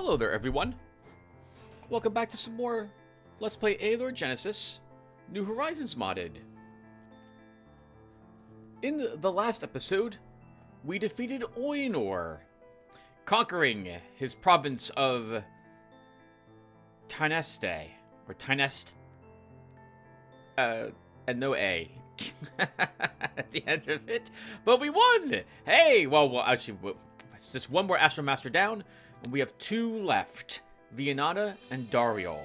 Hello there, everyone. Welcome back to some more Let's Play Eador Genesis, New Horizons modded. In the last episode, we defeated Oinor, conquering his province of Tyneste, or Tynest, and no A at the end of it, but we won! Hey, well actually, it's just one more Astro Master down, and we have two left, Vianana and Dario.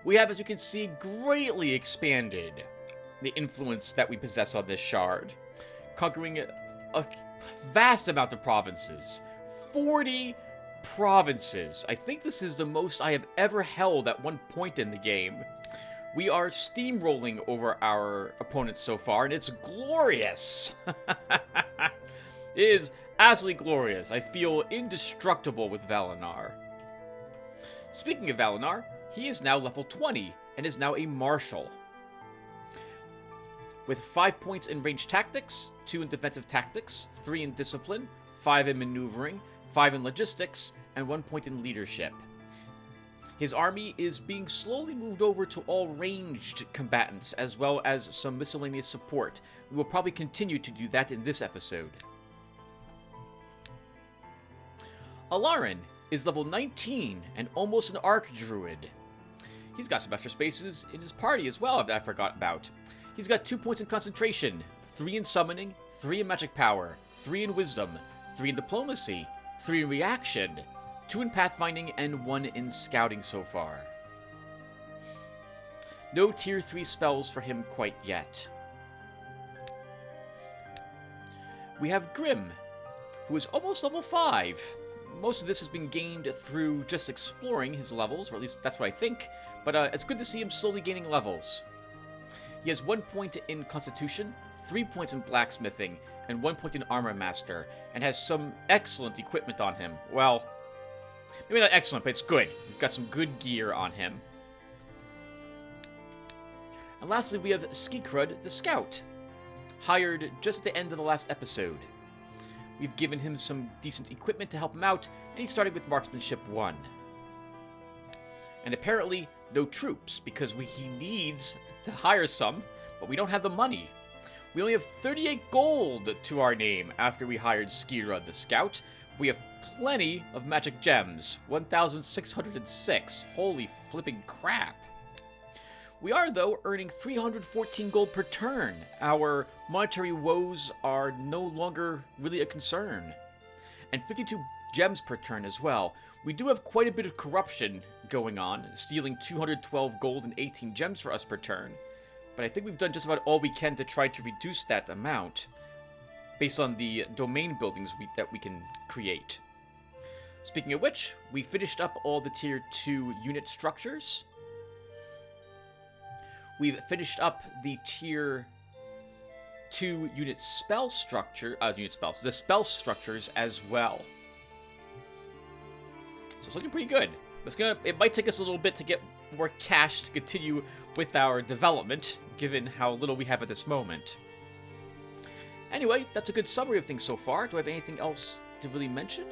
We have, as you can see, greatly expanded the influence that we possess on this shard, conquering a vast amount of provinces. 40 provinces. I think this is the most I have ever held at one point in the game. We are steamrolling over our opponents so far, and it's glorious. It is absolutely glorious. I feel indestructible with Valinar. Speaking of Valinar, he is now level 20 and is now a marshal. With 5 points in ranged tactics, 2 in defensive tactics, 3 in discipline, 5 in maneuvering, 5 in logistics, and 1 point in leadership. His army is being slowly moved over to all ranged combatants, as well as some miscellaneous support. We will probably continue to do that in this episode. Alarin is level 19 and almost an Archdruid. He's got some extra spaces in his party as well that I forgot about. He's got 2 points in concentration, 3 in summoning, 3 in magic power, 3 in wisdom, 3 in diplomacy, 3 in reaction, 2 in pathfinding, and 1 in scouting so far. No tier 3 spells for him quite yet. We have Grim, who is almost level 5. Most of this has been gained through just exploring his levels, or at least that's what I think, but it's good to see him slowly gaining levels. He has 1 point in Constitution, 3 points in Blacksmithing, and 1 point in Armor Master, and has some excellent equipment on him. Well, maybe not excellent, but it's good. He's got some good gear on him. And lastly, we have Skikrud the Scout, hired just at the end of the last episode. We've given him some decent equipment to help him out, and he started with Marksmanship 1. And apparently, no troops, because he needs to hire some, but we don't have the money. We only have 38 gold to our name after we hired Skira the Scout. We have plenty of magic gems, 1,606. Holy flipping crap. We are, though, earning 314 gold per turn. Our monetary woes are no longer really a concern. And 52 gems per turn as well. We do have quite a bit of corruption going on, stealing 212 gold and 18 gems for us per turn. But I think we've done just about all we can to try to reduce that amount, based on the domain buildings that we can create. Speaking of which, we finished up all the tier 2 unit structures. We've finished up the tier 2 unit spell structure, the spell structures as well. So it's looking pretty good. It might take us a little bit to get more cash to continue with our development, given how little we have at this moment. Anyway, that's a good summary of things so far. Do I have anything else to really mention?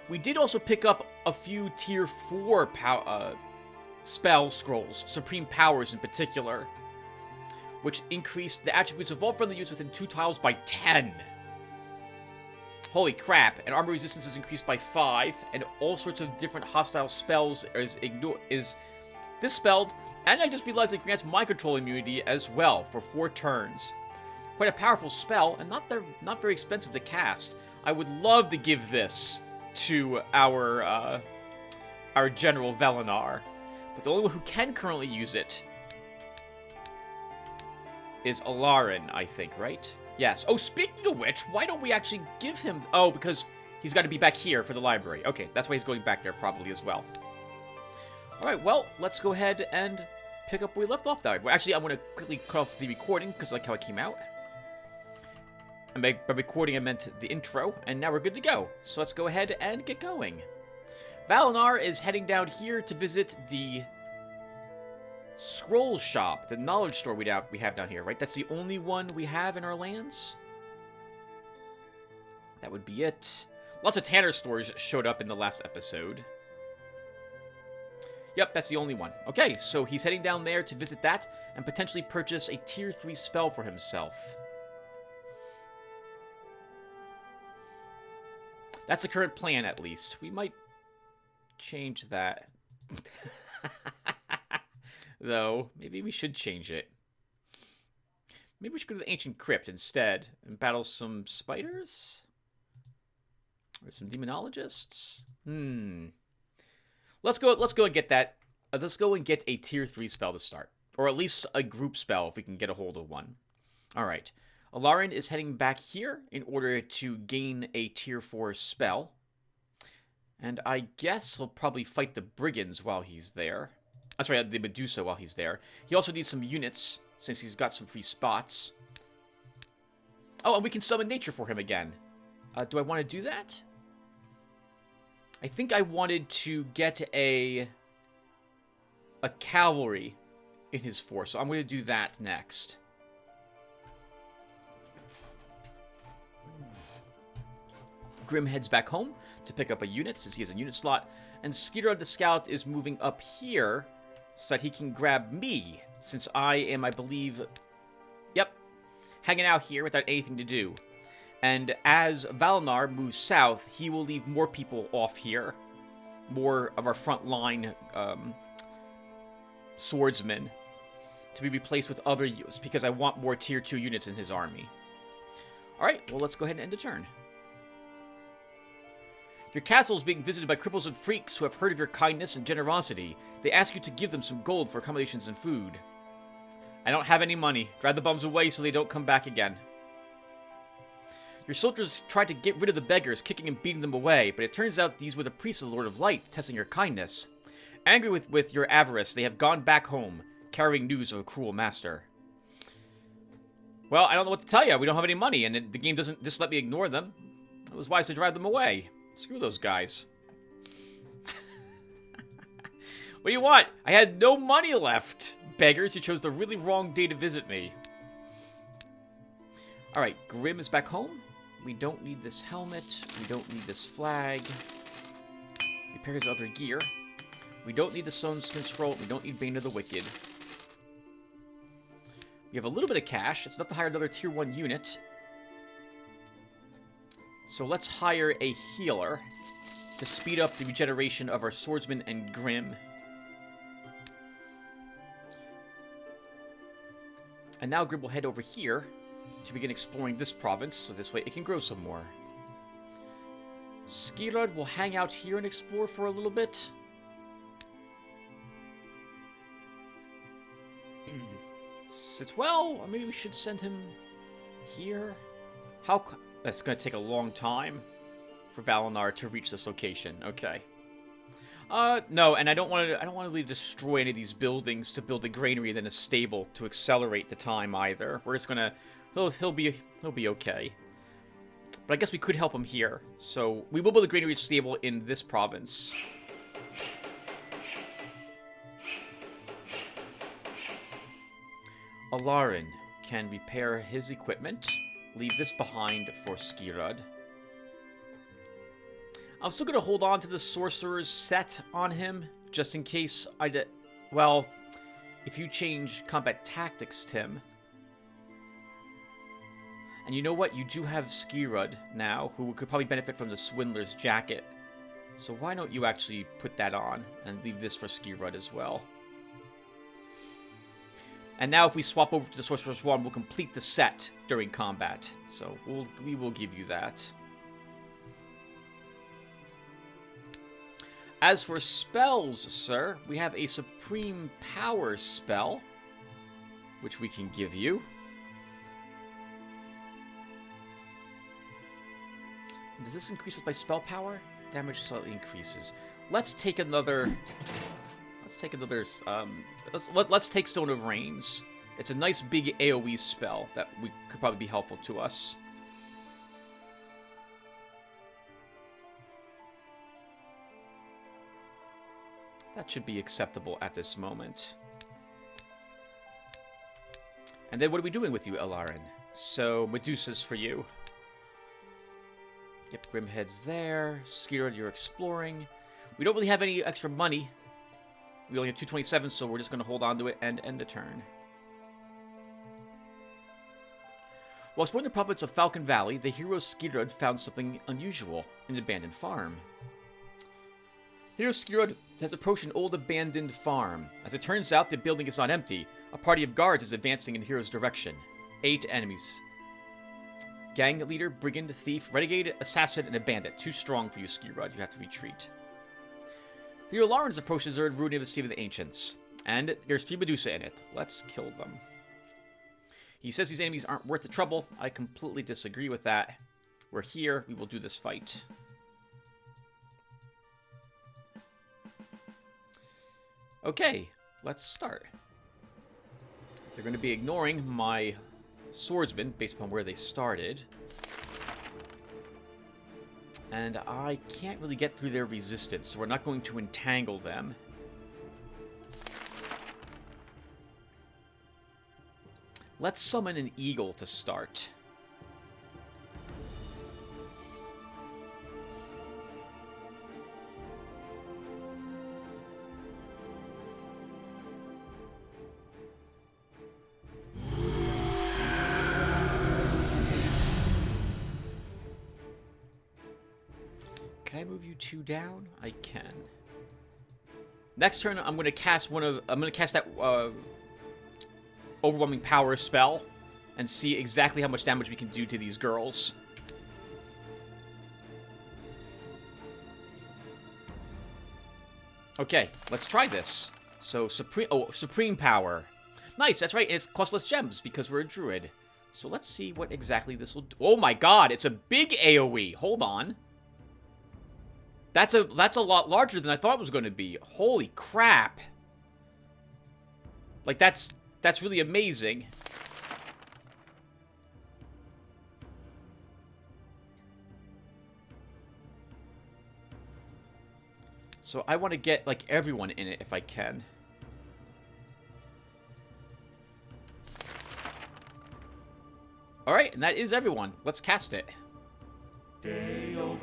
We did also pick up a few tier 4 spell scrolls, supreme powers in particular, which increased the attributes of all friendly units within 2 tiles by 10. Holy crap, and armor resistance is increased by 5, and all sorts of different hostile spells is dispelled, and I just realized it grants mind control immunity as well for 4 turns. Quite a powerful spell, and not very expensive to cast. I would love to give this to our General Valinar. But the only one who can currently use it is Alarin, I think, right? Yes. Oh, speaking of which, why don't we actually give him... Oh, because he's got to be back here for the library. Okay, that's why he's going back there probably as well. Alright, well, let's go ahead and pick up where we left off there. Well, actually, I'm going to quickly cut off the recording, because I like how it came out. And by recording, I meant the intro, and now we're good to go. So let's go ahead and get going. Valinar is heading down here to visit the scroll shop, the knowledge store we have down here, right? That's the only one we have in our lands? That would be it. Lots of Tanner stores showed up in the last episode. Yep, that's the only one. Okay, so he's heading down there to visit that and potentially purchase a tier 3 spell for himself. That's the current plan, at least. We might change that. Though, maybe we should change it. Maybe we should go to the Ancient Crypt instead and battle some spiders? Or some demonologists? Let's go and get that. Let's go and get a tier 3 spell to start. Or at least a group spell if we can get a hold of one. Alright. Alarin is heading back here in order to gain a tier 4 spell. And I guess he'll probably fight the brigands while he's there. That's right, the Medusa while he's there. He also needs some units, since he's got some free spots. Oh, and we can summon nature for him again. Do I want to do that? I think I wanted to get a cavalry in his force, so I'm going to do that next. Grim heads back home to pick up a unit, since he has a unit slot, and Skeeter the Scout is moving up here so that he can grab me, since I am, I believe, hanging out here without anything to do. And as Valinar moves south, he will leave more people off here, more of our front line swordsmen, to be replaced with other units, because I want more tier 2 units in his army. Alright, well, let's go ahead and end the turn. Your castle is being visited by cripples and freaks who have heard of your kindness and generosity. They ask you to give them some gold for accommodations and food. I don't have any money. Drive the bums away so they don't come back again. Your soldiers tried to get rid of the beggars, kicking and beating them away, but it turns out these were the priests of the Lord of Light, testing your kindness. Angry with your avarice, they have gone back home, carrying news of a cruel master. Well, I don't know what to tell you. We don't have any money, and the game doesn't just let me ignore them. It was wise to drive them away. Screw those guys. What do you want? I had no money left. Beggars, you chose the really wrong day to visit me. Alright, Grim is back home. We don't need this helmet. We don't need this flag. Repair his other gear. We don't need the Stoneskin Scroll. We don't need Bane of the Wicked. We have a little bit of cash. It's enough to hire another tier 1 unit. So let's hire a healer to speed up the regeneration of our swordsman and Grim. And now Grim will head over here to begin exploring this province, so this way it can grow some more. Skirad will hang out here and explore for a little bit. Well, or maybe we should send him here. That's going to take a long time for Valinar to reach this location. Okay. No, and I don't want to really destroy any of these buildings to build a granary and then a stable to accelerate the time either. We're just gonna he'll be okay. But I guess we could help him here. So we will build a granary stable in this province. Alarin can repair his equipment. Leave this behind for Skirad. I'm still going to hold on to the Sorcerer's set on him, just in case well, if you change combat tactics, Tim. And you know what? You do have Skirad now, who could probably benefit from the Swindler's Jacket. So why don't you actually put that on and leave this for Skirad as well? And now if we swap over to the Sorcerer's Wand, we'll complete the set during combat. So we will give you that. As for spells, sir, we have a Supreme Power spell, which we can give you. Does this increase with my spell power? Damage slightly increases. Let's take another. Let's take Stone of Rains. It's a nice big AoE spell that could probably be helpful to us. That should be acceptable at this moment. And then what are we doing with you, Alarin? So, Medusa's for you. Yep, Grimhead's there. Skeeter, you're exploring. We don't really have any extra money. We only have 227, so we're just going to hold on to it and end the turn. While exploring the province of Falcon Valley, the hero Skeeter found something unusual, an abandoned farm. Hero Skeeter has approached an old abandoned farm. As it turns out, the building is not empty. A party of guards is advancing in Hero's direction. 8 enemies. Gang leader, brigand, thief, renegade, assassin, and a bandit. Too strong for you, Skeeter. You have to retreat. Hero Lawrence approaches the ruin of the Sea of the Ancients. And there's 3 Medusa in it. Let's kill them. He says these enemies aren't worth the trouble. I completely disagree with that. We're here. We will do this fight. Okay, let's start. They're going to be ignoring my swordsmen based upon where they started. And I can't really get through their resistance, so we're not going to entangle them. Let's summon an eagle to start. Can I move you 2 down? I can. Next turn, I'm going to cast that overwhelming power spell and see exactly how much damage we can do to these girls. Okay, let's try this. So supreme power. Nice, that's right. It's costless gems because we're a druid. So let's see what exactly this will do. Oh my god, it's a big AoE. Hold on. That's a lot larger than I thought it was going to be. Holy crap. Like, that's really amazing. So I want to get, like, everyone in it if I can. Alright, and that is everyone. Let's cast it. Deo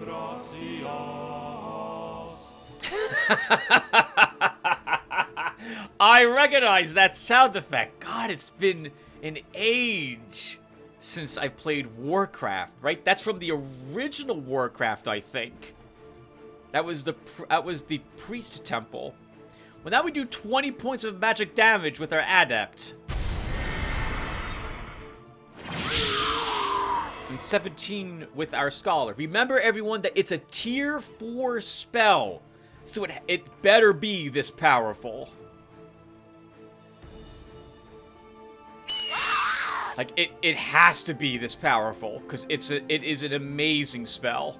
I recognize that sound effect. God, it's been an age since I played Warcraft, right? That's from the original Warcraft, I think. That was the priest temple. Well, now we do 20 points of magic damage with our adept. And 17 with our scholar. Remember, everyone, that it's a tier 4 spell. So it better be this powerful. Like, it has to be this powerful, because it is an amazing spell.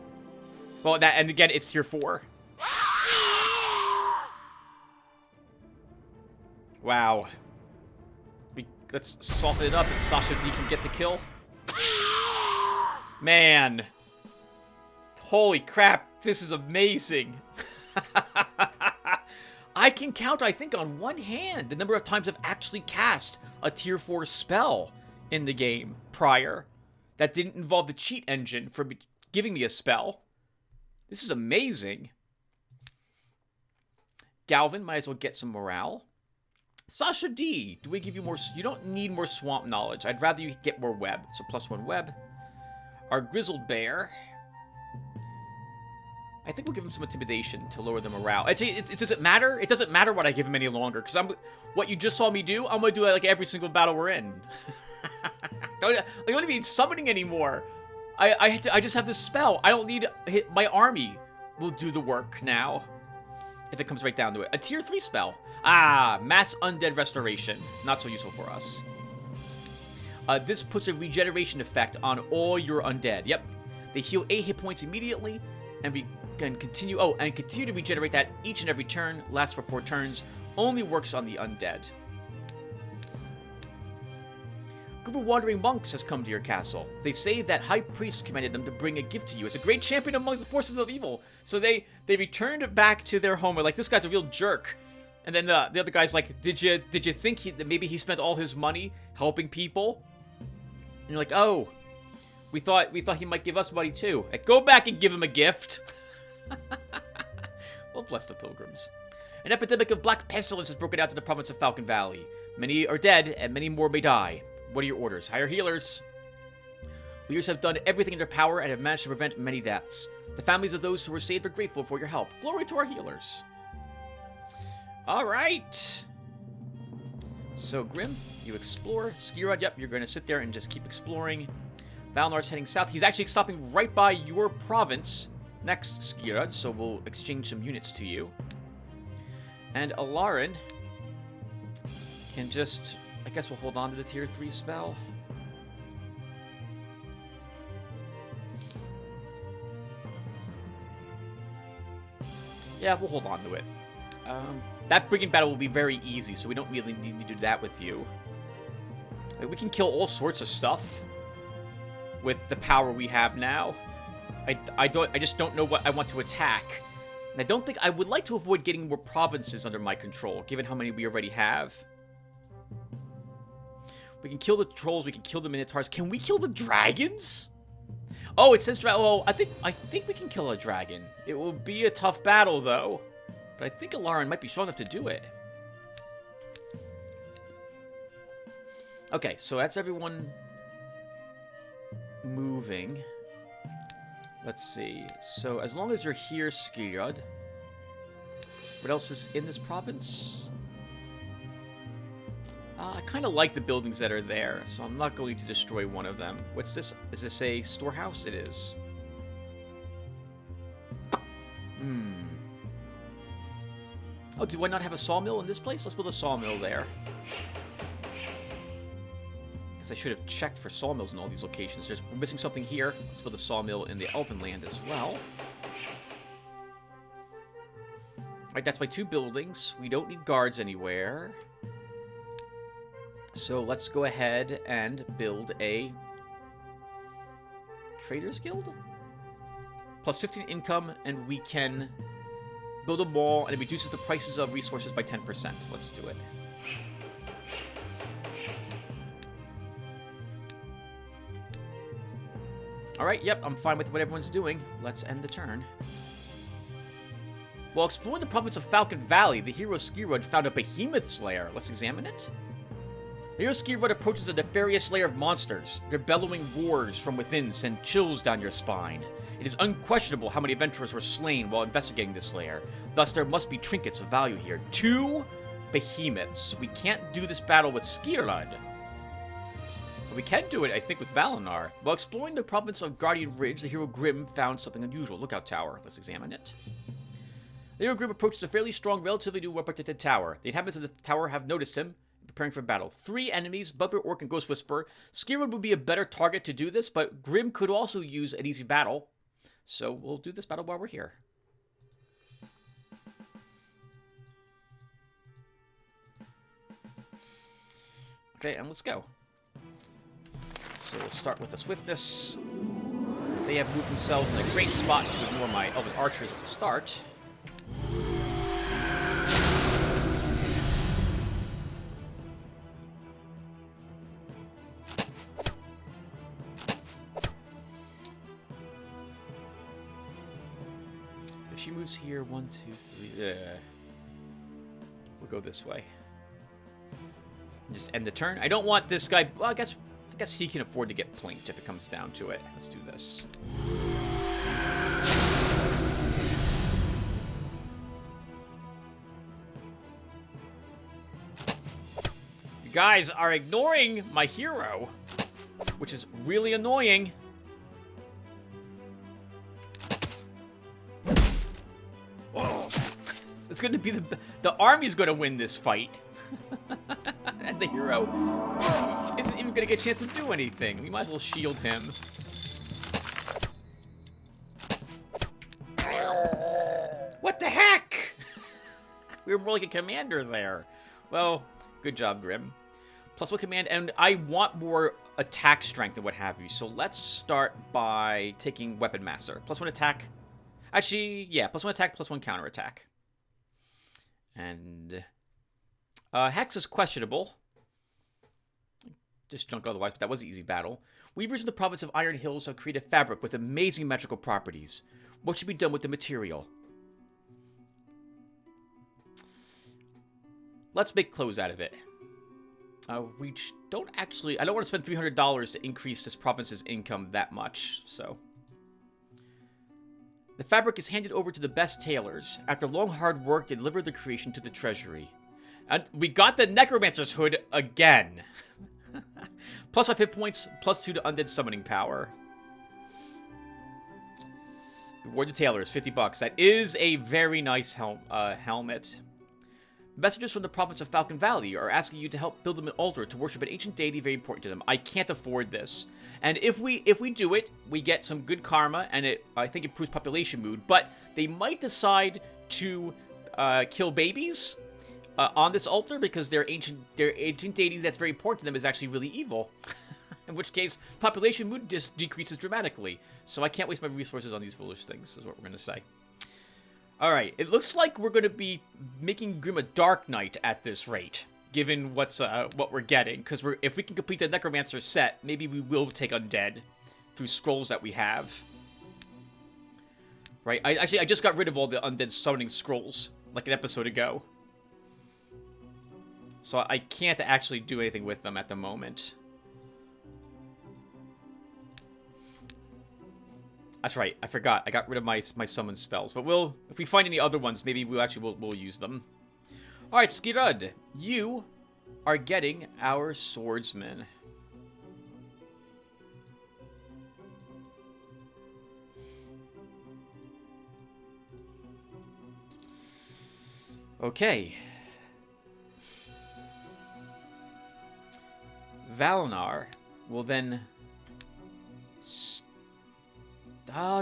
Well, and again, it's tier 4. Wow. Let's soften it up and Sasha D can get the kill. Man. Holy crap, this is amazing. I can count, I think, on one hand the number of times I've actually cast a tier 4 spell in the game prior that didn't involve the cheat engine for giving me a spell. This is amazing. Galvin, might as well get some morale. Sasha D, do we give you more? You don't need more swamp knowledge. I'd rather you get more web. So +1 web. Our grizzled bear. I think we'll give him some intimidation to lower the morale. It doesn't matter. It doesn't matter what I give him any longer, because what you just saw me do, I'm gonna do it like every single battle we're in. I don't even need summoning anymore. I just have this spell. I don't need my army will do the work now. If it comes right down to it. A tier 3 spell. Mass Undead Restoration. Not so useful for us. This puts a regeneration effect on all your undead. Yep. They heal 8 hit points immediately, and we can continue. Oh, and continue to regenerate that each and every turn. Lasts for 4 turns. Only works on the undead. A group of wandering monks has come to your castle. They say that High Priest commanded them to bring a gift to you as a great champion amongst the forces of evil. So they returned back to their home. Like, this guy's a real jerk. And then the other guy's like, did you think that maybe he spent all his money helping people? And you're like, oh, We thought he might give us money too. Go back and give him a gift. Well, bless the pilgrims. An epidemic of black pestilence has broken out in the province of Falcon Valley. Many are dead, and many more may die. What are your orders? Hire healers. Leaders have done everything in their power and have managed to prevent many deaths. The families of those who were saved are grateful for your help. Glory to our healers. All right. So, Grim, you explore. Skirod, yep, you're going to sit there and just keep exploring. Valnar's heading south. He's actually stopping right by your province next, Skirod, so we'll exchange some units to you. And Alarin can just... I guess we'll hold on to the tier 3 spell. Yeah, we'll hold on to it. That brigand battle will be very easy, so we don't really need to do that with you. Like, we can kill all sorts of stuff with the power we have now. I just don't know what I want to attack. And I don't think... I would like to avoid getting more provinces under my control, given how many we already have. We can kill the trolls, we can kill the Minotaurs. Can we kill the dragons? Oh, it says oh, I think we can kill a dragon. It will be a tough battle, though. But I think Alarin might be strong enough to do it. Okay, so that's everyone moving. Let's see. So, as long as you're here, Skirod. What else is in this province? I kind of like the buildings that are there, so I'm not going to destroy one of them. What's this? Is this a storehouse? It is. Oh, do I not have a sawmill in this place? Let's build a sawmill there. Guess I should have checked for sawmills in all these locations. We're missing something here. Let's build a sawmill in the Elven land as well. Alright, that's my 2 buildings. We don't need guards anywhere. So let's go ahead and build a Traitors Guild. Plus 15 income, and we can build a mall, and it reduces the prices of resources by 10%. Let's do it. Alright, yep, I'm fine with what everyone's doing. Let's end the turn. While exploring the province of Falcon Valley, the hero Skirod found a behemoth's lair. Let's examine it. The hero Skirod approaches a nefarious lair of monsters. Their bellowing roars from within send chills down your spine. It is unquestionable how many adventurers were slain while investigating this lair. Thus, there must be trinkets of value here. 2 behemoths. We can't do this battle with Skirod. But we can do it, I think, with Valinar. While exploring the province of Guardian Ridge, the hero Grim found something unusual. Lookout tower. Let's examine it. The hero Grim approaches a fairly strong, relatively new, well-protected tower. The inhabitants of the tower have noticed him, preparing for battle. 3 enemies, Bugbear, Orc, and Ghost Whisperer. Skirod would be a better target to do this, but Grim could also use an easy battle. So we'll do this battle while we're here. Okay, and let's go. So we'll start with the swiftness. They have moved themselves in a great spot to ignore my elven archers at the start. If she moves here, 1, 2, 3, we'll go this way. Just end the turn. I don't want this guy. Well, I guess he can afford to get plinked if it comes down to it. Let's do this. You guys are ignoring my hero, which is really annoying. It's going to be the army's going to win this fight. And the hero isn't even going to get a chance to do anything. We might as well shield him. What the heck? We were more like a commander there. Well, good job, Grim. +1 command, and I want more attack strength and what have you. So let's start by taking Weapon Master. +1 attack. Actually, yeah, +1 attack, +1 counterattack. And Hex is questionable. Just junk otherwise, but that was an easy battle. Weavers in the province of Iron Hills have created fabric with amazing magical properties. What should be done with the material? Let's make clothes out of it. We don't actually... I don't want to spend $300 to increase this province's income that much, so... The fabric is handed over to the best tailors. After long hard work, they deliver the creation to the treasury. And we got the Necromancer's hood again. Plus 5 hit points, plus 2 to undead summoning power. Reward the tailors, $50. That is a very nice helmet. Messengers from the province of Falcon Valley are asking you to help build them an altar to worship an ancient deity very important to them. I can't afford this. And if we do it, we get some good karma, and it, I think, improves population mood. But they might decide to kill babies on this altar because their ancient deity that's very important to them is actually really evil. In which case, population mood just decreases dramatically. So I can't waste my resources on these foolish things, is what we're going to say. Alright, it looks like we're going to be making Grim a Dark Knight at this rate, given what we're getting. Because if we can complete the Necromancer set, maybe we will take Undead through scrolls that we have. Right, I just got rid of all the Undead summoning scrolls, like an episode ago. So I can't actually do anything with them at the moment. That's right, I forgot. I got rid of my summon spells. But if we find any other ones, maybe we'll use them. Alright, Skirud, you are getting our swordsman. Okay. Valinar will then...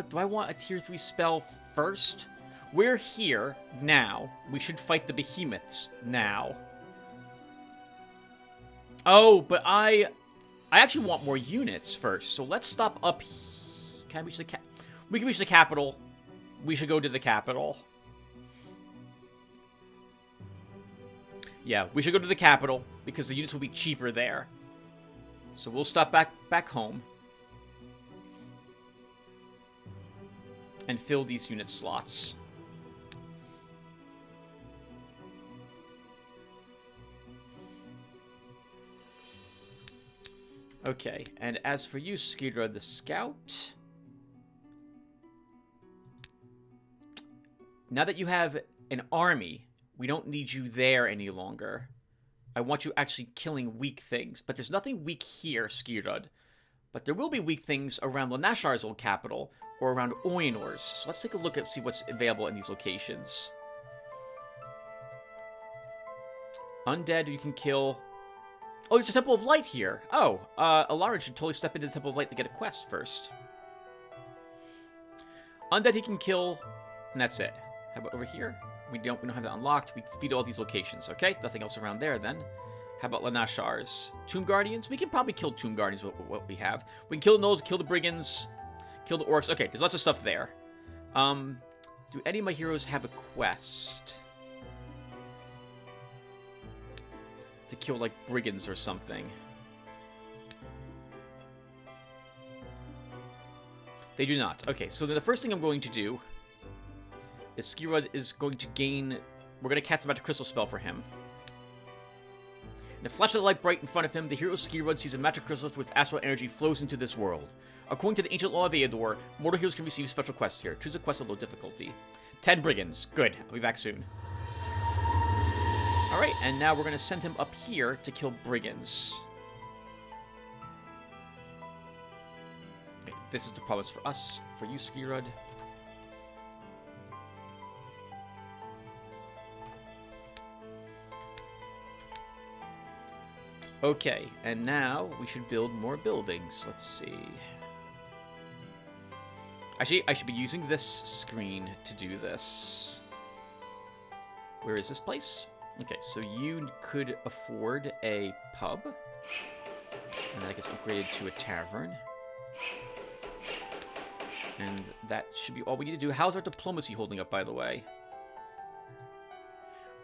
do I want a tier 3 spell first? We're here now. We should fight the behemoths now. Oh, but I actually want more units first. So let's stop up. Can I reach the we can reach the capital. We should go to the capital. Yeah, we should go to the capital because the units will be cheaper there. So we'll stop back home. And fill these unit slots. Okay, and as for you, Skidra the Scout. Now that you have an army, we don't need you there any longer. I want you actually killing weak things. But there's nothing weak here, Skirud. But there will be weak things around Lanashar's old capital, or around Oinor's. So let's take a look at see what's available in these locations. Undead, you can kill... Oh, there's a Temple of Light here. Oh, Alarin should totally step into the Temple of Light to get a quest first. Undead he can kill, and that's it. How about over here? We don't have that unlocked. We feed all these locations, okay? Nothing else around there, then. How about Lanashar's? Tomb Guardians? We can probably kill Tomb Guardians with what we have. We can kill the Gnolls, kill the Brigands, kill the Orcs. Okay, there's lots of stuff there. Do any of my heroes have a quest? To kill, like, Brigands or something. They do not. Okay, so then the first thing I'm going to do is Skirud is going to gain... We're going to cast a magic crystal spell for him. In a flash of light bright in front of him, the hero Skirud sees a magic crystal through its astral energy flows into this world. According to the ancient law of Eador, mortal heroes can receive special quests here. Choose a quest of low difficulty. 10 Brigands. Good. I'll be back soon. Alright, and now we're going to send him up here to kill Brigands. Okay, this is the promise for us. For you, Skirud. Okay, and now we should build more buildings. Let's see. Actually, I should be using this screen to do this. Where is this place? Okay, so you could afford a pub. And that gets upgraded to a tavern. And that should be all we need to do. How's our diplomacy holding up, by the way?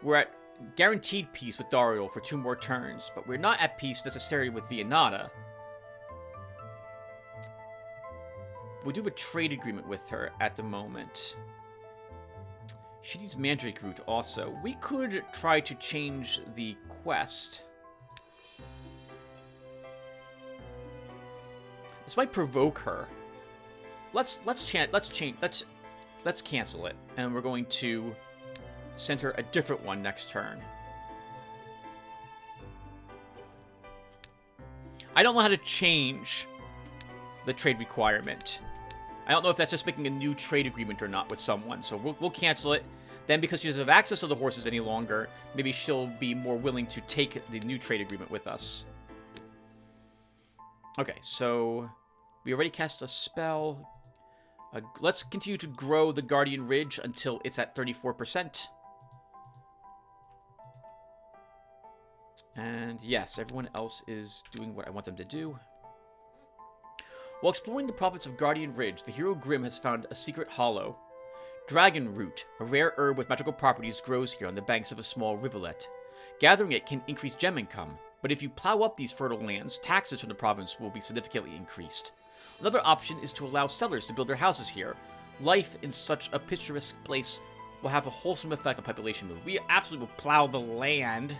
We're at guaranteed peace with Dariel for 2 more turns, but we're not at peace necessarily with Vianata. We do have a trade agreement with her at the moment. She needs Mandrake Root also. We could try to change the quest. This might provoke her. Let's cancel it, and we're going to send her a different one next turn. I don't know how to change the trade requirement. I don't know if that's just making a new trade agreement or not with someone, so we'll cancel it. Then, because she doesn't have access to the horses any longer, maybe she'll be more willing to take the new trade agreement with us. Okay, so we already cast a spell. Let's continue to grow the Guardian Ridge until it's at 34%. And yes, everyone else is doing what I want them to do. While exploring the province of Guardian Ridge, the hero Grim has found a secret hollow. Dragon Root, a rare herb with magical properties, grows here on the banks of a small rivulet. Gathering it can increase gem income, but if you plow up these fertile lands, taxes from the province will be significantly increased. Another option is to allow settlers to build their houses here. Life in such a picturesque place will have a wholesome effect on population movement. We absolutely will plow the land.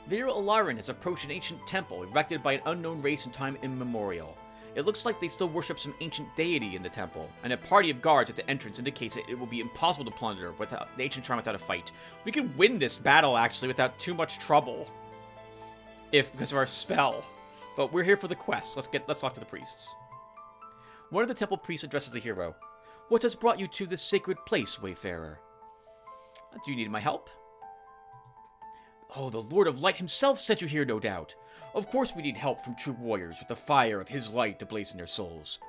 Vera Ilarin has approached an ancient temple erected by an unknown race in time immemorial. It looks like they still worship some ancient deity in the temple, and a party of guards at the entrance indicates that it will be impossible to plunder without the ancient shrine without a fight. We can win this battle, actually, without too much trouble. Because of our spell. But we're here for the quest. Let's talk to the priests. One of the temple priests addresses the hero. What has brought you to this sacred place, Wayfarer? Do you need my help? Oh, the Lord of Light himself sent you here, no doubt. Of course we need help from true warriors with the fire of his light to blaze in their souls.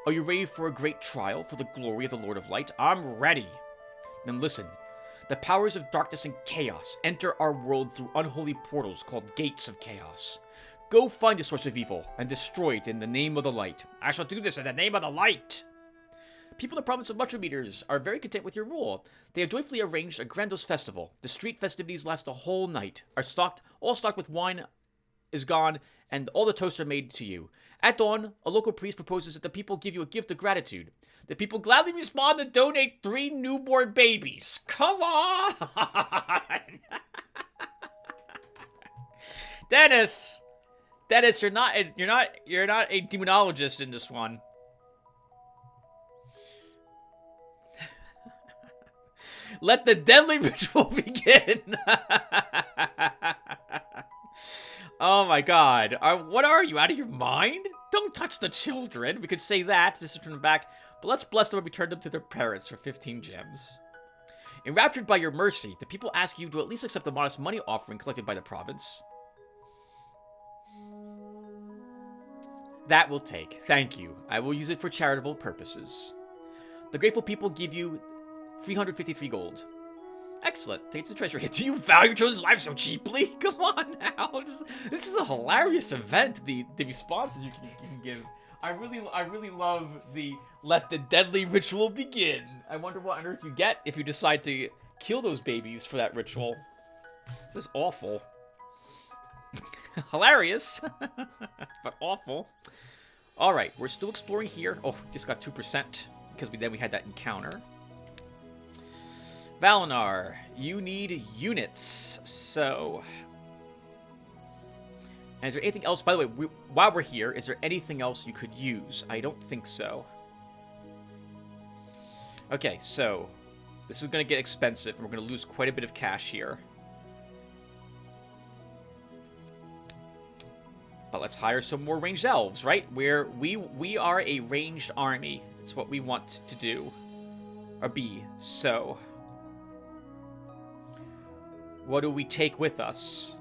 Are you ready for a great trial for the glory of the Lord of Light? I'm ready. Then listen. The powers of darkness and chaos enter our world through unholy portals called Gates of Chaos. Go find the source of evil and destroy it in the name of the light. I shall do this in the name of the light. People in the province of Mushroom Eaters are very content with your rule. They have joyfully arranged a grandiose festival. The street festivities last a whole night. All stocked with wine is gone, and all the toasts are made to you. At dawn, a local priest proposes that the people give you a gift of gratitude. The people gladly respond and donate 3 newborn babies. Come on! Dennis, you're not a demonologist in this one. Let the deadly ritual begin. Oh my god. What are you, out of your mind? Don't touch the children. We could say that. This is from the back. But let's bless them and return them to their parents for 15 gems. Enraptured by your mercy, the people ask you to at least accept the modest money offering collected by the province. That will take. Thank you. I will use it for charitable purposes. The grateful people give you 353 gold. Excellent. Take it to the treasury. Do you value your children's lives so cheaply? Come on now. This is a hilarious event. The responses you can give. I really love the let the deadly ritual begin. I wonder what on earth you get if you decide to kill those babies for that ritual. This is awful. Hilarious, but awful. All right, we're still exploring here. Oh, just got 2% because we had that encounter. Valinar, you need units. So, and is there anything else? By the way, while we're here, is there anything else you could use? I don't think so. Okay, so this is going to get expensive, and we're going to lose quite a bit of cash here. But let's hire some more ranged elves, right? We are a ranged army. It's what we want to do. Or be. So, what do we take with us?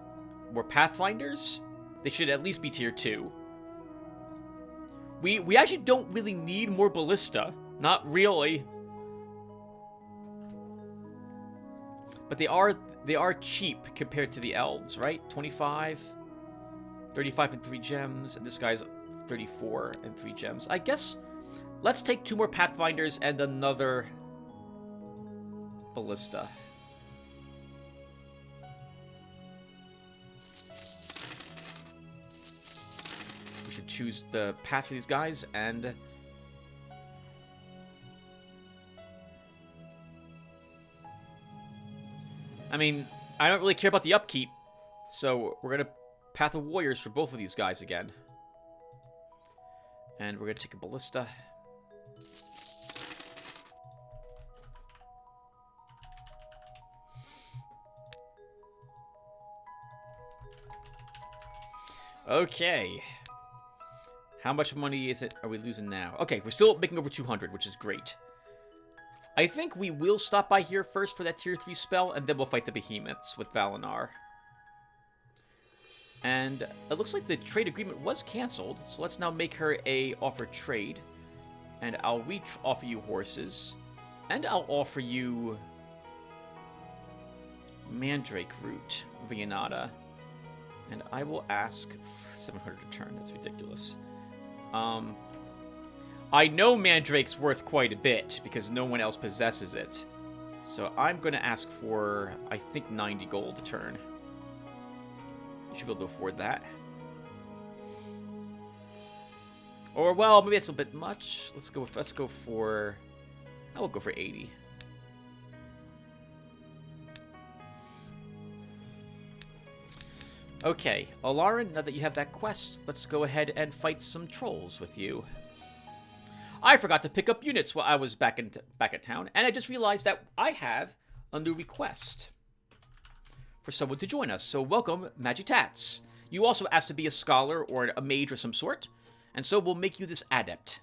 More Pathfinders? They should at least be tier 2. We actually don't really need more Ballista. Not really. But they are cheap compared to the elves, right? 25... 35 and 3 gems, and this guy's 34 and 3 gems. I guess let's take 2 more Pathfinders and another Ballista. We should choose the path for these guys, and... I mean, I don't really care about the upkeep, so we're going to Path of Warriors for both of these guys again. And we're going to take a Ballista. Okay. How much money are we losing now? Okay, we're still making over 200, which is great. I think we will stop by here first for that tier 3 spell, and then we'll fight the behemoths with Valinar. And it looks like the trade agreement was canceled, so let's now make her a offer trade. And I'll offer you horses, and I'll offer you Mandrake Root, Vianata. And I will ask 700 a turn. That's ridiculous. I know Mandrake's worth quite a bit because no one else possesses it. So I'm going to ask for, I think, 90 gold a turn. You should be able to afford that. Or, well, maybe that's a bit much. Let's go for... I will go for 80. Okay, Alarin, now that you have that quest, let's go ahead and fight some trolls with you. I forgot to pick up units while I was back at town, and I just realized that I have a new request for someone to join us. So welcome, Magitats. You also asked to be a scholar or a mage or some sort, and so we'll make you this adept.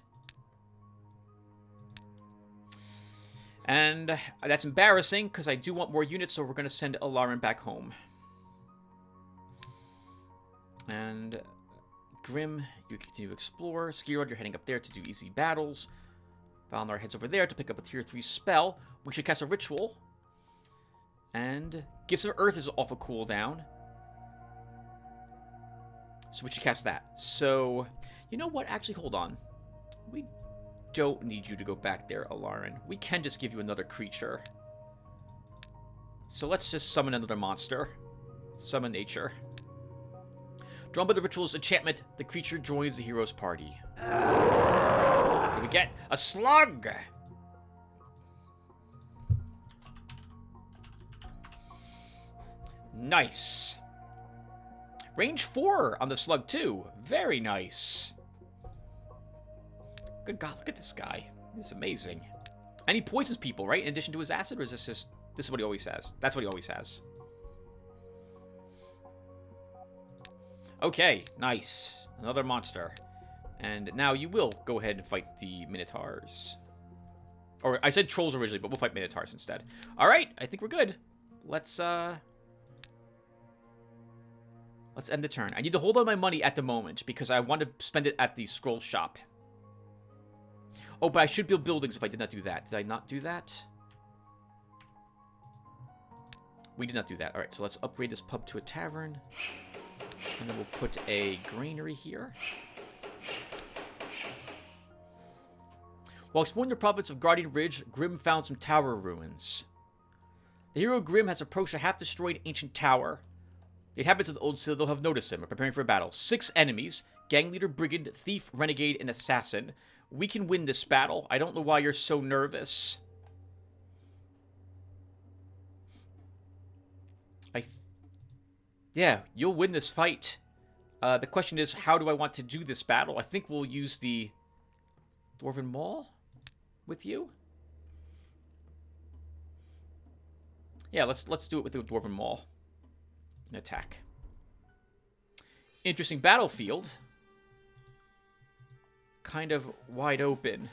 And that's embarrassing, because I do want more units, so we're going to send Alarin back home. And Grim, you continue to explore. Skirod, you're heading up there to do easy battles. Valnar heads over there to pick up a tier 3 spell. We should cast a ritual. And Gifts of Earth is off a cooldown. So we should cast that. So, you know what? Actually, hold on. We don't need you to go back there, Alarin. We can just give you another creature. So let's just summon another monster. Summon nature. Drawn by the ritual's enchantment, the creature joins the hero's party. What do we get? A slug! Nice. Range 4 on the slug, too. Very nice. Good God, look at this guy. He's amazing. And he poisons people, right? In addition to his acid, or is this just... This is what he always has? That's what he always has. Okay, nice. Another monster. And now you will go ahead and fight the Minotaurs. Or, I said trolls originally, but we'll fight Minotaurs instead. Alright, I think we're good. Let's end the turn. I need to hold on my money at the moment, because I want to spend it at the scroll shop. Oh, but I should build buildings if I did not do that. Did I not do that? We did not do that. Alright, so let's upgrade this pub to a tavern. And then we'll put a granary here. While exploring the province of Guardian Ridge, Grim found some tower ruins. The hero Grim has approached a half-destroyed ancient tower. The inhabitants of the old citadel have noticed him and are preparing for a battle. 6 enemies: gang leader, brigand, thief, renegade, and assassin. We can win this battle. I don't know why you're so nervous. Yeah, you'll win this fight. The question is, how do I want to do this battle? I think we'll use the Dwarven Maul with you. Yeah, let's do it with the Dwarven Maul. Attack. Interesting battlefield. Kind of wide open.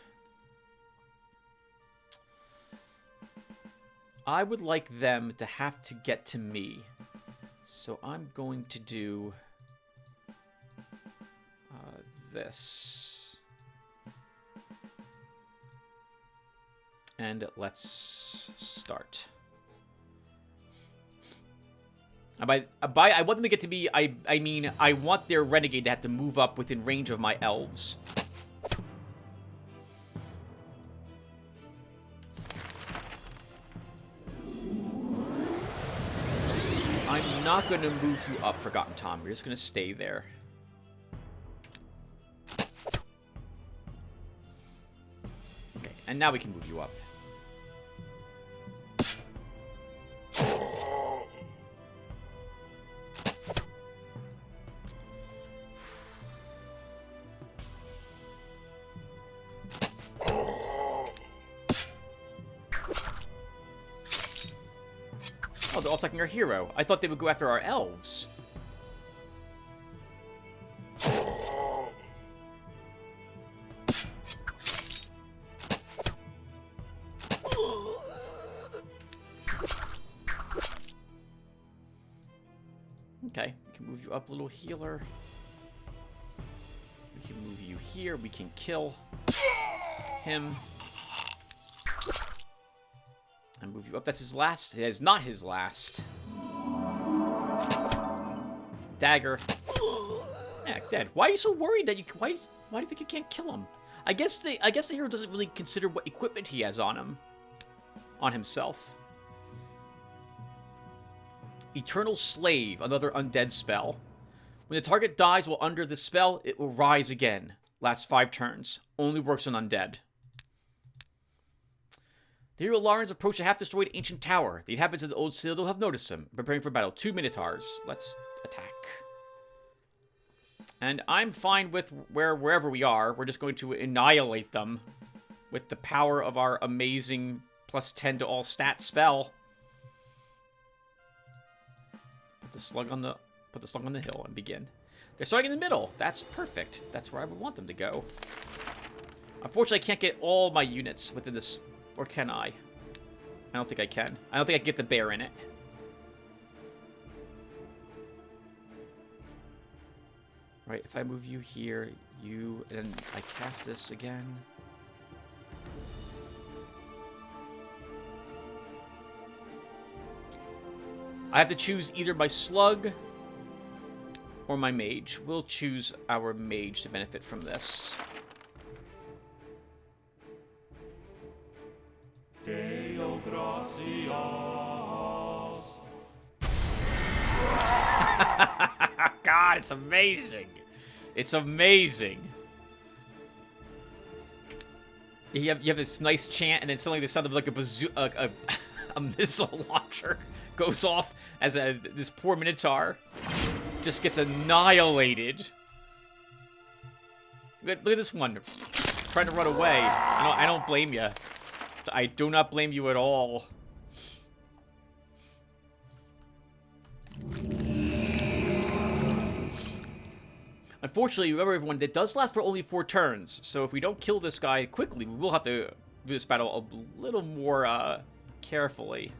I would like them to have to get to me. So I'm going to do this. And let's start. I want them to get to me, I mean, I want their renegade to have to move up within range of my elves. I'm not going to move you up, Forgotten Tom. You're just going to stay there. And now we can move you up. Oh, they're all attacking our hero. I thought they would go after our elves. Okay, we can move you up, little healer. We can move you here. We can kill him. And move you up. That's his last. It is not his last. Dagger. Yeah, dead. Why are you so worried that you? Why do you think you can't kill him? I guess the hero doesn't really consider what equipment he has on him, on himself. Eternal Slave, another undead spell. When the target dies while under the spell, it will rise again. Lasts 5 turns. Only works on undead. The hero Lauren's approached a half-destroyed ancient tower. The inhabitants of the old citadel have noticed him. Preparing for battle. 2 Minotaurs. Let's attack. And I'm fine with wherever we are. We're just going to annihilate them with the power of our amazing +10 to all stat spell. Put the slug on the hill and begin. They're starting in the middle. That's perfect. That's where I would want them to go. Unfortunately, I can't get all my units within this. Or can I? I don't think I can. I don't think I can get the bear in it. Right, if I move you here, and I cast this again. I have to choose either my slug or my mage. We'll choose our mage to benefit from this. God, it's amazing. It's amazing. You have this nice chant, and then suddenly the sound of like a missile launcher goes off as this poor Minotaur just gets annihilated. Look at this one trying to run away. I don't blame you. I do not blame you at all. Unfortunately, remember everyone, that does last for only 4 turns. So if we don't kill this guy quickly, we will have to do this battle a little more carefully.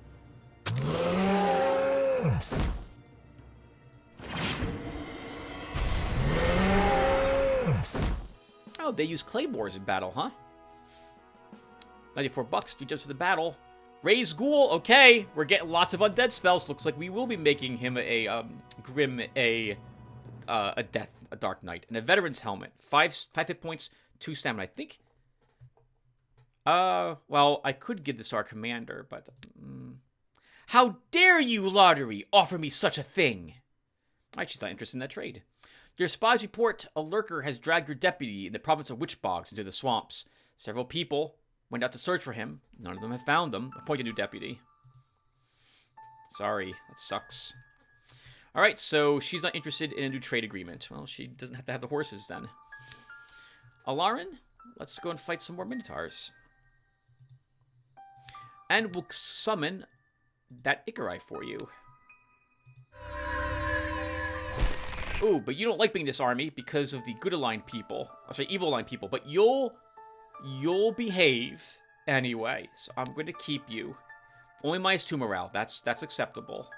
Oh, they use claymores in battle, huh? 94 bucks, 2 jumps for the battle. Raise Ghoul, okay. We're getting lots of undead spells. Looks like we will be making him a Grim, a Dark Knight. And a Veteran's Helmet. 5 hit points, 2 stamina, I think. Well, I could give this to our commander, but... How dare you, Lotaeri, offer me such a thing? Alright, she's not interested in that trade. Your spies report a lurker has dragged your deputy in the province of Witchbogs into the swamps. Several people went out to search for him. None of them have found them. Appoint a new deputy. Sorry, that sucks. Alright, so she's not interested in a new trade agreement. Well, she doesn't have to have the horses then. Alarin, let's go and fight some more Minotaurs. And we'll summon that Ikarai for you. Ooh, but you don't like being this army because of the good aligned people. I'll say evil aligned people, but you'll behave anyway. So I'm going to keep you. Only -2 morale. That's acceptable.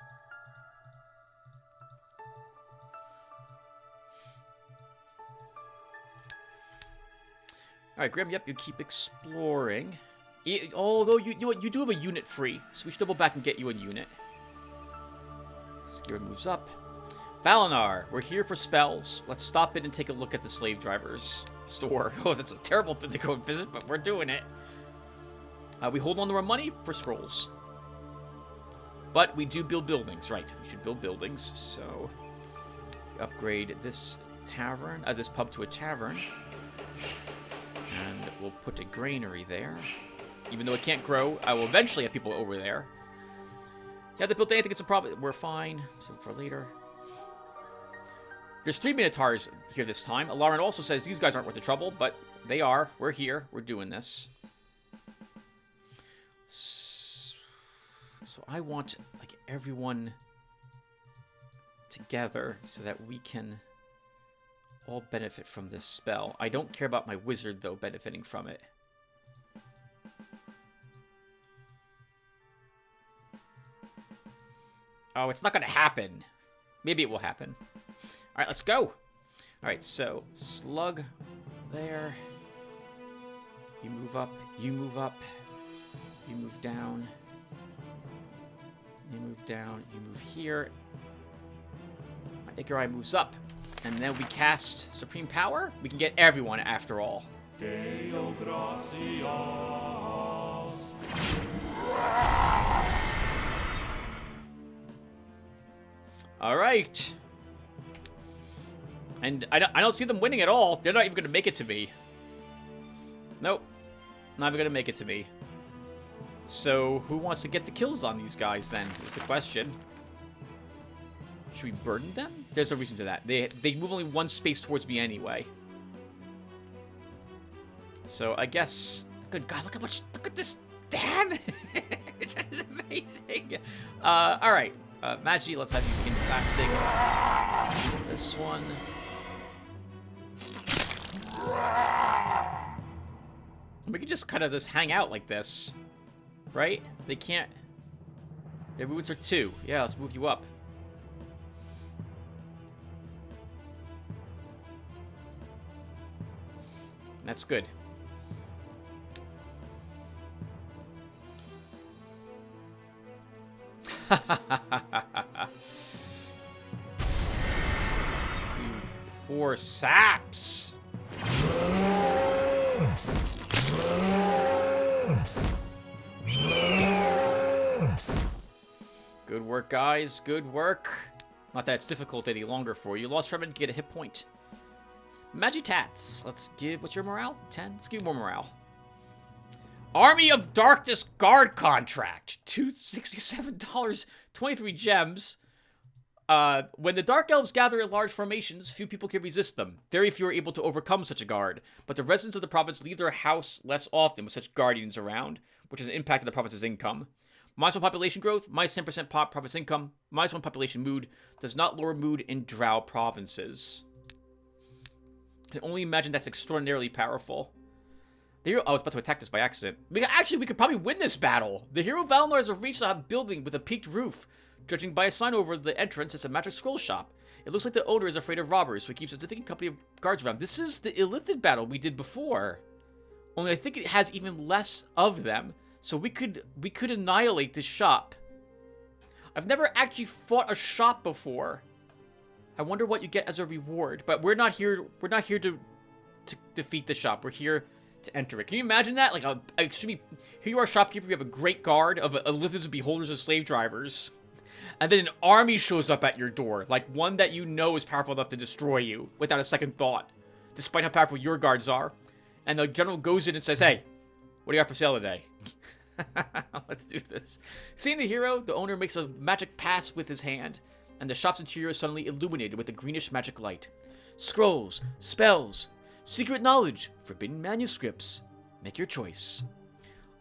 All right, Grim. Yep, you keep exploring. Although you know what, you do have a unit free, so we should double back and get you a unit. Skira moves up. Valinar, we're here for spells. Let's stop in and take a look at the slave driver's store. Oh, that's a terrible thing to go and visit, but we're doing it. We hold on to our money for scrolls. But we do build buildings, right? We should build buildings, so... upgrade this tavern, this pub to a tavern. And We'll put a granary there. Even though it can't grow, I will eventually have people over there. Yeah, they built anything, it's a problem. We're fine. So for later. There's 3 Minotaurs here this time. Lauren also says these guys aren't worth the trouble, but they are. We're here. We're doing this. So I want, like, everyone together so that we can all benefit from this spell. I don't care about my wizard, though, benefiting from it. Oh, it's not going to happen. Maybe it will happen. All right, let's go. All right, so slug there. You move up. You move up. You move down. You move down. You move here. My Ikarai moves up. And then we cast Supreme Power. We can get everyone after all. Deo all right. And I don't see them winning at all. They're not even going to make it to me. Nope. Not even going to make it to me. So, who wants to get the kills on these guys, then, is the question. Should we burden them? There's no reason to that. They move only 1 space towards me anyway. So, I guess... Good God, look how much... Look at this... Damn! That is amazing. Alright. Magi, let's have you begin fasting. This one. We could just kind of just hang out like this. Right? They can't... Their movements are 2. Yeah, let's move you up. That's good. Poor saps. Good work, guys. Good work. Not that it's difficult any longer for you. Lost Tremor, get a hit point. Magitats. Let's give... What's your morale? 10? Let's give you more morale. Army of Darkness Guard contract. $267. 23 gems. When the Dark Elves gather in large formations, few people can resist them. Very few are able to overcome such a guard. But the residents of the province leave their house less often with such guardians around, which has impacted the province's income. -1 population growth, -10% province income, -1 population mood, does not lower mood in drow provinces. I can only imagine that's extraordinarily powerful. The hero... I was about to attack this by accident. We could probably win this battle. The hero Valinor has reached a building with a peaked roof. Judging by a sign over the entrance, it's a magic scroll shop. It looks like the owner is afraid of robbers, so he keeps a significant company of guards around. This is the Illithid battle we did before. Only I think it has even less of them. So we could annihilate this shop. I've never actually fought a shop before. I wonder what you get as a reward. But we're not here to defeat the shop. We're here to enter it. Can you imagine that? Like here you are, shopkeeper. You have a great guard of Illithids and beholders and slave drivers. And then an army shows up at your door. Like one that you know is powerful enough to destroy you without a second thought. Despite how powerful your guards are. And the general goes in and says, hey, what do you got for sale today? Let's do this. Seeing the hero, the owner makes a magic pass with his hand, and the shop's interior is suddenly illuminated with a greenish magic light. Scrolls, spells, secret knowledge, forbidden manuscripts. Make your choice.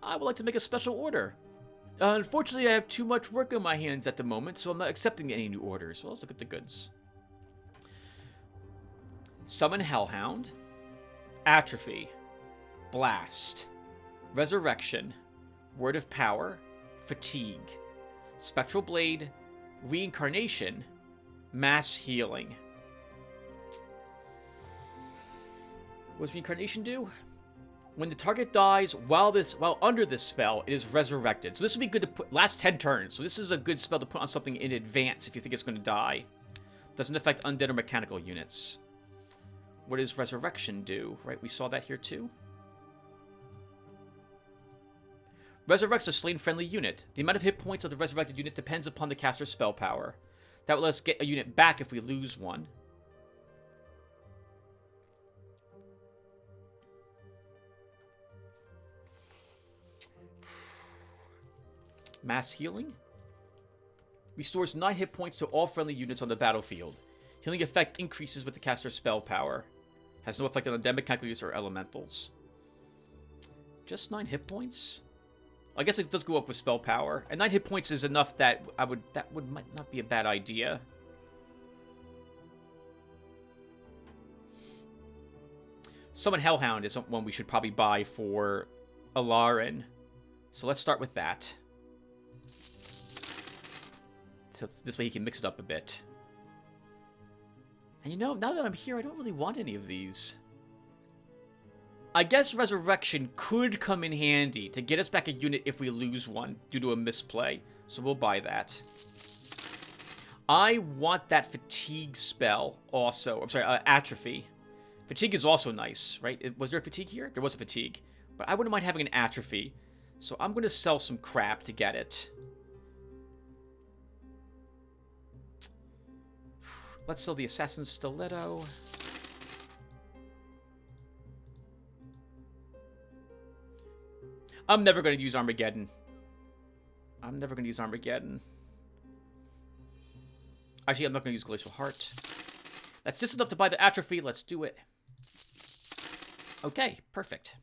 I would like to make a special order. Unfortunately, I have too much work on my hands at the moment, so I'm not accepting any new orders. Well, let's look at the goods. Summon Hellhound, Atrophy, Blast, Resurrection, Word of Power, Fatigue, Spectral Blade, Reincarnation, Mass Healing. What does Reincarnation do? When the target dies while under this spell, it is resurrected. So this would be good to put last 10 turns. So this is a good spell to put on something in advance if you think it's going to die. Doesn't affect undead or mechanical units. What does Resurrection do? Right, we saw that here too. Resurrects a slain friendly unit. The amount of hit points of the resurrected unit depends upon the caster's spell power. That will let us get a unit back if we lose one. Mass healing. Restores 9 hit points to all friendly units on the battlefield. Healing effect increases with the caster's spell power. Has no effect on endemic calculators or elementals. Just 9 hit points? I guess it does go up with spell power. And 9 hit points is enough that might not be a bad idea. Summon Hellhound is one we should probably buy for Alarin. So let's start with that. So this way he can mix it up a bit. And you know, now that I'm here, I don't really want any of these. I guess Resurrection could come in handy to get us back a unit if we lose one due to a misplay. So we'll buy that. I want that Fatigue spell also. I'm sorry, Atrophy. Fatigue is also nice, right? Was there a Fatigue here? There was a Fatigue. But I wouldn't mind having an Atrophy. So I'm going to sell some crap to get it. Let's sell the Assassin's Stiletto. I'm never going to use Armageddon. I'm never going to use Armageddon. Actually, I'm not going to use Glacial Heart. That's just enough to buy the Atrophy. Let's do it. Okay, perfect.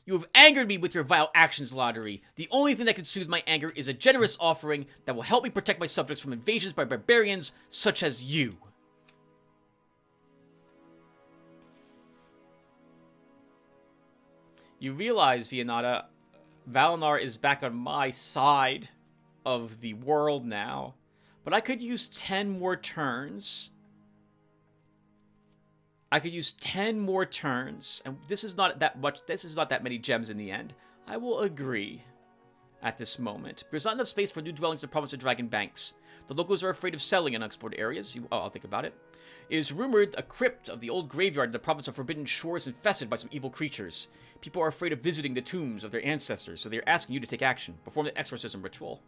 You have angered me with your vile actions, Lotaeri. The only thing that can soothe my anger is a generous offering that will help me protect my subjects from invasions by barbarians such as you. You realize, Vianata, Valinar is back on my side of the world now. But I could use 10 more turns. I could use 10 more turns. And this is not that much. This is not that many gems in the end. I will agree at this moment. There's not enough space for new dwellings in the province of Dragon Banks. The locals are afraid of settling in unexplored areas. I'll think about it. It is rumored a crypt of the old graveyard in the province of Forbidden Shore is infested by some evil creatures. People are afraid of visiting the tombs of their ancestors, so they are asking you to take action. Perform the exorcism ritual.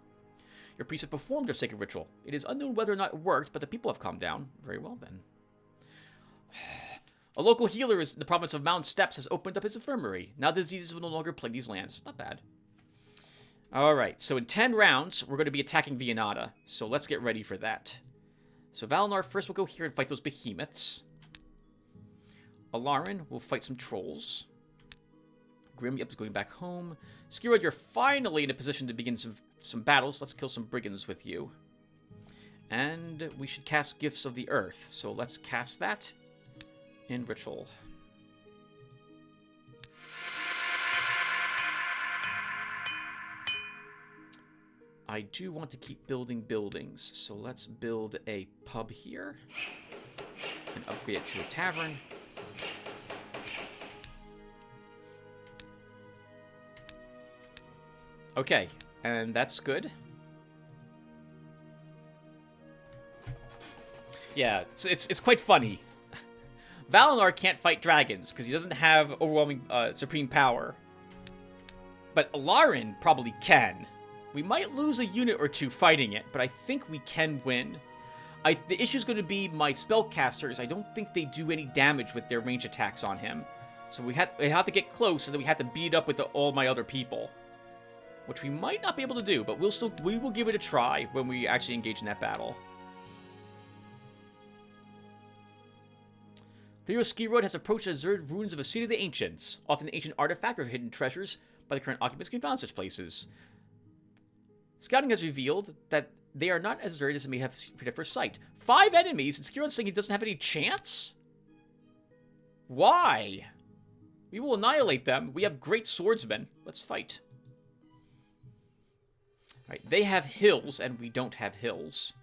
Your priest has performed their sacred ritual. It is unknown whether or not it worked, but the people have calmed down. Very well, then. A local healer in the province of Mountain Steppes has opened up his infirmary. Now diseases will no longer plague these lands. Not bad. Alright, so in 10 rounds, we're going to be attacking Vianata. So let's get ready for that. So Valinar first will go here and fight those behemoths. Alarin will fight some trolls. Grim, yep, is going back home. Skirod, you're finally in a position to begin some battles. Let's kill some brigands with you. And we should cast Gifts of the Earth. So let's cast that in Ritual. I do want to keep building buildings, so let's build a pub here and upgrade it to a tavern. Okay, and that's good. Yeah, it's quite funny. Valinar can't fight dragons because he doesn't have overwhelming supreme power. But Alarin probably can. We might lose a unit or two fighting it, but I think we can win. The issue is going to be my spellcasters. I don't think they do any damage with their range attacks on him. So we have to get close, and then we have to beat up with all my other people. Which we might not be able to do, but we will give it a try when we actually engage in that battle. Theo Skirod has approached the deserted ruins of a city of the ancients. Often ancient artifact or hidden treasures by the current occupants can be found in such places. Scouting has revealed that they are not as deserted as they may have appeared at first sight. 5 enemies, and Skirod's saying he doesn't have any chance? Why? We will annihilate them. We have great swordsmen. Let's fight. Alright, they have hills, and we don't have hills.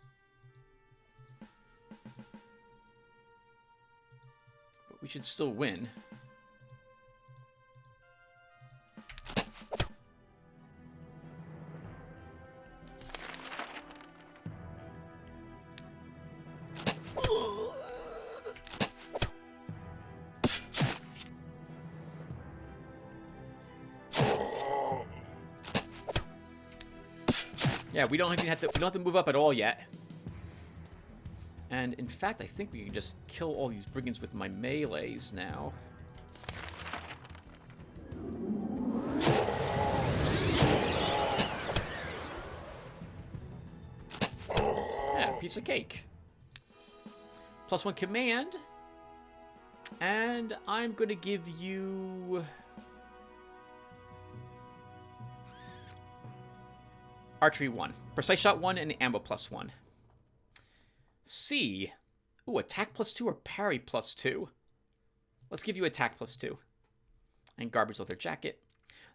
But we should still win. Yeah, we don't have to move up at all yet. And in fact, I think we can just kill all these brigands with my melees now. piece of cake. +1 command. And I'm going to give you... Archery 1. Precise shot 1 and ammo +1. C. Ooh, attack +2 or parry +2. Let's give you attack +2. And garbage leather jacket.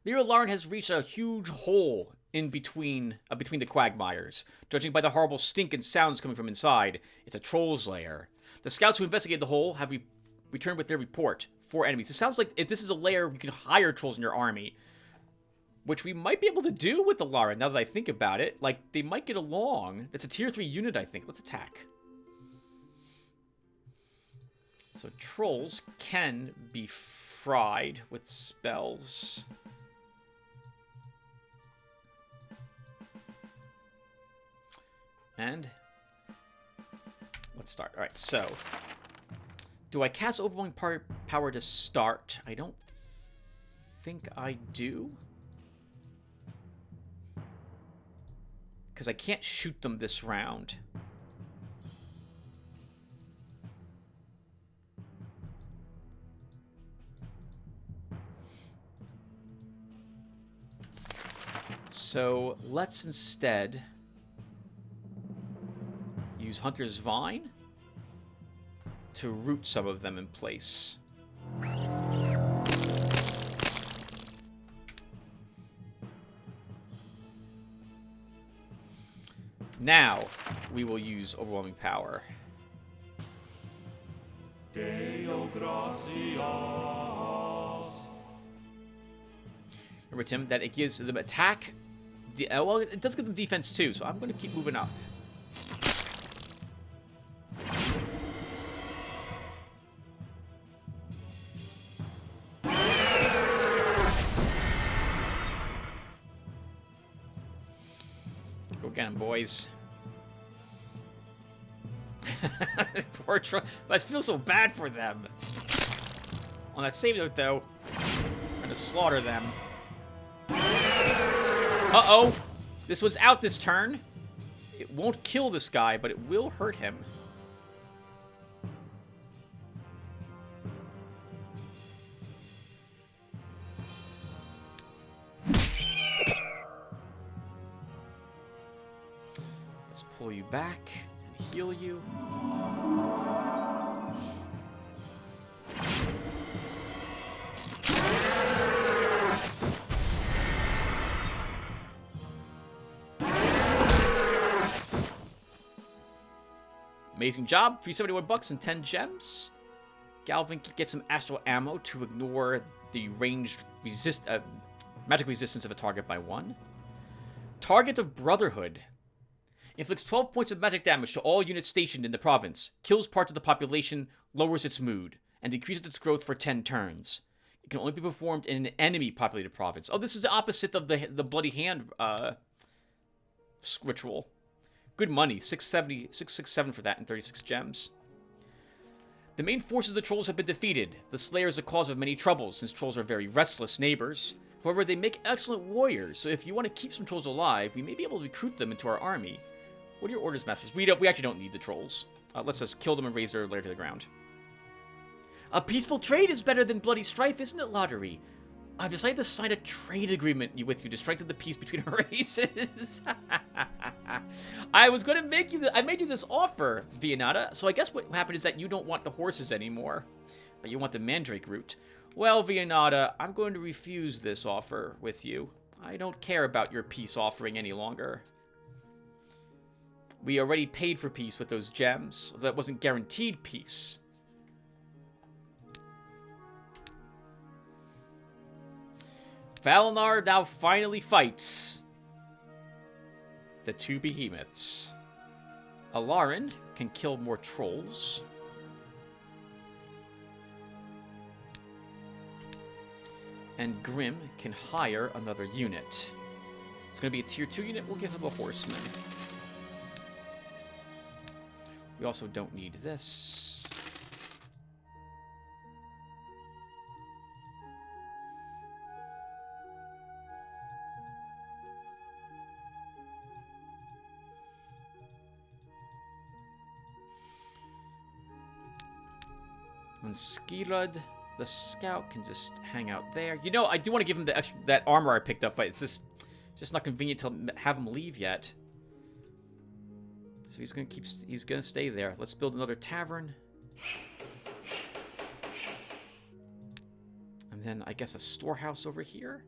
Lear Lauren has reached a huge hole in between the quagmires. Judging by the horrible stink and sounds coming from inside, it's a troll's lair. The scouts who investigated the hole have returned with their report. 4 enemies. It sounds like if this is a lair, you can hire trolls in your army. Which we might be able to do with the Lauren, now that I think about it. Like, they might get along. It's a tier 3 unit, I think. Let's attack. So trolls can be fried with spells. And let's start. All right, so do I cast overwhelming power to start? I don't think I do. Because I can't shoot them this round. So let's instead use Hunter's Vine to root some of them in place. Now, we will use overwhelming power. Remember, Tim, that it gives them attack. Well, it does give them defense too, so I'm going to keep moving up. Go get him, boys. Poor troll. I feel so bad for them. On that save note, though, I'm going to slaughter them. Uh-oh! This one's out this turn. It won't kill this guy, but it will hurt him. Let's pull you back and heal you. Amazing job. 371 bucks and 10 gems. Galvin gets some astral ammo to ignore the ranged magic resistance of a target by 1. Target of Brotherhood. Inflicts 12 points of magic damage to all units stationed in the province. Kills parts of the population, lowers its mood, and decreases its growth for 10 turns. It can only be performed in an enemy-populated province. Oh, this is the opposite of the Bloody Hand ritual. Good money, 667 for that and 36 gems. The main forces of the trolls have been defeated. The Slayer is the cause of many troubles, since trolls are very restless neighbors. However, they make excellent warriors, so if you want to keep some trolls alive, we may be able to recruit them into our army. What are your orders, masters? We actually don't need the trolls. Let's just kill them and raise their lair to the ground. A peaceful trade is better than bloody strife, isn't it, Lotaeri? I've decided to sign a trade agreement with you to strengthen the peace between our races. I was going to make you I made you this offer, Vianata. So I guess what happened is that you don't want the horses anymore, but you want the mandrake root. Well, Vianata, I'm going to refuse this offer with you. I don't care about your peace offering any longer. We already paid for peace with those gems. That wasn't guaranteed peace. Valinar now finally fights the 2 behemoths. Alarin can kill more trolls. And Grim can hire another unit. It's going to be a tier 2 unit. We'll give him a horseman. We also don't need this. And Skirud, the scout, can just hang out there. You know, I do want to give him the extra, that armor I picked up, but it's just not convenient to have him leave yet. So he's gonna stay there. Let's build another tavern. And then I guess a storehouse over here.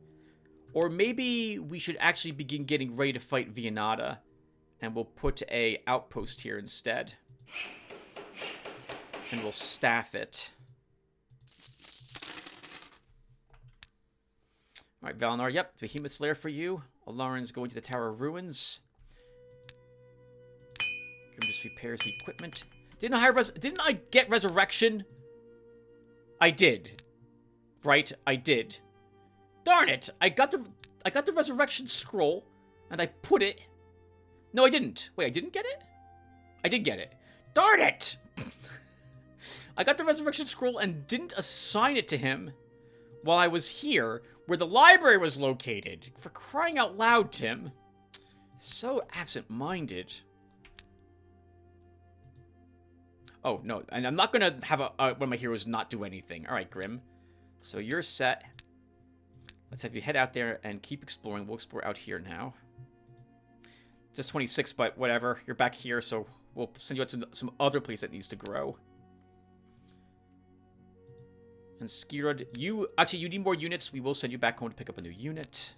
Or maybe we should actually begin getting ready to fight Vianata, and we'll put a outpost here instead. And we'll staff it. Alright, Valinor, yep, Behemoth Slayer for you. Alarin's going to the Tower of Ruins. Grim just repairs the equipment. Didn't I get Resurrection? I did. Right? I did. Darn it! I got the Resurrection Scroll, and I put it... No, I didn't. Wait, I didn't get it? I did get it. Darn it! I got the Resurrection Scroll and didn't assign it to him while I was here, where the library was located. For crying out loud, Tim. So absent-minded. Oh, no. And I'm not going to have one of my heroes not do anything. All right, Grim. So you're set. Let's have you head out there and keep exploring. We'll explore out here now. Just 26, but whatever. You're back here, so we'll send you out to some other place that needs to grow. And Skirud, you need more units. We will send you back home to pick up a new unit.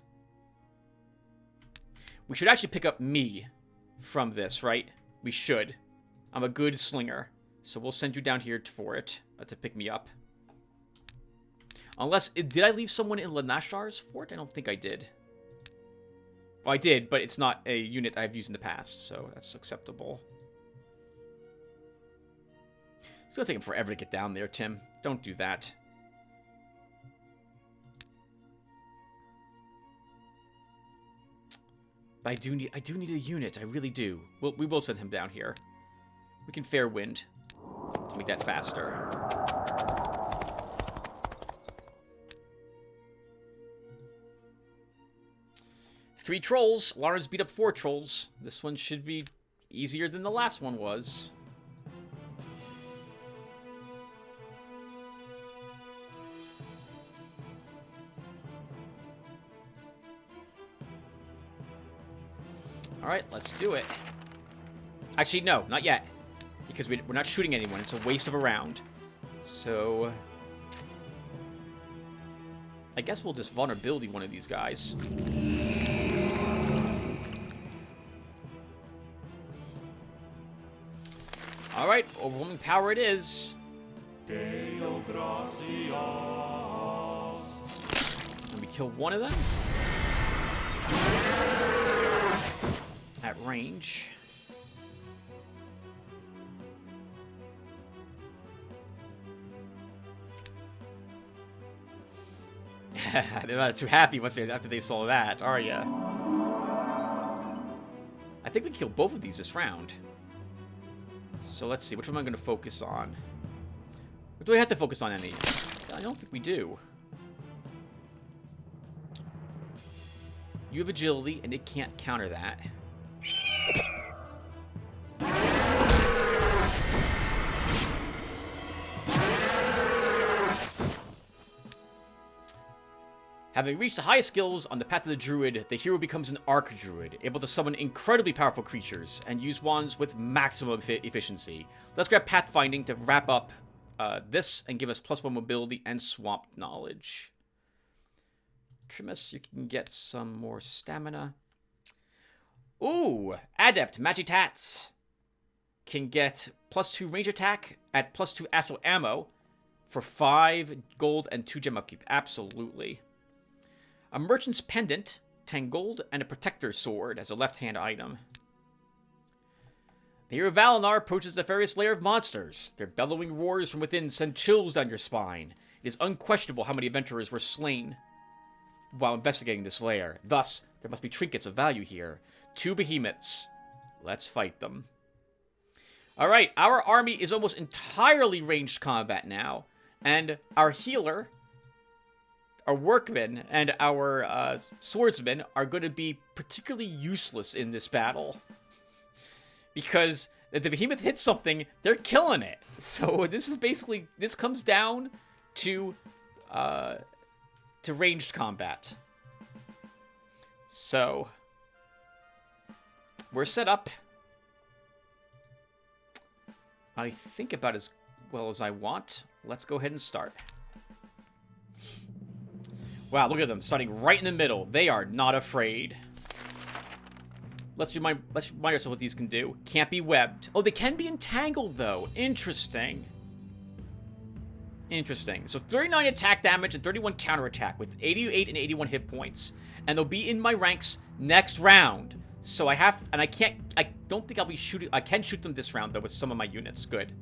We should actually pick up me from this, right? We should. I'm a good slinger. So we'll send you down here for it, to pick me up. Unless, did I leave someone in Lanashar's fort? I don't think I did. Well, I did, but it's not a unit I've used in the past, so that's acceptable. It's gonna take him forever to get down there, Tim. Don't do that. But I do need a unit. I really do. We will send him down here. We can fair wind to make that faster. Three trolls. Lawrence beat up 4 trolls. This one should be easier than the last one was. Alright, let's do it. Actually, no, not yet. Because we're not shooting anyone. It's a waste of a round. So... I guess we'll just vulnerability one of these guys. Alright, overwhelming power it is. And we kill one of them. At range. They're not too happy after they saw that, are ya? I think we killed both of these this round. So let's see, which one am I going to focus on? Or do I have to focus on any? I don't think we do. You have agility, and it can't counter that. Having reached the highest skills on the path of the druid, the hero becomes an arch-druid, able to summon incredibly powerful creatures and use wands with maximum efficiency. Let's grab pathfinding to wrap up this and give us +1 mobility and swamp knowledge. Trimus, you can get some more stamina. Ooh, Adept Magitats can get +2 range attack at +2 astral ammo for 5 gold and 2 gem upkeep. Absolutely. A Merchant's Pendant, 10 gold, and a Protector's Sword as a left-hand item. The hero Valinor approaches the nefarious lair of monsters. Their bellowing roars from within send chills down your spine. It is unquestionable how many adventurers were slain while investigating this lair. Thus, there must be trinkets of value here. 2 behemoths. Let's fight them. Alright, our army is almost entirely ranged combat now. And our healer... our workmen and our swordsmen are going to be particularly useless in this battle. Because If the behemoth hits something, they're killing it. So this is basically, this comes down to ranged combat. So we're set up, I think, about as well as I want. Let's go ahead and start. Wow, look at them, starting right in the middle. They are not afraid. Let's remind ourselves what these can do. Can't be webbed. Oh, they can be entangled, though. Interesting. Interesting. So 39 attack damage and 31 counterattack with 88 and 81 hit points. And they'll be in my ranks next round. So I have, and I don't think I'll be shooting, I can shoot them this round, though, with some of my units. Good.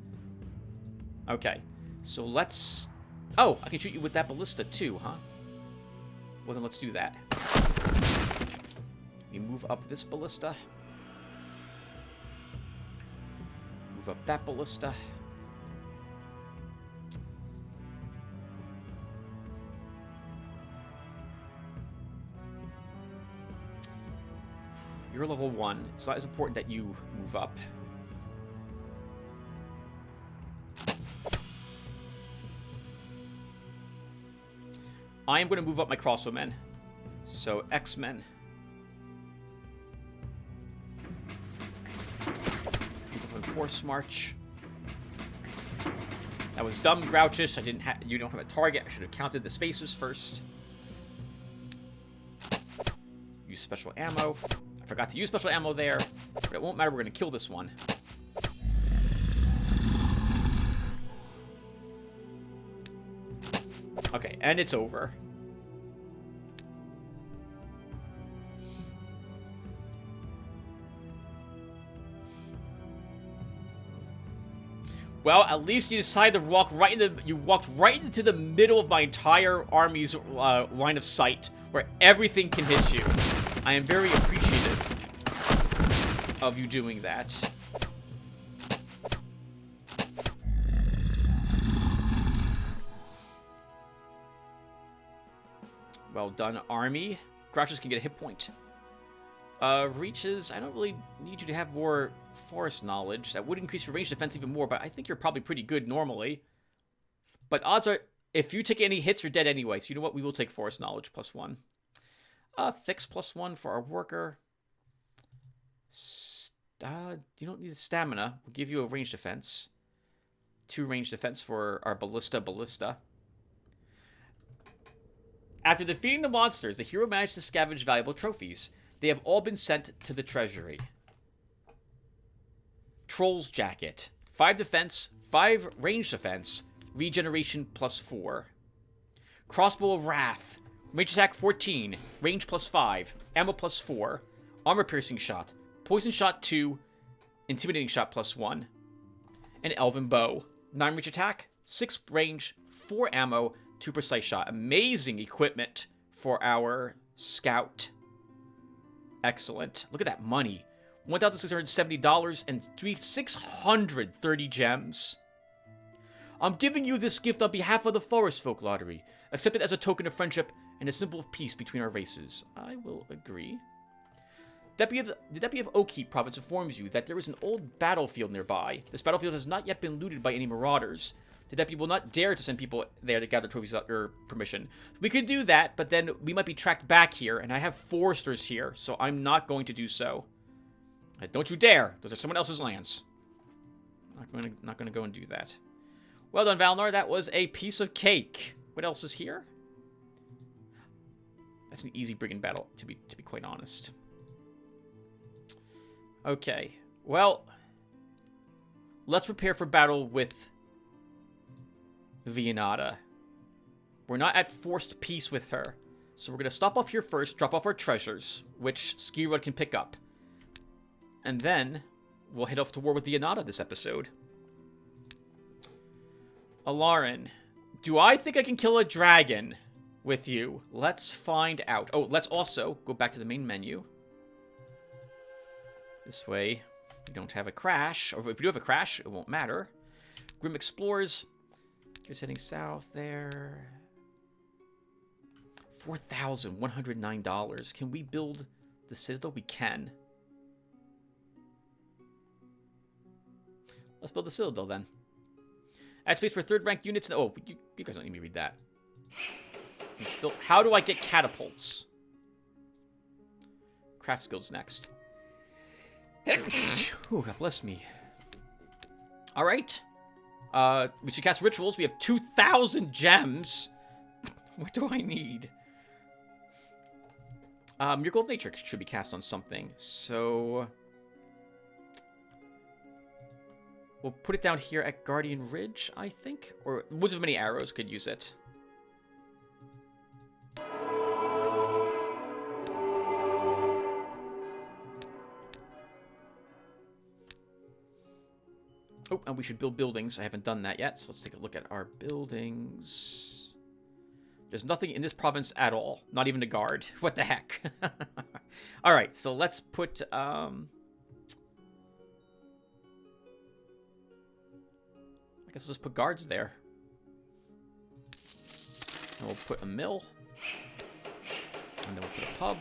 Okay. So let's, oh, I can shoot you with that ballista, too, huh? Well, then let's do that. We move up this ballista. Move up that ballista. You're level 1. It's not as important that you move up. I am going to move up my crossbowmen. So, X-Men. Force march. That was dumb, Grouchish. You don't have a target. I should have counted the spaces first. Use special ammo. I forgot to use special ammo there, but it won't matter. We're going to kill this one. Okay, and it's over. Well, at least you decided to walk right into, you walked right into the middle of my entire army's line of sight, where everything can hit you. I am very appreciative of you doing that. Well done, army. Grouches can get a hit point. Reaches, I don't really need you to have more forest knowledge. That would increase your range defense even more, but I think you're probably pretty good normally. But odds are, if you take any hits, you're dead anyway. So you know what? We will take forest knowledge +1. Fix +1 for our worker. You don't need stamina. We'll give you a range defense. 2 range defense for our ballista. After defeating the monsters, the hero managed to scavenge valuable trophies. They have all been sent to the treasury. Troll's Jacket. 5 defense, 5 range defense, regeneration +4. Crossbow of Wrath. Range attack 14, range +5, ammo +4, armor piercing shot, poison shot 2, intimidating shot +1. An Elven Bow. 9 range attack, 6 range, 4 ammo, 2 precise shot. Amazing equipment for our scout. Excellent. Look at that money. $1,670 and 630 gems. I'm giving you this gift on behalf of the Forest Folk Lottery. Accept it as a token of friendship and a symbol of peace between our races. I will agree. The Deputy of Oakheap Province informs you that there is an old battlefield nearby. This battlefield has not yet been looted by any marauders. The Deputy will not dare to send people there to gather trophies without your permission. We could do that, but then we might be tracked back here, and I have foresters here, so I'm not going to do so. Don't you dare! Those are someone else's lands. Not gonna go and do that. Well done, Valnar. That was a piece of cake. What else is here? That's an easy brigand battle, to be quite honest. Okay. Well, let's prepare for battle with Vianata. We're not at forced peace with her. So we're going to stop off here first, drop off our treasures, which Skirod can pick up. And then we'll head off to war with Vianata this episode. Alarin, do I think I can kill a dragon with you? Let's find out. Oh, let's also go back to the main menu. This way we don't have a crash. Or if we do have a crash, it won't matter. Grim Explorers. Just heading south there. $4,109. Can we build the citadel? We can. Let's build a citadel then. Add space for third-ranked units. Oh, you guys don't need me to read that. Let's build. How do I get catapults? Craft skills next. Ooh, God bless me. All right. We should cast rituals. We have 2,000 gems. What do I need? Miracle of Nature should be cast on something. So we'll put it down here at Guardian Ridge, I think. Or Woods of Many Arrows could use it. Oh, and we should build buildings. I haven't done that yet, so let's take a look at our buildings. There's nothing in this province at all. Not even a guard. What the heck? Alright, so let's put... I guess we'll just put guards there. And we'll put a mill. And then we'll put a pub.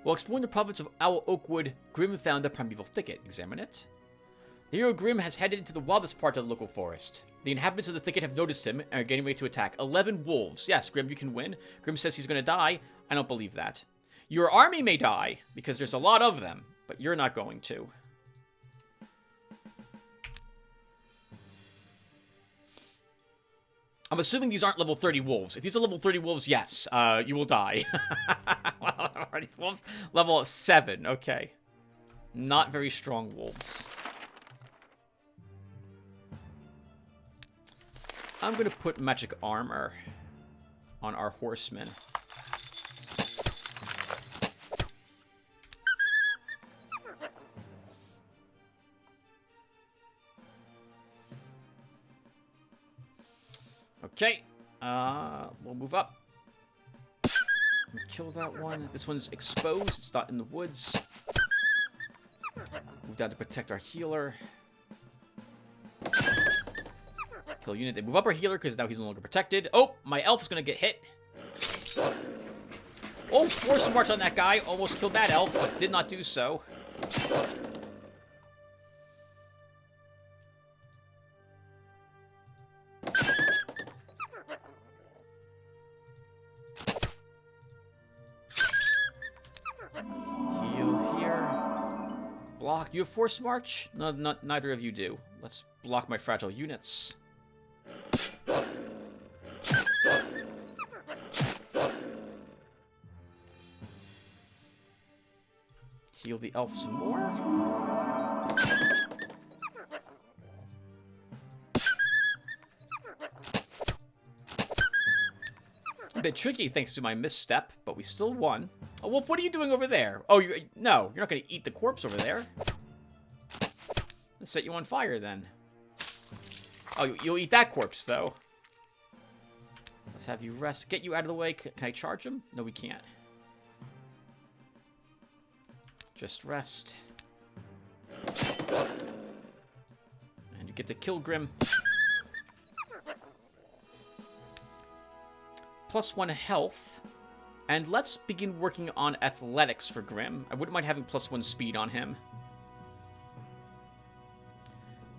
While exploring the province of Owl Oakwood, Grimm found the primeval thicket. Examine it. The hero Grimm has headed into the wildest part of the local forest. The inhabitants of the thicket have noticed him and are getting ready to attack. 11 wolves. Yes, Grimm, you can win. Grimm says he's going to die. I don't believe that. Your army may die, because there's a lot of them, but you're not going to. I'm assuming these aren't level 30 wolves. If these are level 30 wolves, yes, you will die. Are these wolves? Level 7, okay. Not very strong wolves. I'm going to put magic armor on our horsemen. Okay, we'll move up. Kill that one. This one's exposed. It's not in the woods. Move down to protect our healer. Kill unit. They move up our healer because now he's no longer protected. Oh, my elf's gonna get hit. Oh, force march on that guy. Almost killed that elf, but did not do so. Block. You have force march? No, neither of you do. Let's block my fragile units. Heal the elf some more. A bit tricky thanks to my misstep, but we still won. Oh, Wolf, what are you doing over there? Oh, no, you're not going to eat the corpse over there. Let's set you on fire, then. Oh, you'll eat that corpse, though. Let's have you rest. Get you out of the way. Can I charge him? No, we can't. Just rest. And you get to kill Grimm. +1 health. And let's begin working on athletics for Grimm. I wouldn't mind having +1 speed on him.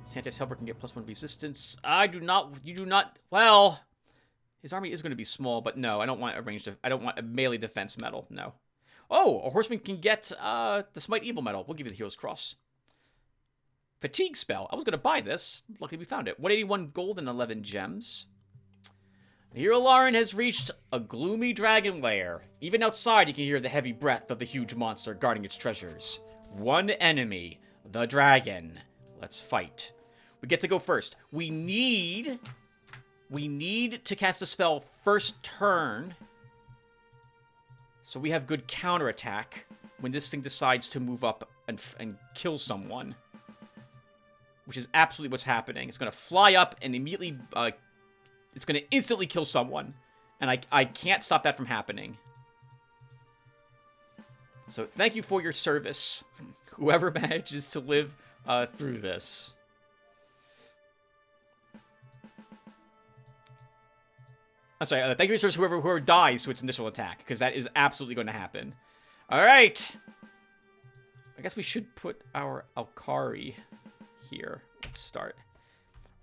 Santa's helper can get +1 resistance. You do not, well, his army is going to be small, but no, I don't want a ranged, I don't want a melee defense medal, no. Oh, a horseman can get the Smite Evil medal. We'll give you the Hero's Cross. Fatigue spell. I was going to buy this. Luckily we found it. 181 gold and 11 gems. The hero Lauren has reached a gloomy dragon lair. Even outside, you can hear the heavy breath of the huge monster guarding its treasures. One enemy, the dragon. Let's fight. We get to go first. We need to cast a spell first turn, so we have good counterattack when this thing decides to move up and kill someone, which is absolutely what's happening. It's going to fly up and immediately... it's going to instantly kill someone. And I can't stop that from happening. So thank you for your service, whoever manages to live through this. I'm sorry, thank you resource whoever dies to its initial attack, because that is absolutely going to happen. Alright! I guess we should put our Alkari here. Let's start.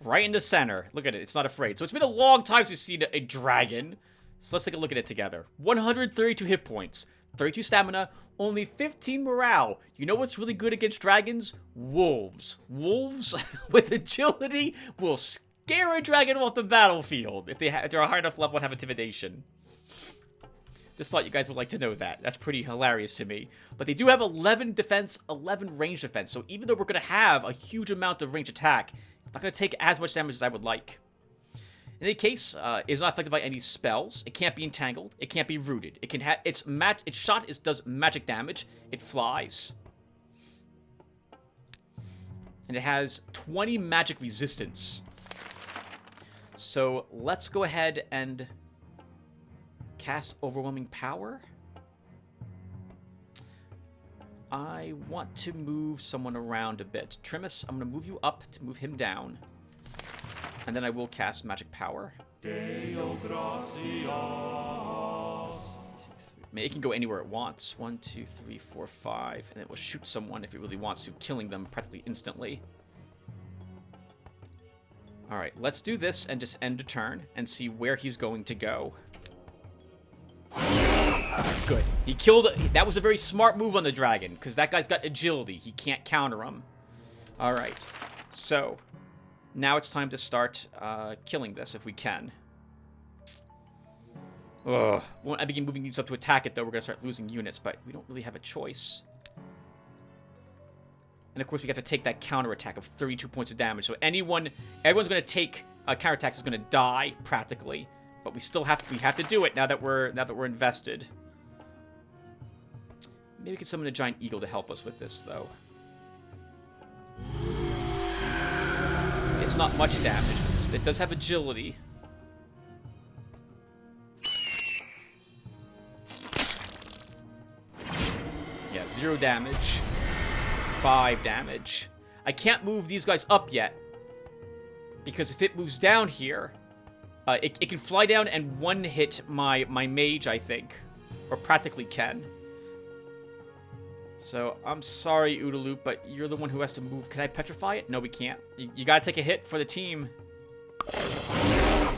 Right in the center. Look at it, it's not afraid. So it's been a long time since we've seen a dragon. So let's take a look at it together. 132 hit points, 32 stamina, only 15 morale. You know what's really good against dragons? Wolves. Wolves with agility will scare a dragon off the battlefield if they're a high enough level and have intimidation. Just thought you guys would like to know that. That's pretty hilarious to me. But they do have 11 defense, 11 range defense. So even though we're going to have a huge amount of range attack, it's not going to take as much damage as I would like. In any case, it's not affected by any spells. It can't be entangled. It can't be rooted. It can have its shot does magic damage. It flies. And it has 20 magic resistance. So let's go ahead and cast Overwhelming Power. I want to move someone around a bit. Trimus, I'm going to move you up to move him down. And then I will cast Magic Power. I mean, it can go anywhere it wants. 1, 2, 3, 4, 5. And it will shoot someone if it really wants to, killing them practically instantly. Alright, let's do this and just end a turn and see where he's going to go. Good. He killed... That was a very smart move on the dragon, because that guy's got agility. He can't counter him. Alright. So, now it's time to start killing this, if we can. Ugh. When I begin moving units up to attack it, though, we're going to start losing units, but we don't really have a choice. And, of course, we have to take that counterattack of 32 points of damage. So everyone's going to take... counterattacks is going to die, practically. But we still have to do it now that we're invested. Maybe we can summon a giant eagle to help us with this, though. It's not much damage, but it does have agility. Yeah, 0 damage. 5 damage. I can't move these guys up yet. Because if it moves down here... it can fly down and one-hit my mage, I think. Or practically can. So, I'm sorry, Oodaloop, but you're the one who has to move. Can I petrify it? No, we can't. You gotta take a hit for the team. I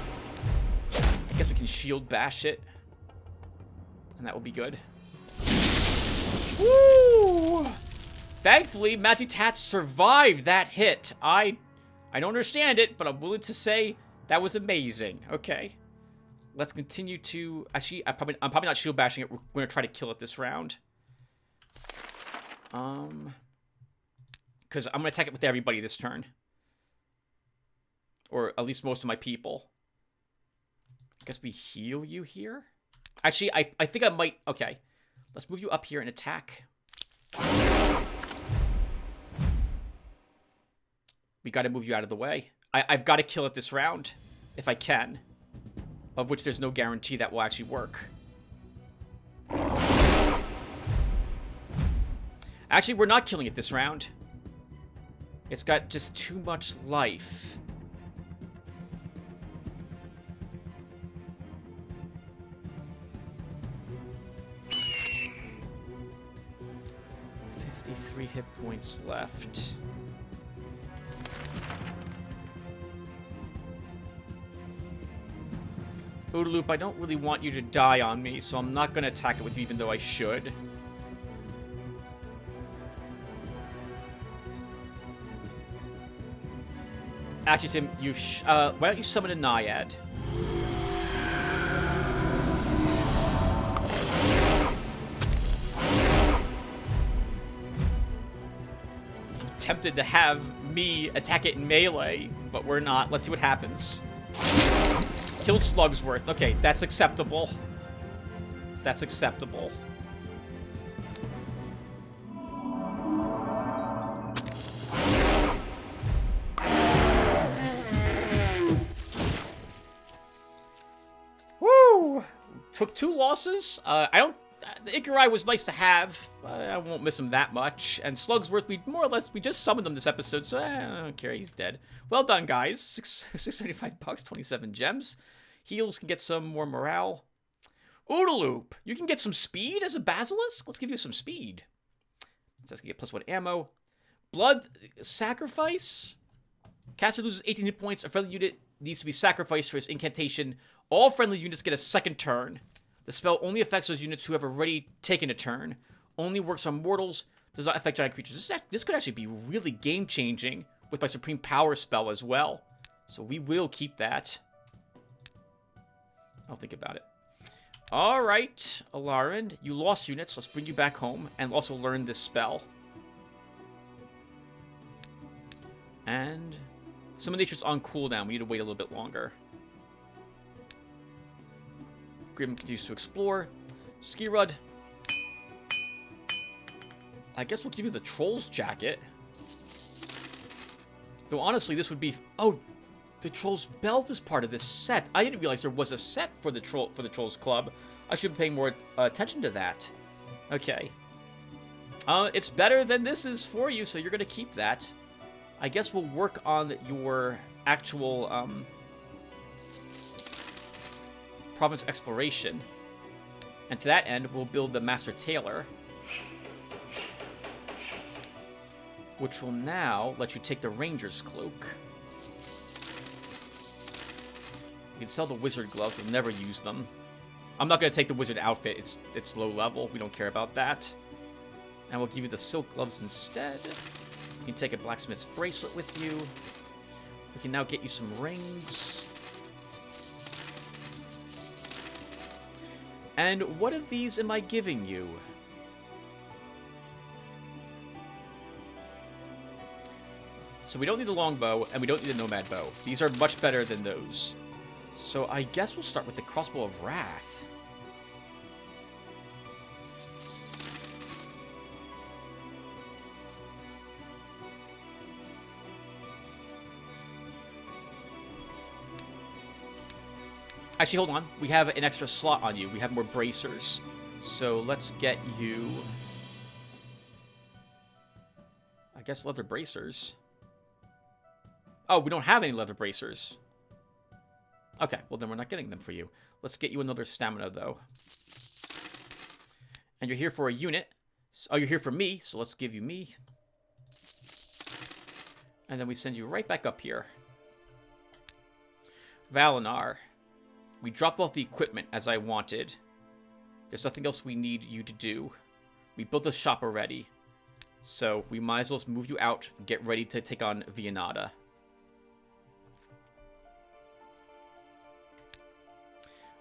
guess we can shield bash it. And that will be good. Woo! Thankfully, Magitats survived that hit. I don't understand it, but I'm willing to say... That was amazing. Okay. Let's continue to... Actually, I'm probably not shield bashing it. We're going to try to kill it this round. Because I'm going to attack it with everybody this turn. Or at least most of my people. I guess we heal you here? Actually, I think I might... Okay. Let's move you up here and attack. We got to move you out of the way. I've got to kill it this round, if I can. Of which there's no guarantee that will actually work. Actually, we're not killing it this round. It's got just too much life. .53 hit points left. Oodaloop, I don't really want you to die on me, so I'm not going to attack it with you, even though I should. Actually, Tim, why don't you summon a Naiad? I'm tempted to have me attack it in melee, but we're not. Let's see what happens. Killed Slugsworth. Okay, that's acceptable. That's acceptable. Woo! Took 2 losses. The Ikarai was nice to have. I won't miss him that much. And Slugsworth, we just summoned him this episode, so I don't care, he's dead. Well done, guys. $675, 27 gems. Heals can get some more morale. Oodaloop, you can get some speed as a basilisk? Let's give you some speed. That's going to get +1 ammo. Blood sacrifice? Caster loses 18 hit points. A friendly unit needs to be sacrificed for his incantation. All friendly units get a second turn. The spell only affects those units who have already taken a turn. Only works on mortals. Does not affect giant creatures. This could actually be really game-changing with my Supreme Power spell as well. So we will keep that. I'll think about it. Alright, Alarin, you lost units. Let's bring you back home and also learn this spell. And Summon Nature's on cooldown. We need to wait a little bit longer. Grim continues to explore. Skirud. I guess we'll give you the Troll's Jacket. Though honestly, this would be... Oh, the Troll's Belt is part of this set. I didn't realize there was a set for the Trolls Club. I should be paying more attention to that. Okay. It's better than this is for you, so you're going to keep that. I guess we'll work on your actual province exploration. And to that end, we'll build the Master Tailor, which will now let you take the Ranger's Cloak. You can sell the Wizard Gloves. We'll never use them. I'm not going to take the Wizard outfit. It's low level. We don't care about that. And we'll give you the Silk Gloves instead. You can take a Blacksmith's Bracelet with you. We can now get you some rings. And what of these am I giving you? So we don't need the longbow, and we don't need the nomad bow. These are much better than those. So I guess we'll start with the Crossbow of Wrath. Actually, hold on. We have an extra slot on you. We have more bracers. So let's get you... I guess leather bracers. Oh, we don't have any leather bracers. Okay, well then we're not getting them for you. Let's get you another stamina, though. And you're here for a unit. Oh, you're here for me, so let's give you me. And then we send you right back up here. Valinar. We dropped off the equipment as I wanted. There's nothing else we need you to do. We built a shop already. So we might as well move you out and get ready to take on Vianada.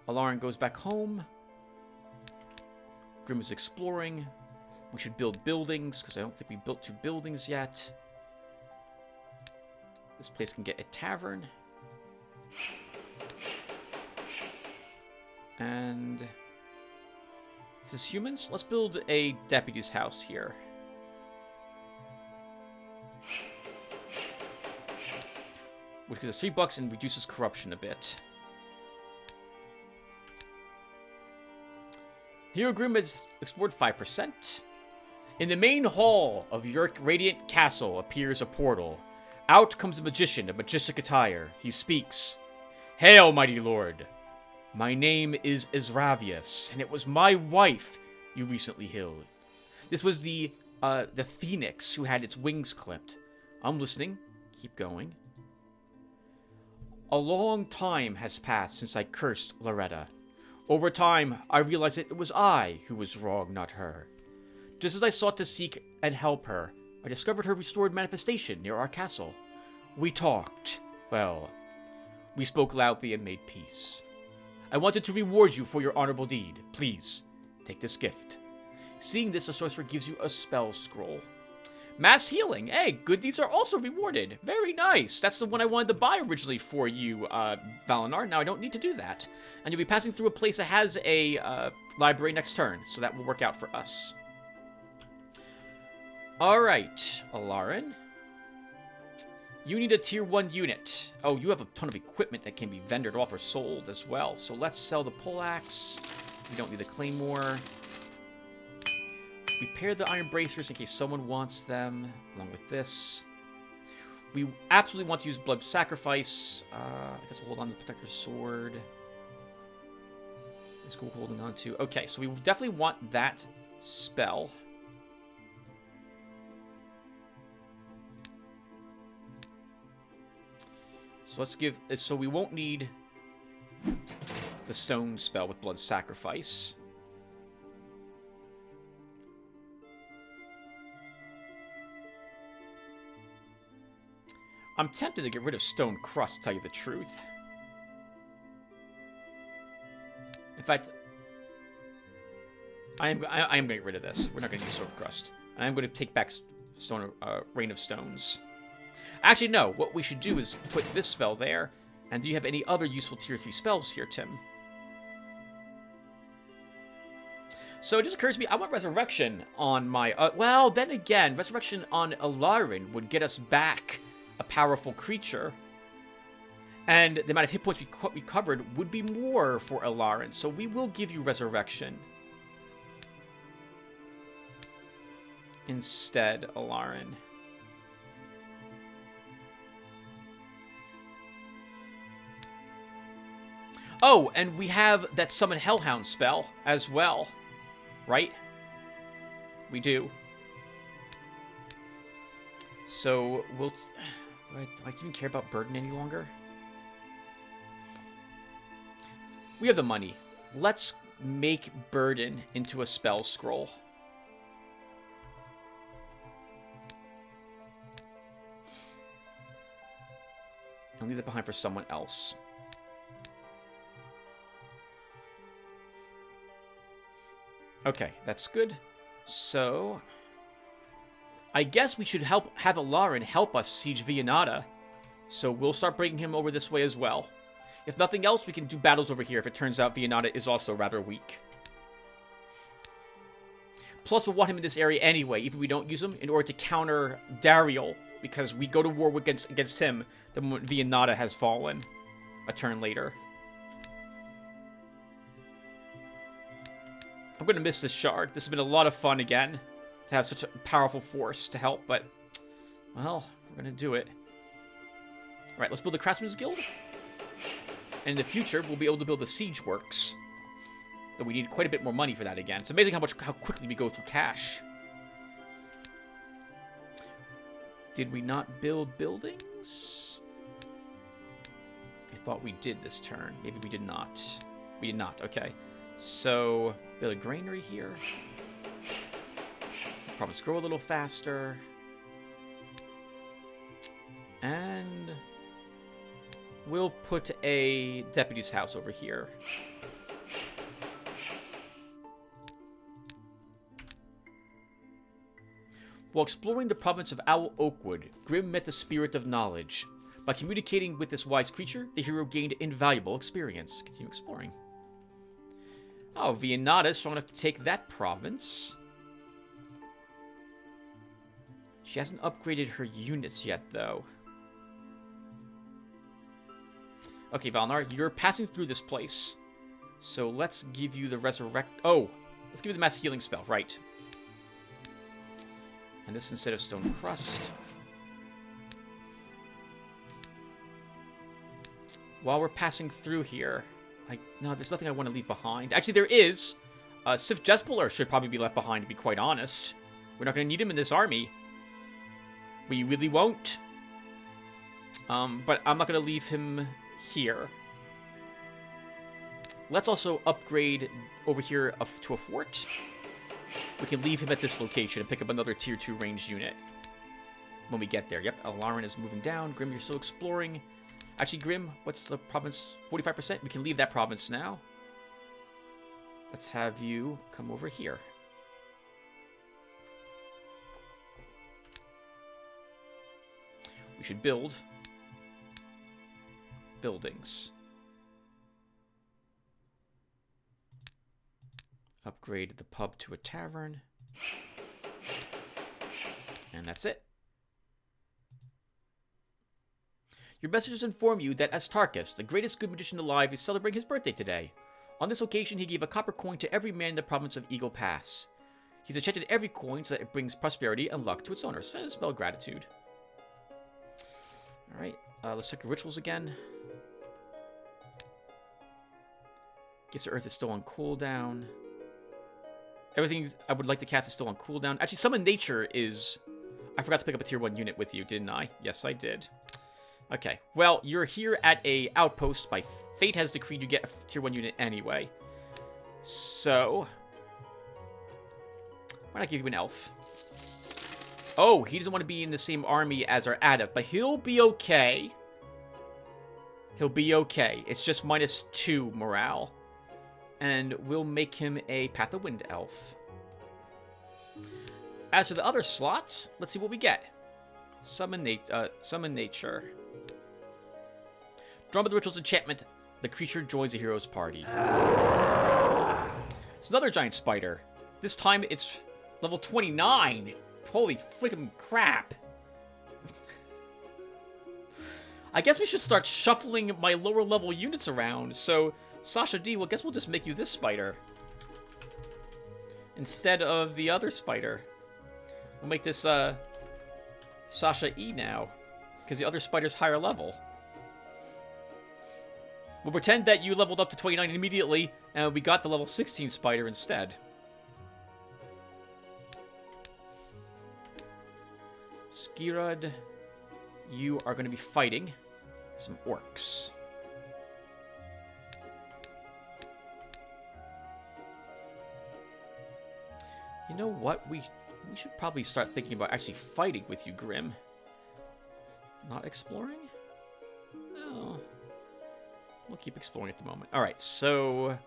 Alarin goes back home. Grim is exploring. We should build buildings, because I don't think we built 2 buildings yet. This place can get a tavern. And... Is this humans? Let's build a deputy's house here. Which gives us $3 and reduces corruption a bit. Hero Grim has explored 5%. In the main hall of Yerk Radiant Castle appears a portal. Out comes a magician of majestic attire. He speaks. Hail, mighty lord. My name is Ezravius, and it was my wife you recently killed. This was the phoenix who had its wings clipped. I'm listening. Keep going. A long time has passed since I cursed Loretta. Over time, I realized that it was I who was wrong, not her. Just as I sought to seek and help her, I discovered her restored manifestation near our castle. We talked. Well, we spoke loudly and made peace. I wanted to reward you for your honorable deed. Please, take this gift. Seeing this, the sorcerer gives you a spell scroll. Mass healing. Hey, good deeds are also rewarded. Very nice. That's the one I wanted to buy originally for you, Valinar. Now I don't need to do that. And you'll be passing through a place that has a library next turn, so that will work out for us. Alright, Alarin. You need a tier 1 unit. Oh, you have a ton of equipment that can be vendored off or sold as well. So let's sell the poleaxe. We don't need the claymore. Repair the iron bracers in case someone wants them, along with this. We absolutely want to use blood sacrifice. I guess we'll hold on to the protector's sword. Is cool holding on to. Okay, so we definitely want that spell. So let's give. So we won't need the stone spell with blood sacrifice. I'm tempted to get rid of stone crust, to tell you the truth. In fact, I am going to get rid of this. We're not going to use stone crust. And I'm going to take back stone, Rain of Stones. Actually, no. What we should do is put this spell there. And do you have any other useful tier 3 spells here, Tim? So it just occurs to me, I want Resurrection on my... well, then again, Resurrection on Alarin would get us back a powerful creature. And the amount of hit points we covered would be more for Alarin. So we will give you Resurrection. Instead, Alarin. Oh, and we have that Summon Hellhound spell as well. Right? We do. So, we'll... Do I even care about Burden any longer? We have the money. Let's make Burden into a spell scroll. And leave that behind for someone else. Okay, that's good. So, I guess we should have Alarin help us siege Vianata. So we'll start bringing him over this way as well. If nothing else, we can do battles over here if it turns out Vianata is also rather weak. Plus, we'll want him in this area anyway, even if we don't use him, in order to counter Dariel, because we go to war against him the moment Vianata has fallen a turn later. I'm going to miss this shard. This has been a lot of fun again, to have such a powerful force to help, but, well, we're going to do it. Alright, let's build the Craftsman's Guild. And in the future, we'll be able to build the Siege Works. Though we need quite a bit more money for that again. It's amazing how quickly we go through cash. Did we not build buildings? I thought we did this turn. Maybe we did not. We did not, okay. So, build a granary here. Probably scroll a little faster. And we'll put a deputy's house over here. While exploring the province of Owl Oakwood, Grim met the Spirit of Knowledge. By communicating with this wise creature, the hero gained invaluable experience. Continue exploring. Oh, Vianata is strong enough to take that province. She hasn't upgraded her units yet, though. Okay, Valnar, you're passing through this place. So let's give you the resurrect... Oh, let's give you the mass healing spell, right. And this instead of stone crust. While we're passing through here... No, there's nothing I want to leave behind. Actually, there is. Sif Jespeler should probably be left behind, to be quite honest. We're not going to need him in this army. We really won't. But I'm not going to leave him here. Let's also upgrade over here to a fort. We can leave him at this location and pick up another tier 2 ranged unit when we get there. Yep, Alarin is moving down. Grim, you're still exploring. Actually, Grim, what's the province? 45%? We can leave that province now. Let's have you come over here. We should build buildings. Upgrade the pub to a tavern. And that's it. Your messages inform you that Astarchus, the greatest good magician alive, is celebrating his birthday today. On this occasion, he gave a copper coin to every man in the province of Eagle Pass. He's enchanted every coin so that it brings prosperity and luck to its owner. So spell gratitude. Alright, let's check the rituals again. Guess the Earth is still on cooldown. Everything I would like to cast is still on cooldown. Actually, Summon Nature is... I forgot to pick up a tier 1 unit with you, didn't I? Yes, I did. Okay. Well, you're here at a outpost. By fate has decreed you get a tier 1 unit anyway. So... why not give you an elf? Oh, he doesn't want to be in the same army as our adept, but he'll be okay. He'll be okay. It's just -2 morale. And we'll make him a Path of Wind elf. As for the other slots, let's see what we get. Summon Nature. Drawn by the Ritual's enchantment, the creature joins the hero's party. It's another giant spider. This time it's level 29. Holy freaking crap. I guess we should start shuffling my lower level units around. So, Sasha D, well, guess we'll just make you this spider. Instead of the other spider. We'll make this, Sasha E now. Because the other spider's higher level. We'll pretend that you leveled up to 29 immediately, and we got the level 16 spider instead. Skirud, you are going to be fighting some orcs. You know what? We should probably start thinking about actually fighting with you, Grim. Not exploring? No. We'll keep exploring at the moment. Alright, so...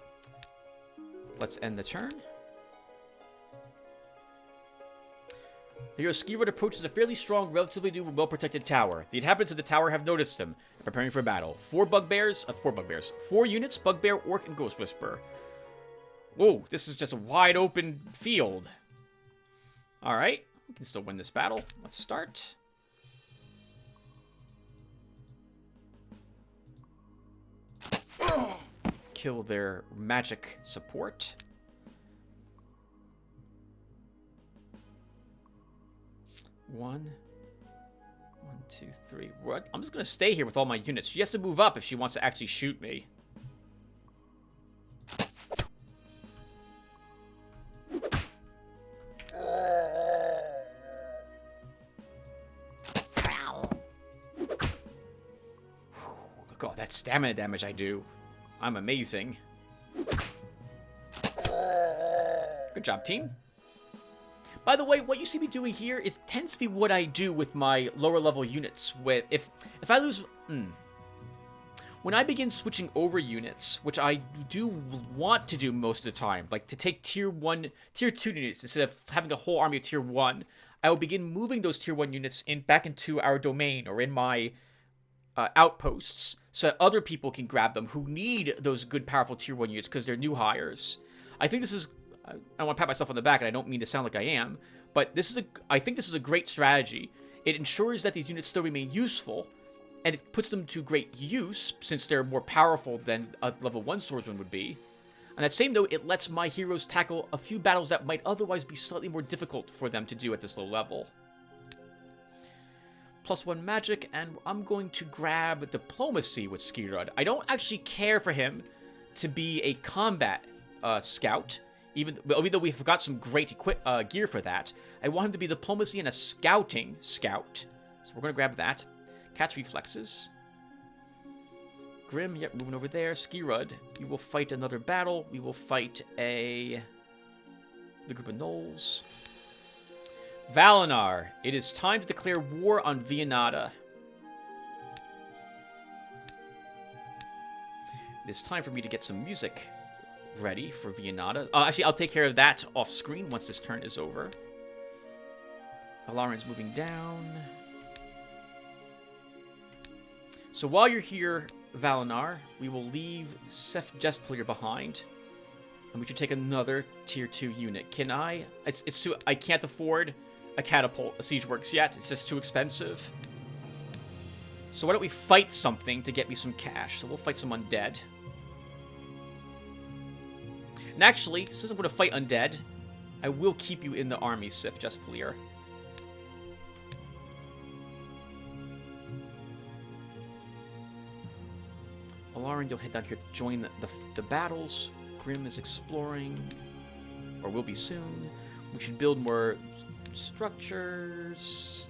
let's end the turn. The hero Skirud approaches a fairly strong, relatively new, and well-protected tower. The inhabitants of the tower have noticed him and preparing for battle. 4 units, Bugbear, Orc, and Ghost Whisperer. Whoa, this is just a wide open field. Alright, we can still win this battle. Let's start. Kill their magic support. One, 2, 3. What? I'm just gonna stay here with all my units. She has to move up if she wants to actually shoot me. Look at all that stamina damage I do. I'm amazing. Good job, team. By the way, what you see me doing here tends to be what I do with my lower level units. If I lose... When I begin switching over units, which I do want to do most of the time, like to take tier 2 units instead of having a whole army of tier 1, I will begin moving those tier 1 units back into our domain or in my outposts so that other people can grab them who need those good, powerful tier 1 units because they're new hires. I think this is... I don't want to pat myself on the back, and I don't mean to sound like I am, but I think this is a great strategy. It ensures that these units still remain useful, and it puts them to great use, since they're more powerful than a level 1 swordsman would be. On that same note, it lets my heroes tackle a few battles that might otherwise be slightly more difficult for them to do at this low level. +1 magic, and I'm going to grab Diplomacy with Skirud. I don't actually care for him to be a combat scout, even though we've got some great gear for that. I want him to be Diplomacy and a scouting scout. So we're going to grab that. Catch Reflexes. Grim, yep, moving over there. Skirud, you will fight another battle. We will fight the group of gnolls. Valinar, it is time to declare war on Vianata. It is time for me to get some music ready for Vianata. Actually, I'll take care of that off screen once this turn is over. Alarin's moving down. So while you're here, Valinar, we will leave Seth Jestplayer behind. And we should take another tier 2 unit. Can I? It's too... I can't afford a catapult, a siege works yet. It's just too expensive. So why don't we fight something to get me some cash? So we'll fight some undead. And actually, since I'm going to fight undead, I will keep you in the army, Sif Jestplayer. Alarin, you'll head down here to join the battles. Grim is exploring, or will be soon. We should build more structures.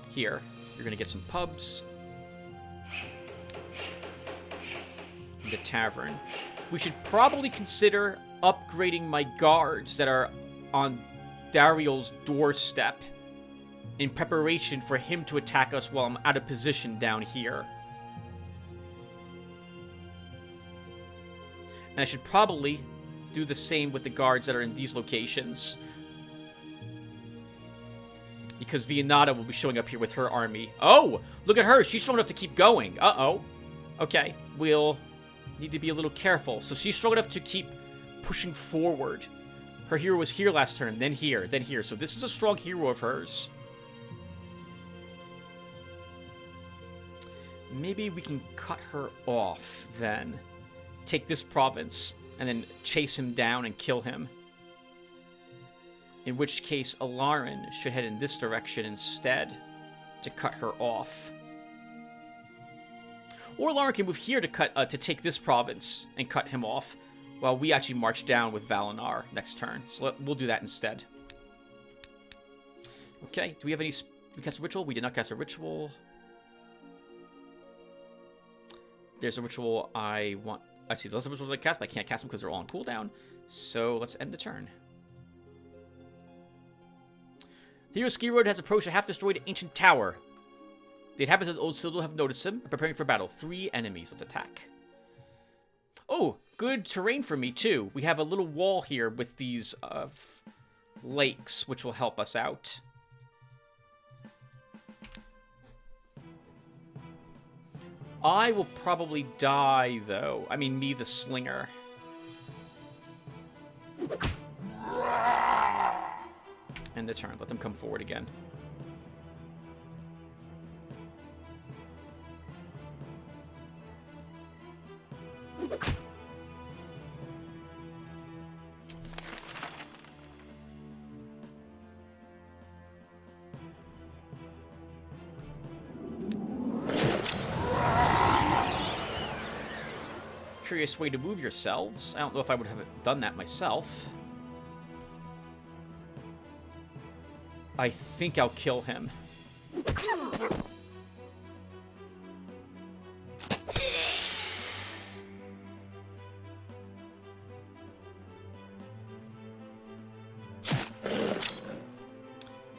Here, you're going to get some pubs. And a tavern. We should probably consider upgrading my guards that are on Dariel's doorstep in preparation for him to attack us while I'm out of position down here. And I should probably do the same with the guards that are in these locations. Because Vianata will be showing up here with her army. Oh! Look at her! She's strong enough to keep going. Uh-oh. Okay. We'll need to be a little careful. So she's strong enough to keep pushing forward. Her hero was here last turn, then here, then here. So this is a strong hero of hers. Maybe we can cut her off, then. Take this province, and then chase him down and kill him. In which case, Alarin should head in this direction instead to cut her off. Or Alarin can move here to take this province and cut him off, while we actually march down with Valinar next turn. So we'll do that instead. Okay, do we have any... We cast a ritual? We did not cast a ritual. There's a ritual I want... Actually, there's lots of rituals I cast, but I can't cast them because they're all on cooldown. So let's end the turn. The hero Ski Road has approached a half-destroyed ancient tower. The inhabitants of Old Citadel have noticed him and preparing for battle. 3 enemies. Let's attack. Oh, good terrain for me, too. We have a little wall here with these lakes, which will help us out. I will probably die, though. I mean, me, the slinger. End the turn. Let them come forward again. Curious way to move yourselves. I don't know if I would have done that myself. I think I'll kill him.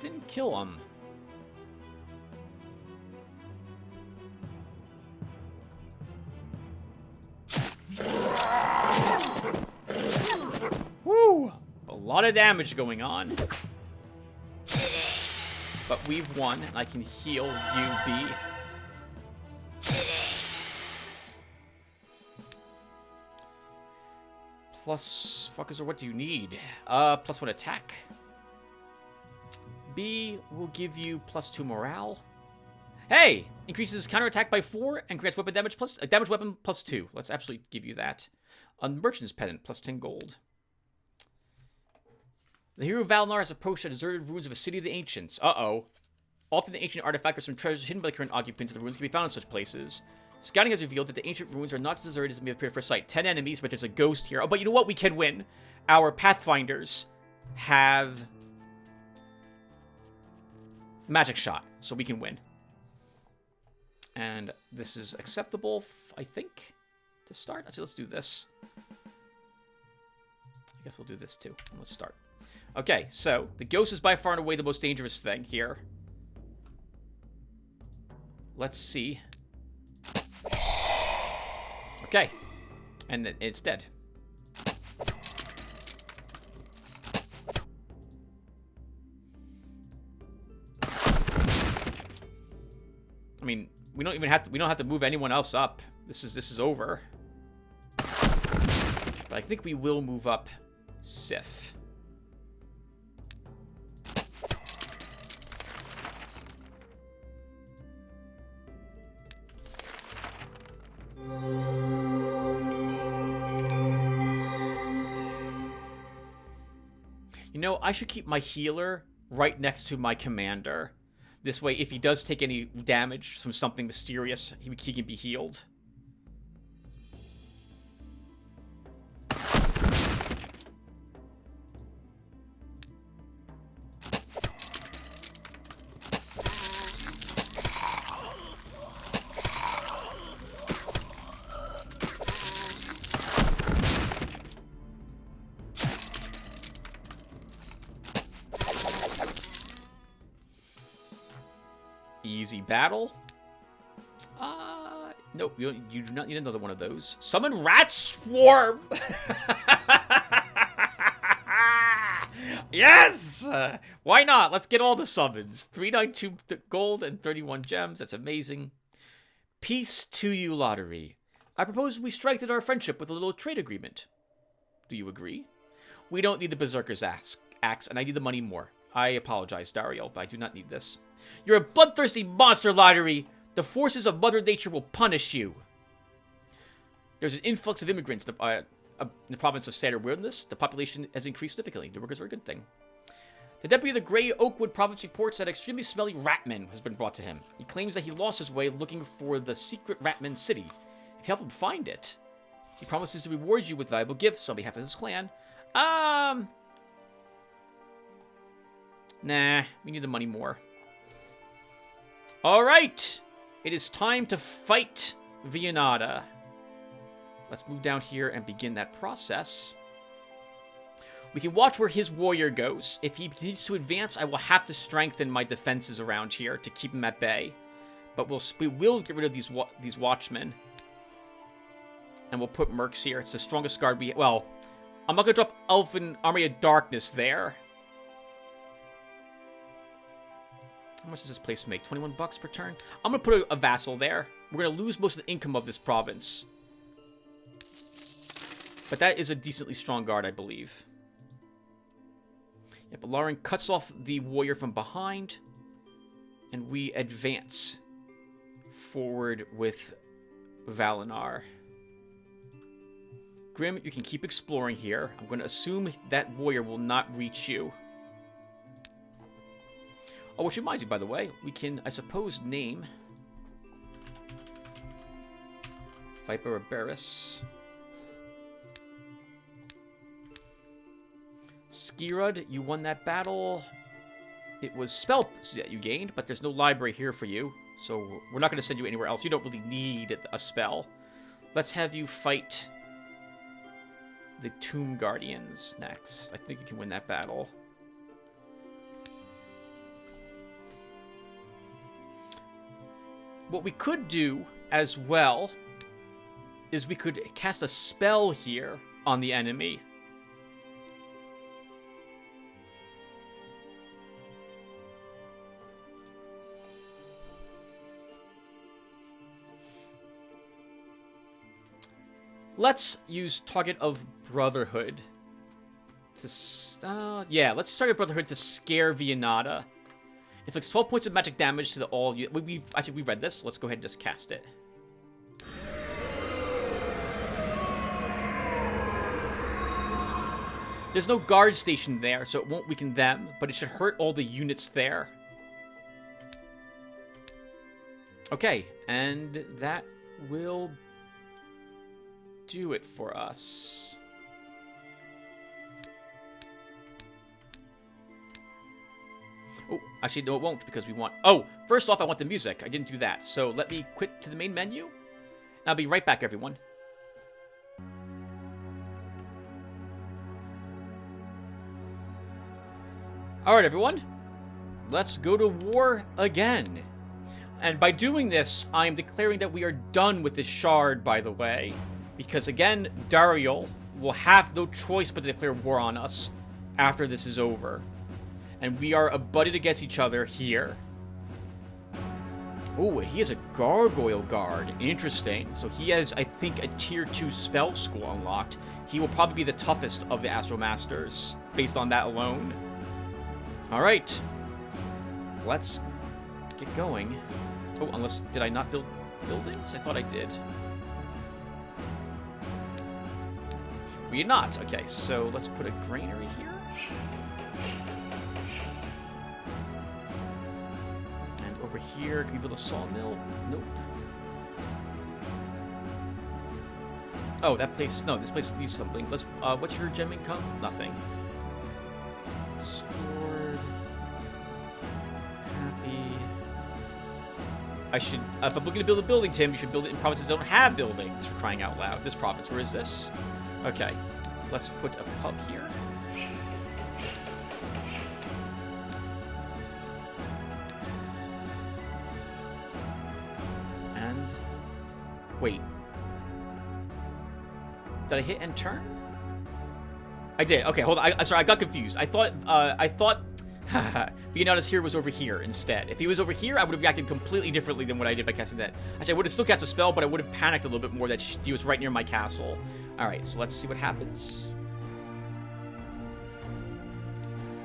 Didn't kill him. Woo! A lot of damage going on. But we've won, and I can heal UB. Plus, fuckers, or what do you need? +1 attack. B will give you +2 morale. Hey! Increases counterattack by 4 and grants weapon damage damage weapon +2. Let's absolutely give you that. A merchant's pendant, +10 gold. The hero Valinar has approached the deserted ruins of a city of the ancients. Uh-oh. Often the ancient artifact or some treasures hidden by the current occupants of the ruins can be found in such places. Scouting has revealed that the ancient ruins are not as deserted as may appear at first sight. 10 enemies, but there's a ghost here. Oh, but you know what? We can win. Our Pathfinders have magic shot, so we can win. And this is acceptable, I think, to start. Actually, let's do this. I guess we'll do this too. Let's start. Okay, so the ghost is by far and away the most dangerous thing here. Let's see. Okay. And it's dead. I mean, we don't have to move anyone else up. This is over. But I think we will move up Sif. You know, I should keep my healer right next to my commander. This way, if he does take any damage from something mysterious, he can be healed. Easy battle. Nope, you do not need another one of those. Summon Rat Swarm! Yes! Why not? Let's get all the summons. 392 gold and 31 gems. That's amazing. Peace to you, Lotaeri. I propose we strengthen our friendship with a little trade agreement. Do you agree? We don't need the Berserker's axe, and I need the money more. I apologize, Dario, but I do not need this. You're a bloodthirsty monster, Lotaeri! The forces of Mother Nature will punish you. There's an influx of immigrants in the province of Satyr Wilderness. The population has increased significantly. New workers are a good thing. The deputy of the Grey Oakwood province reports that extremely smelly ratman has been brought to him. He claims that he lost his way looking for the secret Ratman City. If you help him find it, he promises to reward you with valuable gifts on behalf of his clan. Nah, we need the money more. Alright! It is time to fight Vianada. Let's move down here and begin that process. We can watch where his warrior goes. If he continues to advance, I will have to strengthen my defenses around here to keep him at bay. But we will get rid of these watchmen. And we'll put mercs here. It's the strongest guard we... Well, I'm not going to drop Elfin Army of Darkness there. How much does this place make? 21 bucks per turn? I'm going to put a vassal there. We're going to lose most of the income of this province. But that is a decently strong guard, I believe. Yeah, but Lauren cuts off the warrior from behind. And we advance forward with Valinar. Grim, you can keep exploring here. I'm going to assume that warrior will not reach you. Oh, which reminds me, by the way, we can, I suppose, name Viper Barris. Skirud, you won that battle. It was spell that you gained, but there's no library here for you, so we're not going to send you anywhere else. You don't really need a spell. Let's have you fight the Tomb Guardians next. I think you can win that battle. What we could do as well is we could cast a spell here on the enemy. Let's use Target of Brotherhood to... yeah, let's use Target of Brotherhood to scare Vianada. Inflicts 12 points of magic damage to the all... Actually, we read this. Let's go ahead and just cast it. There's no guard station there, so it won't weaken them, but it should hurt all the units there. Okay, and that will do it for us. Oh, actually, no, it won't, because we want... Oh, first off, I want the music. I didn't do that. So let me quit to the main menu. I'll be right back, everyone. Alright, everyone. Let's go to war again. And by doing this, I am declaring that we are done with this shard, by the way. Because, again, Dario will have no choice but to declare war on us after this is over. And we are abutted against each other here. Oh, and he has a Gargoyle Guard. Interesting. So he has, I think, a Tier 2 spell school unlocked. He will probably be the toughest of the Astro Masters, based on that alone. Alright. Let's get going. Oh, unless... Did I not build buildings? I thought I did. We did not. Okay, so let's put a granary here. over here. Can we build a sawmill? Nope. Oh, that place... No, this place needs something. Let's... what's your gem income? Nothing. Explored. Happy. I should... if I'm looking to build a building, Tim, you should build it in provinces that don't have buildings, for crying out loud. This province. Where is this? Okay. Let's put a pub here. And... Wait. Did I hit and turn? I did. Okay, hold on. Sorry, I got confused. I thought Leonardo's here was over here instead. If he was over here, I would have reacted completely differently than what I did by casting that. Actually, I would have still cast a spell, but I would have panicked a little bit more that he was right near my castle. Alright, so let's see what happens.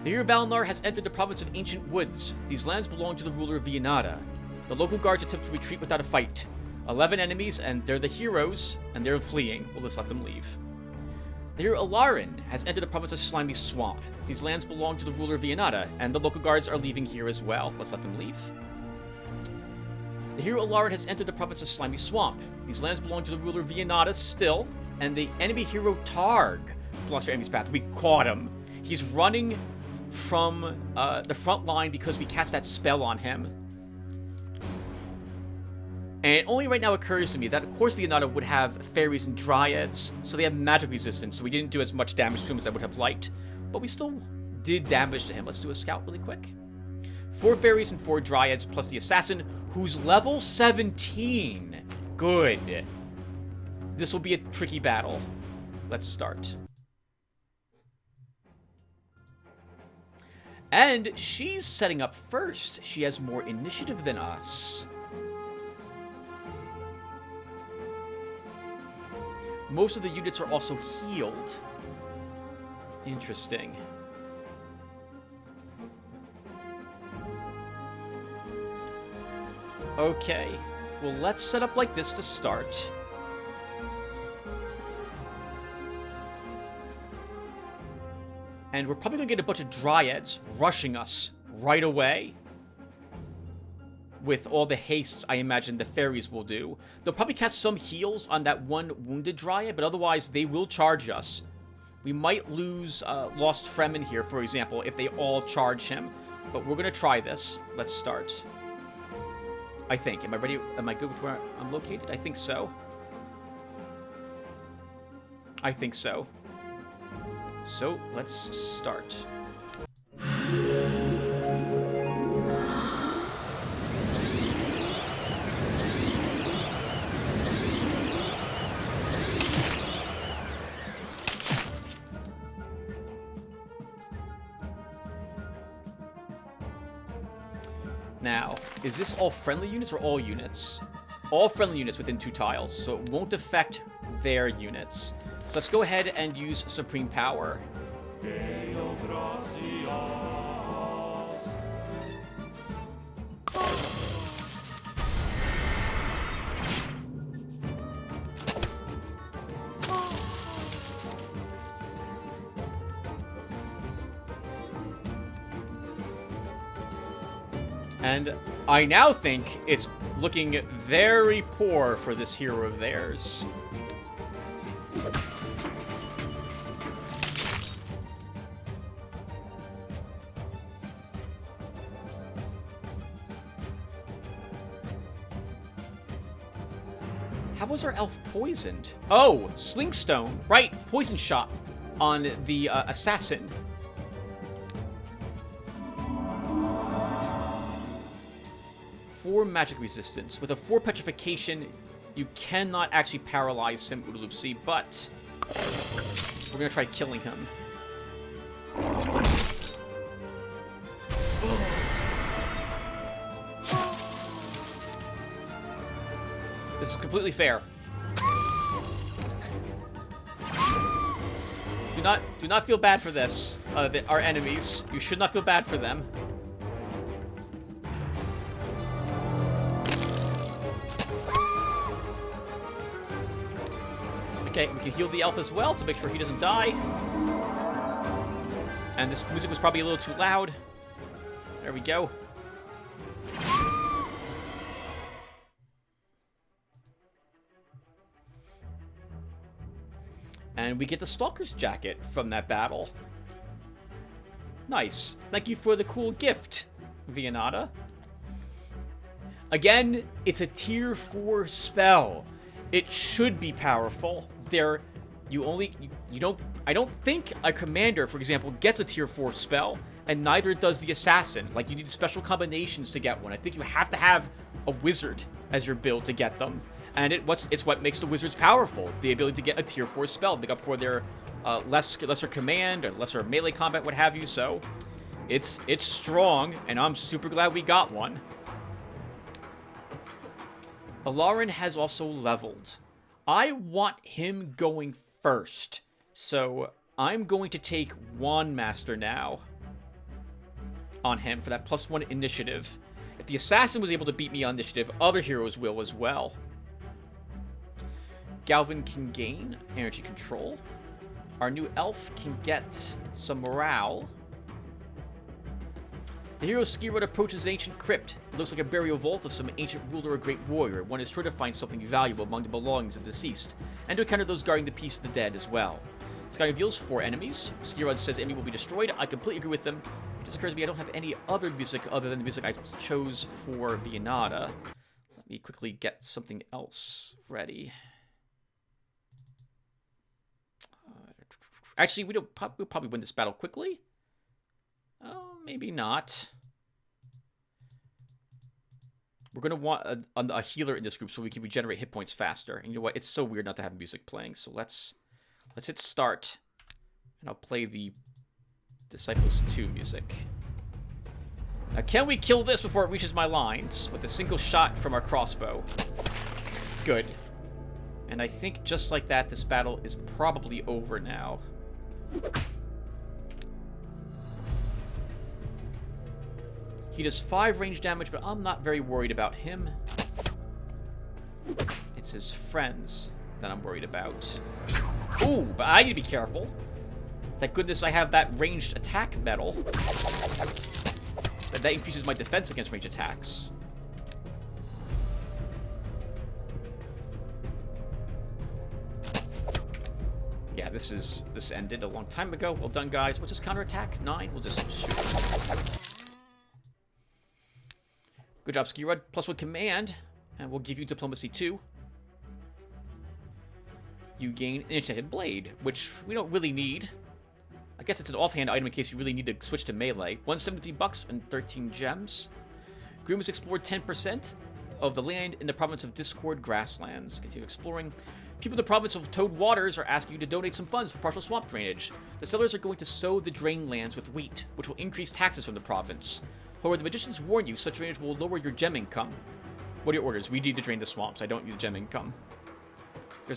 The hero Valinor has entered the province of Ancient Woods. These lands belong to the ruler of Viennada. The local guards attempt to retreat without a fight. 11 enemies, and they're the heroes, and they're fleeing. We'll just let them leave. The hero Alarin has entered the province of Slimy Swamp. These lands belong to the ruler of Viennada, and the local guards are leaving here as well. Let's let them leave. The hero Alarin has entered the province of Slimy Swamp. These lands belong to the ruler of Viennada still, and the enemy hero Targ blocks your enemy's path. We caught him. He's running from the front line because we cast that spell on him. And it only right now occurs to me that, of course, Viennada would have fairies and dryads, so they have magic resistance, so we didn't do as much damage to him as I would have liked. But we still did damage to him. Let's do a scout really quick. 4 fairies and 4 dryads, plus the assassin, who's level 17. Good. This will be a tricky battle. Let's start. And she's setting up first. She has more initiative than us. Most of the units are also healed. Interesting. Okay. Well, let's set up like this to start. And we're probably going to get a bunch of dryads rushing us right away. With all the hastes I imagine the fairies will do. They'll probably cast some heals on that one wounded dryad, but otherwise they will charge us. We might lose Lost Fremen here, for example, if they all charge him. But we're going to try this. Let's start. I think. Am I ready? Am I good with where I'm located? I think so. I think so. So, let's start. Now, is this all friendly units or all units? All friendly units within 2 tiles, so it won't affect their units. So let's go ahead and use Supreme Power. And I now think it's looking very poor for this hero of theirs. How was our elf poisoned? Oh, Slingstone. Right, poison shot on the assassin. Magic resistance. With a 4 petrification, you cannot actually paralyze him, Oodaloopsy, but we're gonna try killing him. This is completely fair. Do not feel bad for this. Our enemies. You should not feel bad for them. Okay, we can heal the elf as well to make sure he doesn't die. And this music was probably a little too loud. There we go. And we get the Stalker's Jacket from that battle. Nice. Thank you for the cool gift, Vianata. Again, it's a tier 4 spell. It should be powerful. I don't think a commander, for example, gets a tier 4 spell, and neither does the assassin. Like, you need special combinations to get one. I think you have to have a wizard as your build to get them. And it's what makes the wizards powerful. The ability to get a tier 4 spell, make up for their lesser command or lesser melee combat, what have you. So, it's strong, and I'm super glad we got one. Alarin has also leveled. I want him going first. So, I'm going to take Wand Master now on him for that +1 initiative. If the assassin was able to beat me on initiative, other heroes will as well. Galvin can gain energy control. Our new elf can get some morale. The hero's ski road approaches an ancient crypt. It looks like a burial vault of some ancient ruler or great warrior. One is sure to find something valuable among the belongings of the deceased, and to encounter those guarding the peace of the dead as well. Sky reveals 4 enemies. Skirod says enemy will be destroyed. I completely agree with them. It just occurs to me I don't have any other music other than the music I chose for Vianata. Let me quickly get something else ready. Actually, we'll probably win this battle quickly. Oh, maybe not. We're going to want a healer in this group so we can regenerate hit points faster. And you know what? It's so weird not to have music playing. So let's hit start. And I'll play the Disciples 2 music. Now, can we kill this before it reaches my lines with a single shot from our crossbow? Good. And I think just like that, this battle is probably over now. He does 5 range damage, but I'm not very worried about him. It's his friends that I'm worried about. Ooh, but I need to be careful. Thank goodness I have that ranged attack medal. That increases my defense against ranged attacks. Yeah, this ended a long time ago. Well done, guys. What's his counterattack? 9? We'll just shoot. Good job, Skirud. +1 command. And we'll give you Diplomacy 2. You gain an enchanted blade, which we don't really need. I guess it's an offhand item in case you really need to switch to melee. 173 bucks and 13 gems. Groom has explored 10% of the land in the province of Discord Grasslands. Continue exploring. People in the province of Toad Waters are asking you to donate some funds for partial swamp drainage. The settlers are going to sow the drain lands with wheat, which will increase taxes from the province. However, the magicians warn you such drainage will lower your gem income. What are your orders? We need to drain the swamps. I don't need gem income.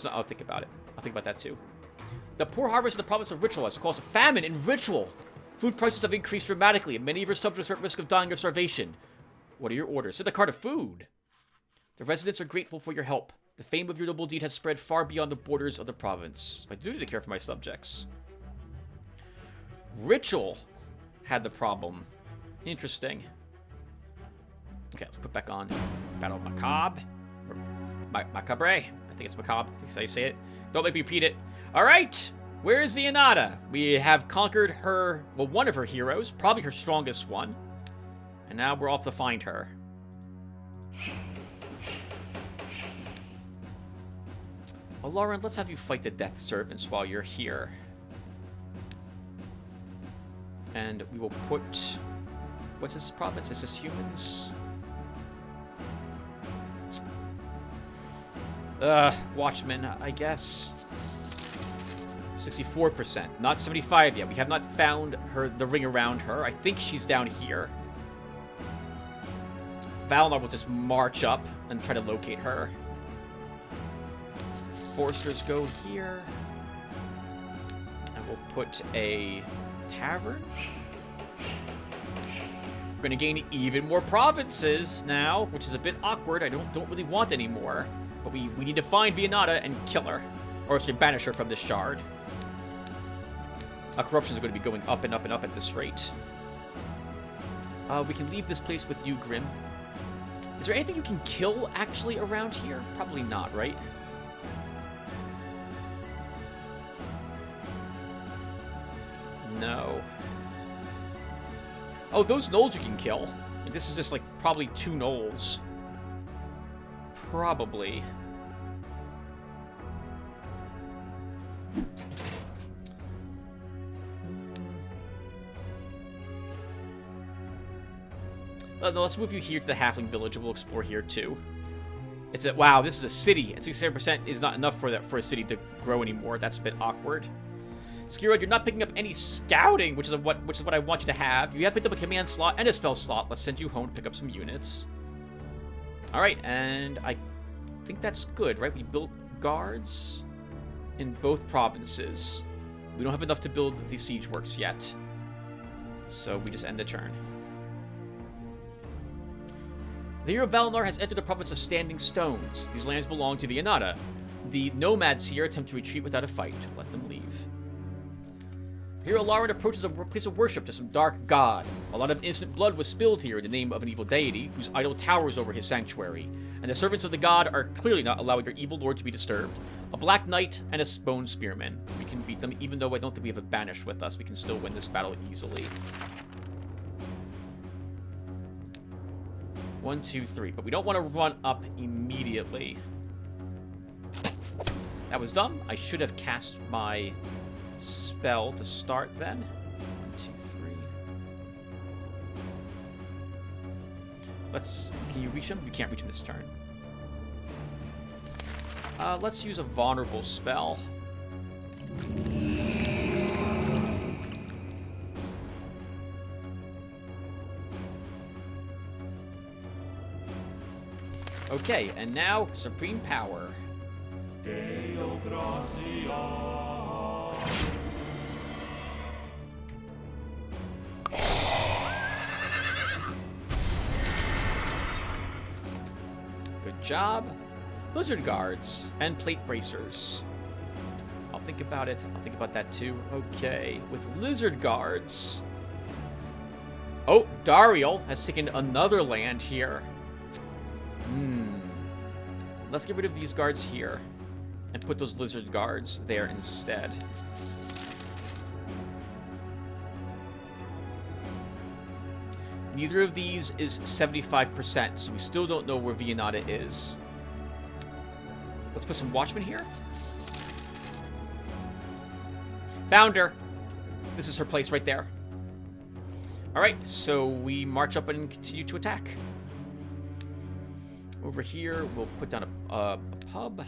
I'll think about it. I'll think about that too. The poor harvest in the province of Ritual has caused a famine in Ritual. Food prices have increased dramatically, and many of your subjects are at risk of dying of starvation. What are your orders? Send a cart of food. The residents are grateful for your help. The fame of your noble deed has spread far beyond the borders of the province. It's my duty to care for my subjects. Ritual had the problem. Interesting. Okay, let's put back on Battle Macabre. Macabre. I think it's Macabre. I think that's how you say it. Don't make me repeat it. Alright! Where is Vianata? We have conquered her, well, one of her heroes. Probably her strongest one. And now we're off to find her. Well, Lauren, let's have you fight the Death Servants while you're here. And we will put... What's this province? Is this humans? Watchmen, I guess. 64%. Not 75 yet. We have not found her, the ring around her. I think she's down here. Valinor will just march up and try to locate her. Foresters go here. And we'll put a tavern. We're going to gain even more provinces now, which is a bit awkward. I don't really want any more. But we need to find Vianata and kill her. Or else we banish her from this shard. Our corruption is going to be going up and up and up at this rate. We can leave this place with you, Grim. Is there anything you can kill, actually, around here? Probably not, right? No. Oh, those gnolls you can kill. And this is just, like, probably 2 gnolls. Probably. No, let's move you here to the halfling village, and we'll explore here too. It's a wow. This is a city, and 67% is not enough for a city to grow anymore. That's a bit awkward. Skirod, you're not picking up any scouting, which is what I want you to have. You have picked up a command slot and a spell slot. Let's send you home to pick up some units. All right, and I think that's good, right? We built guards in both provinces. We don't have enough to build the siege works yet, so we just end the turn. The hero Valinor has entered the province of Standing Stones. These lands belong to the Inada. The nomads here attempt to retreat without a fight. Let them leave. Hero Lauren approaches a place of worship to some dark god. A lot of innocent blood was spilled here in the name of an evil deity, whose idol towers over his sanctuary, and the servants of the god are clearly not allowing their evil lord to be disturbed. A black knight and a bone spearman. We can beat them, even though I don't think we have a banished with us. We can still win this battle easily. 1, 2, 3. But we don't want to run up immediately. That was dumb. I should have cast my spell to start then. 1, 2, 3. Can you reach him? You can't reach him this turn. Let's use a vulnerable spell. Okay, and now Supreme Power. Good job. Lizard Guards and Plate Bracers. I'll think about it. I'll think about that too. Okay, with Lizard Guards. Oh, Dariel has taken another land here. Let's get rid of these guards here and put those lizard guards there instead. Neither of these is 75%, so we still don't know where Vianata is. Let's put some watchmen here. Found her. This is her place right there. Alright, so we march up and continue to attack. Over here, we'll put down a pub.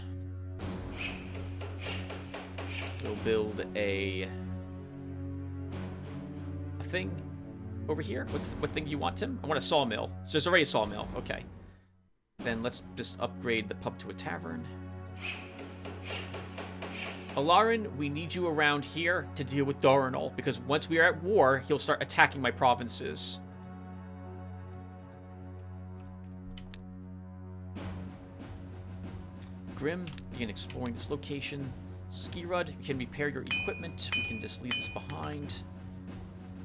We'll build a thing over here. What thing do you want, Tim? I want a sawmill. So there's already a sawmill. Okay. Then let's just upgrade the pub to a tavern. Alarin, we need you around here to deal with Doranol, because once we are at war, he'll start attacking my provinces. Grim, begin exploring this location. Skirud, you can repair your equipment. We can just leave this behind.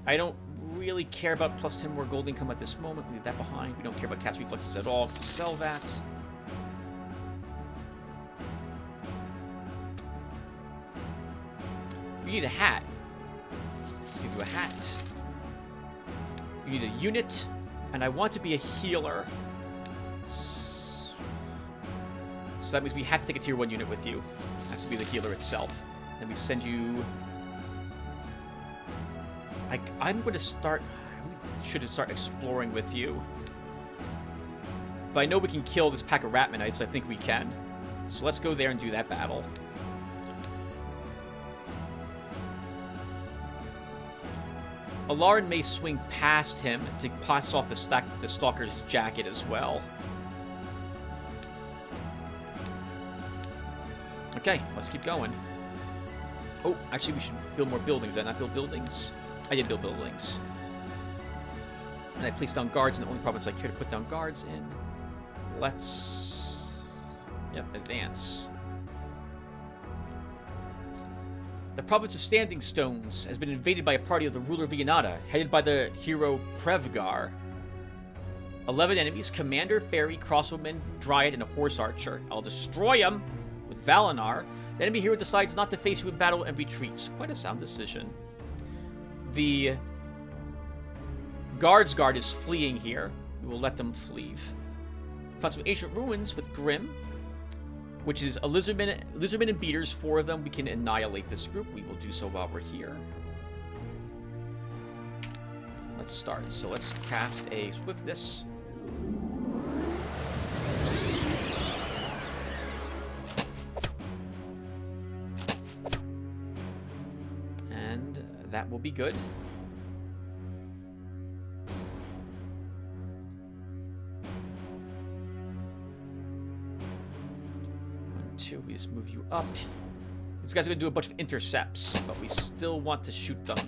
I don't really care about plus 10 more gold income at this moment. Leave that behind. We don't care about cast reflexes at all. Sell that. You need a hat. Let's give you a hat. You need a unit. And I want to be a healer. So that means we have to take a tier 1 unit with you. It has to be the healer itself. Then we send you... I'm going to start... I should start exploring with you. But I know we can kill this pack of Ratmanites. I think we can. So let's go there and do that battle. Alarin may swing past him to pass off the Stalker's jacket as well. Okay, let's keep going. Oh, actually, we should build more buildings. Did I not build buildings? I did build buildings. And I placed down guards in the only province I care to put down guards in. Let's... Yep, advance. The province of Standing Stones has been invaded by a party of the ruler Vianata, headed by the hero Prevgar. 11 enemies, commander, fairy, crossbowman, dryad, and a horse archer. I'll destroy them with Valinor. The enemy hero decides not to face you in battle and retreats. Quite a sound decision. the Guard's Guard is fleeing here, we will let them flee. Found some ancient ruins with Grim, which is a lizardmen and beaters. 4 of them. We can annihilate this group. We will do so while we're here. Let's start. So let's cast a Swiftness. And that will be good. 2, we just move you up. These guys are going to do a bunch of intercepts, but we still want to shoot them.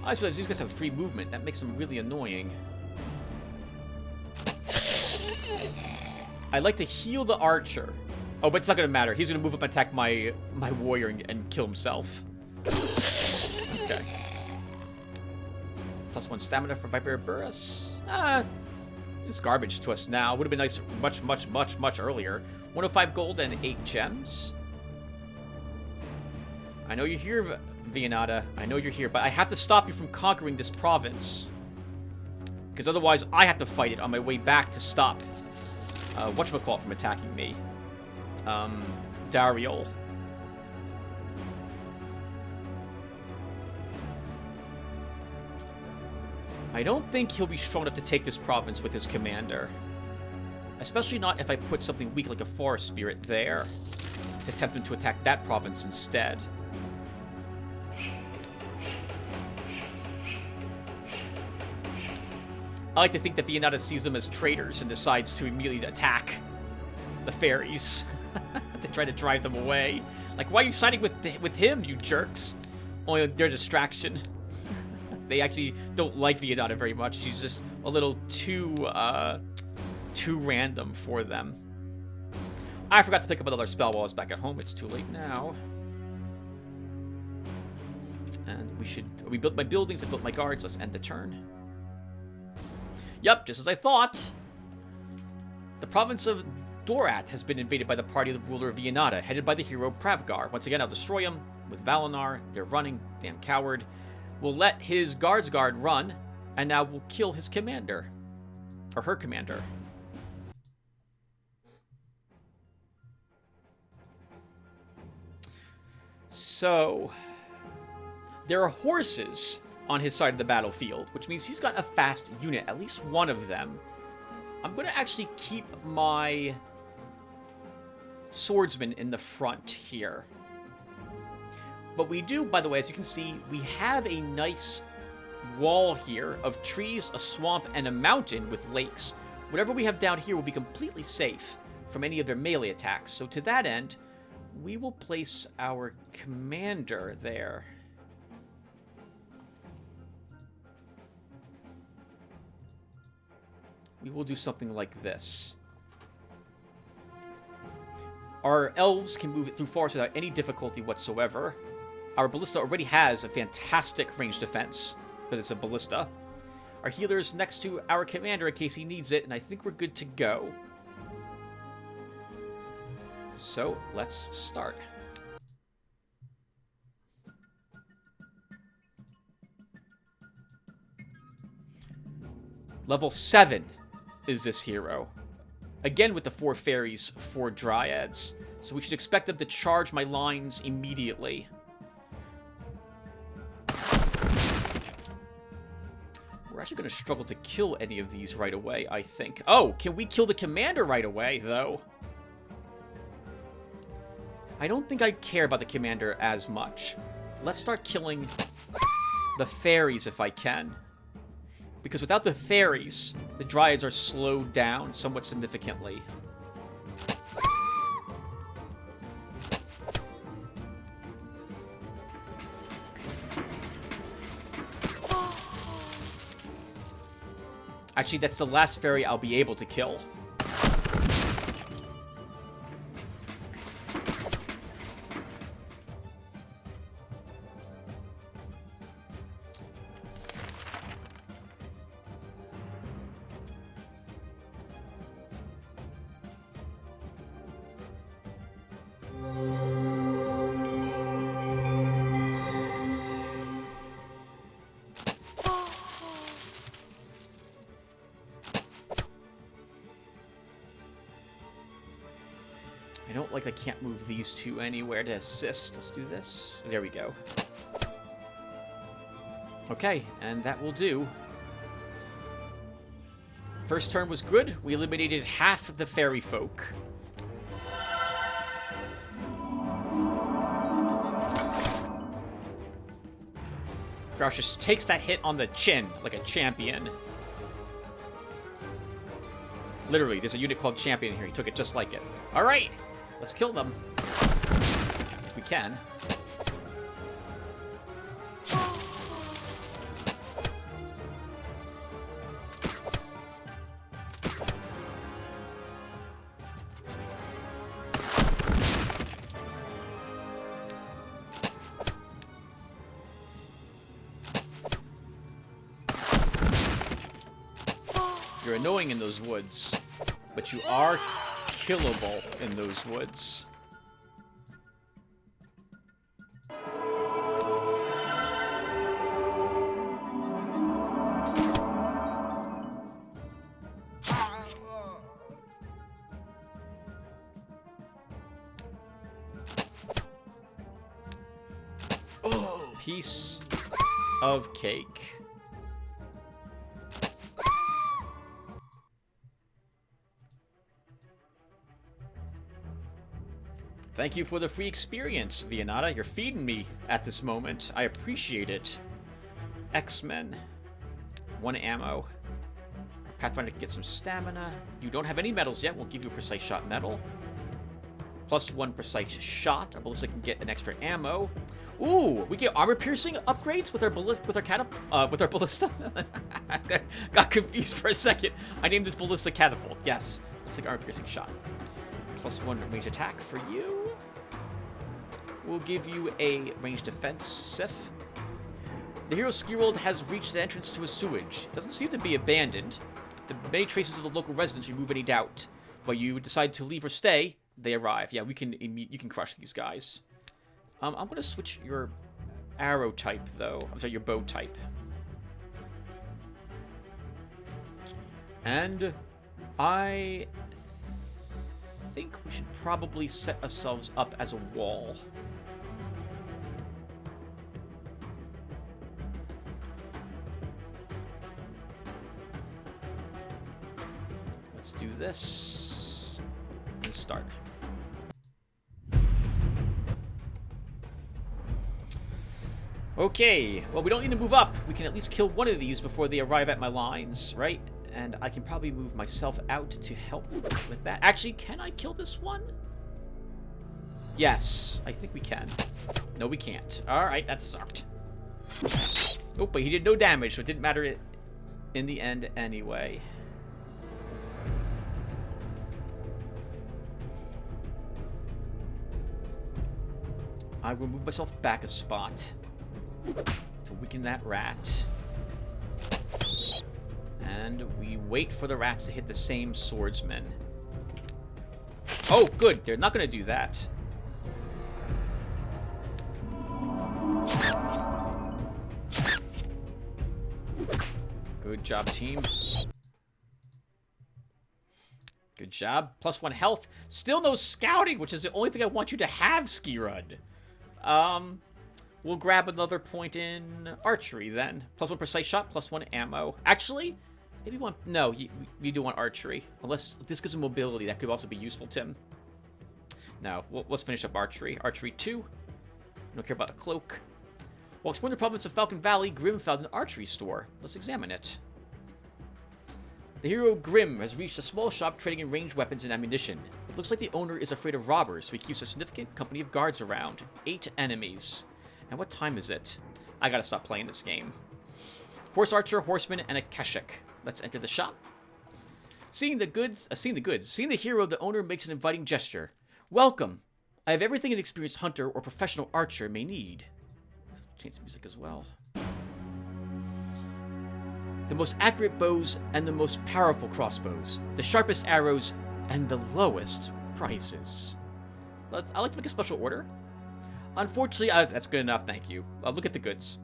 I suppose these guys have free movement. That makes them really annoying. I'd like to heal the archer. Oh, but it's not going to matter. He's going to move up and attack my warrior and kill himself. Okay. +1 stamina for Viper Burris. It's garbage to us now. Would have been nice much earlier. 105 gold and 8 gems. I know you're here, Vianata. I know you're here, but I have to stop you from conquering this province. Because otherwise, I have to fight it on my way back to stop whatchamacallit from attacking me. Dariel. I don't think he'll be strong enough to take this province with his commander. Especially not if I put something weak like a forest spirit there. To tempt him to attack that province instead. I like to think that Vianata sees them as traitors and decides to immediately attack the fairies to try to drive them away. Like, why are you siding with him, you jerks? Only their distraction. They actually don't like Vianata very much. She's just a little too random for them. I forgot to pick up another spell while I was back at home. It's too late now. And we built my buildings, I built my guards. Let's end the turn. Yep, just as I thought. The province of Dorat has been invaded by the party of the ruler of Vianata, headed by the hero Pravgar. Once again, I'll destroy him with Valinar. They're running, damn coward. We'll let his guard's guard run, and now we'll kill his commander. Or her commander. So, there are horses on his side of the battlefield, which means he's got a fast unit, at least one of them. I'm going to actually keep my swordsman in the front here. But we do, by the way, as you can see, we have a nice wall here of trees, a swamp, and a mountain with lakes. Whatever we have down here will be completely safe from any of their melee attacks. So to that end, we will place our commander there. We will do something like this. Our elves can move it through forests without any difficulty whatsoever. Our ballista already has a fantastic range defense, because it's a ballista. Our healer's next to our commander in case he needs it, and I think we're good to go. So, let's start. Level 7 is this hero. Again with the 4 fairies, 4 dryads. So we should expect them to charge my lines immediately. We're actually going to struggle to kill any of these right away, I think. Oh, can we kill the commander right away, though? I don't think I care about the commander as much. Let's start killing the fairies if I can. Because without the fairies, the dryads are slowed down somewhat significantly. Actually, that's the last fairy I'll be able to kill. like I can't move these two anywhere to assist. Let's do this. There we go. Okay, and that will do. First turn was good. We eliminated half of the fairy folk. Grouch just takes that hit on the chin like a champion. Literally, there's a unit called Champion here. He took it just like it. All right, let's kill them. If we can. You're annoying in those woods, but you are killable in those woods. Piece of cake. Thank you for the free experience, Vianata. You're feeding me at this moment. I appreciate it. X-Men. 1 ammo. Pathfinder can get some stamina. You don't have any medals yet. We'll give you a precise shot medal. +1 precise shot. Our ballista can get an extra ammo. Ooh, we get armor piercing upgrades with our ballista. Got confused for a second. I named this ballista catapult. Yes, let's take armor piercing shot. +1 range attack for you. We'll give you a range defense, Sif. The Hero Ski World has reached the entrance to a sewage. It doesn't seem to be abandoned. The many traces of the local residents remove any doubt. But you decide to leave or stay, they arrive. Yeah, you can crush these guys. I'm going to switch your arrow type, though. I'm sorry, your bow type. And I think we should probably set ourselves up as a wall. Let's do this and start. Okay, well, we don't need to move up. We can at least kill one of these before they arrive at my lines, right? And I can probably move myself out to help with that. Actually, can I kill this one? Yes, I think we can. No, we can't. All right, that sucked. Oh, but he did no damage, so it didn't matter in the end anyway. I will move myself back a spot to weaken that rat. And we wait for the rats to hit the same swordsman. Oh, good. They're not going to do that. Good job, team. Good job. +1 health. Still no scouting, which is the only thing I want you to have, Skirud. We'll grab another point in archery then. +1 precise shot, +1 ammo. Actually, maybe one. No, you do want archery. Unless this gives him mobility, that could also be useful, Tim. No, let's finish up archery. Archery 2. Don't care about the cloak. While exploring the province of Falcon Valley, Grim found an archery store. Let's examine it. The hero Grim has reached a small shop trading in ranged weapons and ammunition. It looks like the owner is afraid of robbers, so he keeps a significant company of guards around. 8 enemies. And what time is it? I gotta stop playing this game. Horse archer, horseman, and a keshik. Let's enter the shop. Seeing the hero, the owner makes an inviting gesture. Welcome. I have everything an experienced hunter or professional archer may need. Change the music as well. The most accurate bows and the most powerful crossbows. The sharpest arrows and the lowest prices. I'd like to make a special order. Unfortunately, that's good enough, thank you. Look at the goods.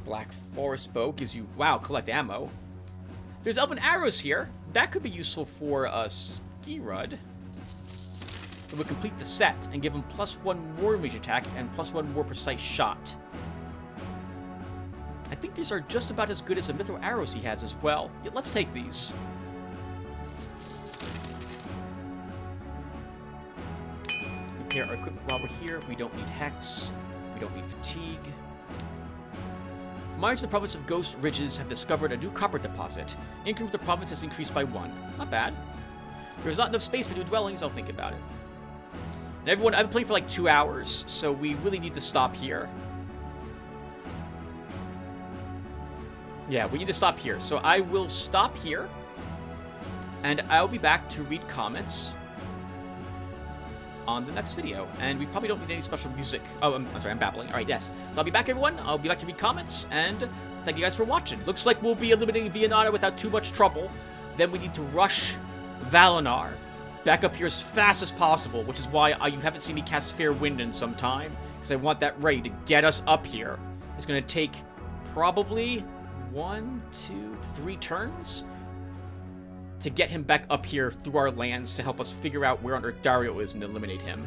Black Forest Bow gives you, wow, collect ammo. There's elven arrows here. That could be useful for Skirud. It would complete the set and give him +1 more range attack and +1 more precise shot. I think these are just about as good as the mithril arrows he has as well. Yeah, let's take these. Repair our equipment while we're here. We don't need Hex. We don't need Fatigue. Miners in the province of Ghost Ridges have discovered a new copper deposit. Income of the province has increased by 1. Not bad. There's not enough space for new dwellings, I'll think about it. And everyone, I've been playing for like 2 hours, so we really need to stop here. Yeah, we need to stop here. So I will stop here, and I'll be back to read comments on the next video. And we probably don't need any special music. Oh, I'm sorry, I'm babbling. All right, yes. So I'll be back, everyone. I'll be back to read comments, and thank you guys for watching. Looks like we'll be eliminating Viennata without too much trouble. Then we need to rush Valinar back up here as fast as possible, which is why you haven't seen me cast Fair Wind in some time, because I want that ready to get us up here. It's going to take probably 1, 2, 3 turns to get him back up here through our lands to help us figure out where on Earth Dario is and eliminate him.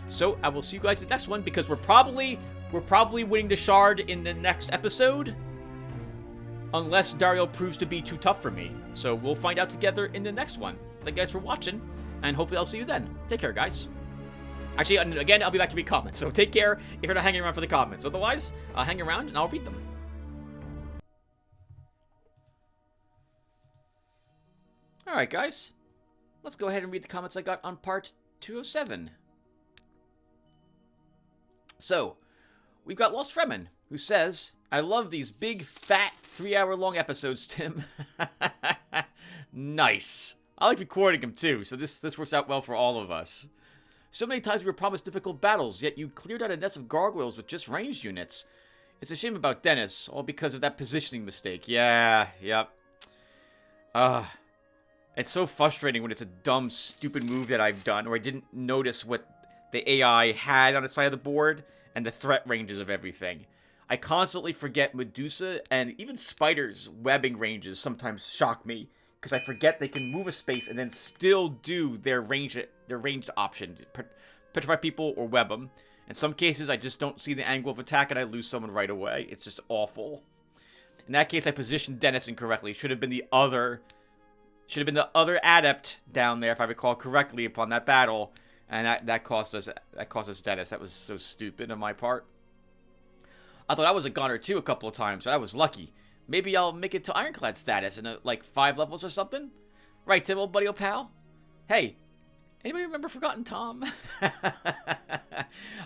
So I will see you guys in the next one, because we're probably winning the Shard in the next episode, unless Dario proves to be too tough for me. So we'll find out together in the next one. Thank you guys for watching, and hopefully I'll see you then. Take care, guys. Actually, again, I'll be back to read comments, so take care if you're not hanging around for the comments. Otherwise, I'll hang around and I'll read them. Alright, guys. Let's go ahead and read the comments I got on part 207. So, we've got Lost Fremen, who says, I love these big, fat, 3-hour-long episodes, Tim. Nice. I like recording them, too, so this works out well for all of us. So many times we were promised difficult battles, yet you cleared out a nest of gargoyles with just ranged units. It's a shame about Dennis, all because of that positioning mistake. Yeah, yep. It's so frustrating when it's a dumb, stupid move that I've done, or I didn't notice what the AI had on the side of the board, and the threat ranges of everything. I constantly forget Medusa, and even spiders' webbing ranges sometimes shock me, because I forget they can move a space and then still do their ranged option, petrify people or web them. In some cases, I just don't see the angle of attack, and I lose someone right away. It's just awful. In that case, I positioned Dennis incorrectly. Should have been the other adept down there, if I recall correctly, upon that battle, and that cost us Dennis. That was so stupid on my part. I thought I was a goner too a couple of times, but I was lucky. Maybe I'll make it to Ironclad status in like 5 levels or something. Right, Tim, old buddy, old pal. Hey, anybody remember Forgotten Tom?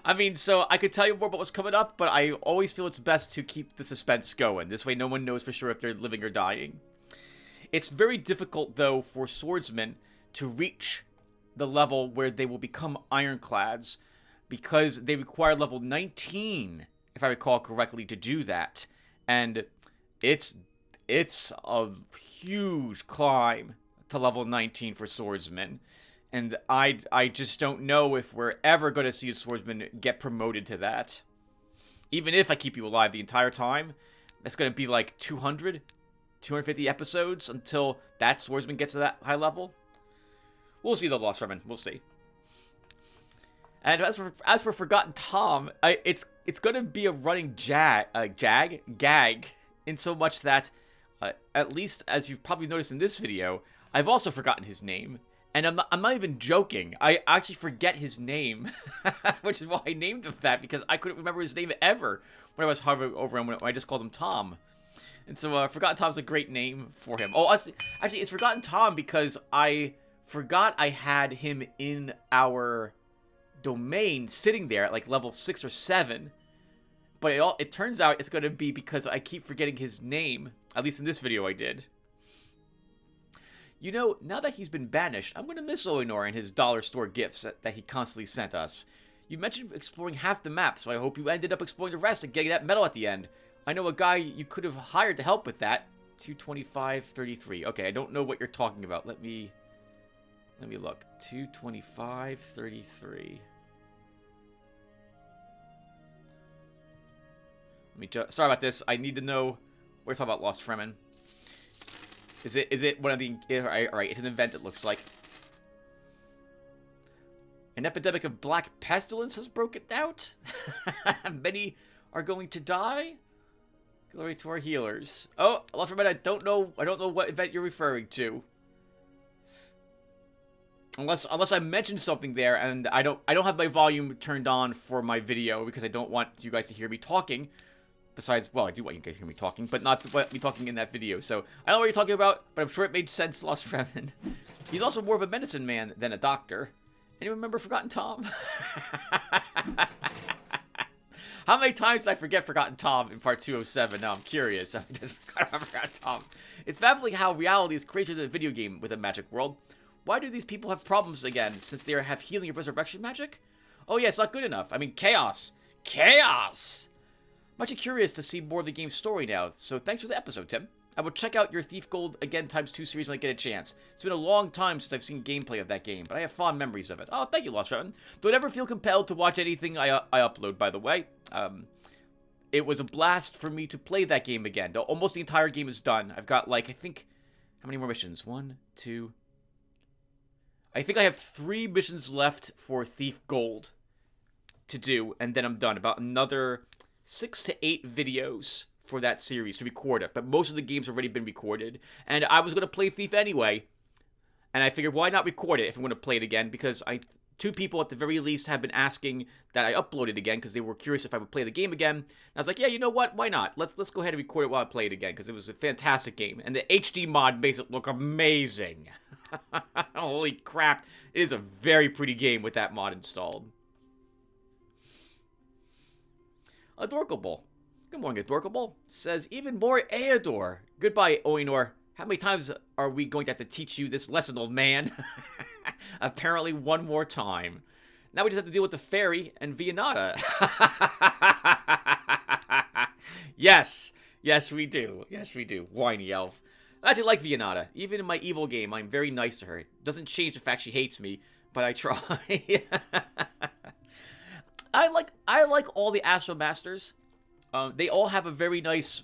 I mean, so I could tell you more about what's coming up, but I always feel it's best to keep the suspense going. This way, no one knows for sure if they're living or dying. It's very difficult, though, for swordsmen to reach the level where they will become ironclads, because they require level 19, if I recall correctly, to do that. And it's a huge climb to level 19 for swordsmen. And I just don't know if we're ever going to see a swordsman get promoted to that. Even if I keep you alive the entire time, that's going to be like 250 episodes until that swordsman gets to that high level. We'll see, the Lost Fremen. We'll see. And as for Forgotten Tom, it's going to be a running gag, in so much that, at least as you've probably noticed in this video, I've also forgotten his name. And I'm not even joking. I actually forget his name, which is why I named him that, because I couldn't remember his name ever when I was hovering over him, when I just called him Tom. And so Forgotten Tom's a great name for him. Oh, actually, it's Forgotten Tom because I forgot I had him in our domain sitting there at like level 6 or 7. But it turns out it's going to be because I keep forgetting his name. At least in this video I did. You know, now that he's been banished, I'm going to miss Oenor and his dollar store gifts that he constantly sent us. You mentioned exploring half the map, so I hope you ended up exploring the rest and getting that medal at the end. I know a guy you could have hired to help with that. 225.33. Okay, I don't know what you're talking about. Let me look. 225.33. Sorry about this. I need to know. We're talking about Lost Fremen. Is it one of the... Alright, it's an event, it looks like. An epidemic of black pestilence has broken out. Many are going to die. Glory to our healers. Oh, left for a minute. I don't know what event you're referring to. Unless I mentioned something there, and I don't have my volume turned on for my video because I don't want you guys to hear me talking. Besides, well, I do want you guys to hear me talking, but not me talking in that video. So I don't know what you're talking about, but I'm sure it made sense, Lost Remnant. He's also more of a medicine man than a doctor. Anyone remember Forgotten Tom? How many times did I forget Forgotten Tom in part 207? Now I'm curious. I remember Forgotten Tom. It's baffling how reality is crazier than a video game with a magic world. Why do these people have problems again, since they have healing or resurrection magic? Oh yeah, it's not good enough. I mean, chaos. Chaos! I'm actually curious to see more of the game's story now, so thanks for the episode, Tim. I will check out your Thief Gold Again ×2 series when I get a chance. It's been a long time since I've seen gameplay of that game, but I have fond memories of it. Oh, thank you, Lost Remnant. Don't ever feel compelled to watch anything I upload, by the way. It was a blast for me to play that game again. Almost the entire game is done. I've got, like, I think... How many more missions? 1, 2... I think I have 3 missions left for Thief Gold to do, and then I'm done. About another 6 to 8 videos for that series to record it, but most of the games have already been recorded, and I was going to play Thief anyway, and I figured why not record it if I'm going to play it again, because 2 people at the very least have been asking that I upload it again, because they were curious if I would play the game again, and I was like, yeah, you know what, why not, let's go ahead and record it while I play it again, because it was a fantastic game, and the HD mod makes it look amazing. Holy crap, it is a very pretty game with that mod installed. Adorkable. Good morning, Adorkable. Says, even more Eador. Goodbye, Oinor. How many times are we going to have to teach you this lesson, old man? Apparently one more time. Now we just have to deal with the fairy and Vianata. Yes. Yes, we do. Yes, we do. Whiny elf. I actually like Vianata. Even in my evil game, I'm very nice to her. It doesn't change the fact she hates me, but I try. I like all the Astro Masters. They all have a very nice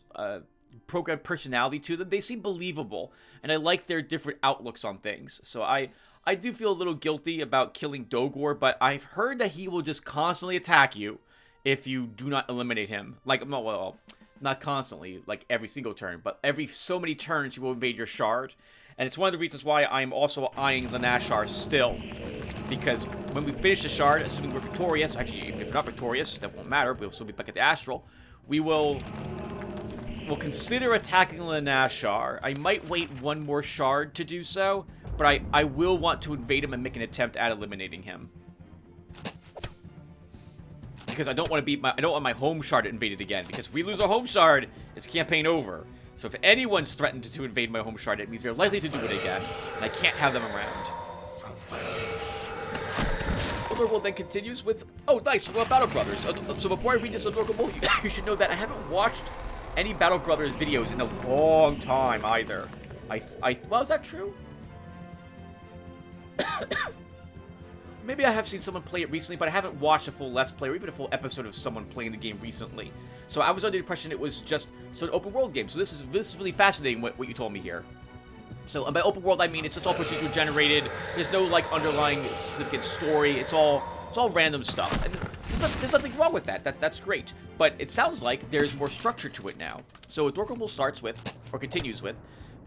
program personality to them. They seem believable, and I like their different outlooks on things. So I do feel a little guilty about killing Dogor, but I've heard that he will just constantly attack you if you do not eliminate him. Like, well, not constantly, like every single turn, but every so many turns he will invade your shard. And it's one of the reasons why I'm also eyeing the Nashar still. Because when we finish the shard, assuming we're victorious, actually, if we're not victorious, that won't matter, we'll still be back at the Astral, we'll consider attacking the Nashar. I might wait one more shard to do so, but I will want to invade him and make an attempt at eliminating him. Because I don't want my home shard invaded again. Because if we lose our home shard, it's campaign over. So if anyone's threatened to invade my home shard, it means they're likely to do it again, and I can't have them around. Overworld then continues with, oh nice, well, Battle Brothers. So before I read this Adorkable, you should know that I haven't watched any Battle Brothers videos in a long time either. Well, is that true? Maybe I have seen someone play it recently, but I haven't watched a full Let's Play or even a full episode of someone playing the game recently. So I was under the impression it was just an open world game. So this is really fascinating what you told me here. So by open world I mean it's just all procedural generated. There's no like underlying significant story. It's all random stuff. And there's nothing wrong with that. That's great. But it sounds like there's more structure to it now. So Adorkable starts with, or continues with,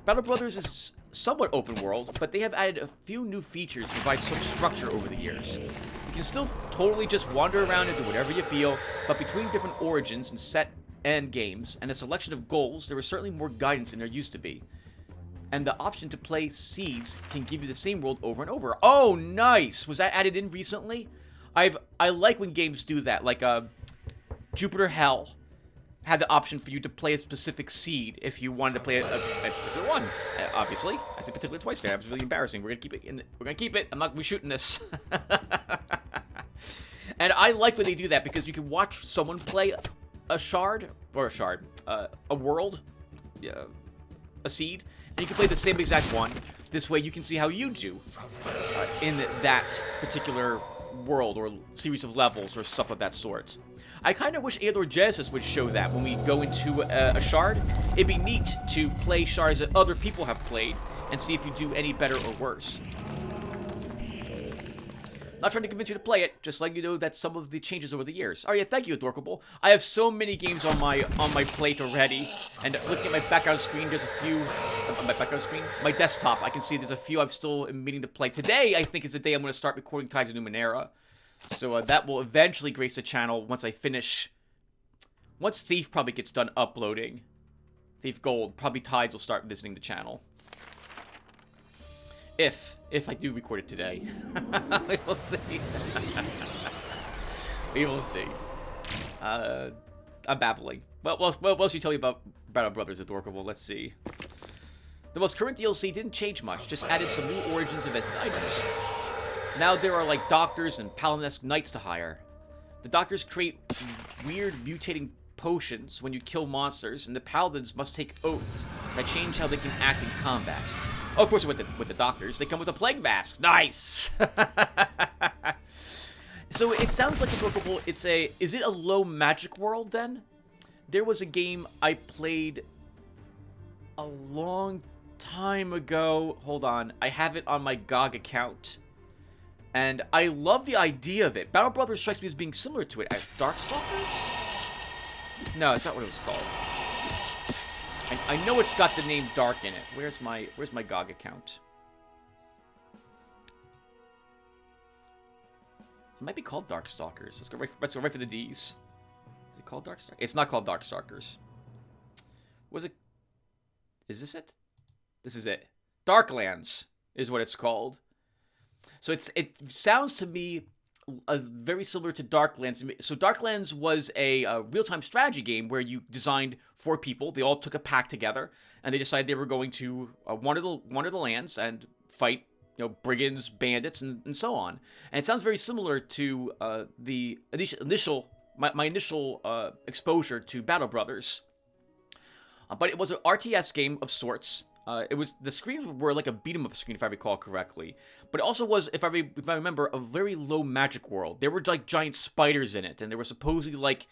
Battle Brothers is somewhat open world, but they have added a few new features to provide some structure over the years. You can still totally just wander around and do whatever you feel, but between different origins and set end games and a selection of goals, there is certainly more guidance than there used to be. And the option to play seeds can give you the same world over and over. Oh, nice! Was that added in recently? I like when games do that, like Jupiter Hell had the option for you to play a specific seed if you wanted to play a particular one. Obviously, I said particular twice there. That was really embarrassing. We're gonna keep it. We're gonna keep it. I'm not reshooting this. And I like when they do that because you can watch someone play a world, a seed, and you can play the same exact one. This way, you can see how you do in that particular world or series of levels or stuff of that sort. I kind of wish Eador Genesis would show that when we go into a shard. It'd be neat to play shards that other people have played and see if you do any better or worse. Not trying to convince you to play it, just letting you know that some of the changes over the years. Oh yeah, thank you, Adorkable. I have so many games on my plate already, and looking at my background screen, there's a few. On my background screen, my desktop, I can see there's a few I'm still meaning to play. Today, I think, is the day I'm going to start recording Tides of Numenera, so that will eventually grace the channel once I finish. Once Thief probably gets done uploading, Thief Gold, probably Tides will start visiting the channel. If I do record it today. We will see. We will see. I'm babbling. What else you tell me about Battle Brothers, Adorkable? Let's see. The most current DLC didn't change much, just added some new origins events and items. Now there are like doctors and paladin-esque knights to hire. The doctors create weird mutating potions when you kill monsters, and the paladins must take oaths that change how they can act in combat. Oh, of course, with the doctors, they come with a plague mask. Nice. So it sounds like Adorkable. Is it a low magic world then? There was a game I played a long time ago. Hold on, I have it on my GOG account, and I love the idea of it. Battle Brothers strikes me as being similar to it. Darkstalkers? No, it's not what it was called. I know it's got the name Dark in it. Where's my GOG account? It might be called Darkstalkers. Let's go right for the D's. Is it called Darkstalkers? It's not called Darkstalkers. Was it? Is this it? This is it. Darklands is what it's called. So it sounds to me very similar to Darklands. So Darklands was a real-time strategy game where you designed 4 people. They all took a pact together, and they decided they were going to one of the lands and fight, brigands, bandits, and so on. And it sounds very similar to the my initial exposure to Battle Brothers. But it was an RTS game of sorts. The screens were like a beat-em-up screen, if I recall correctly. But it also was, if I remember, a very low magic world. There were like giant spiders in it, and there was supposedly like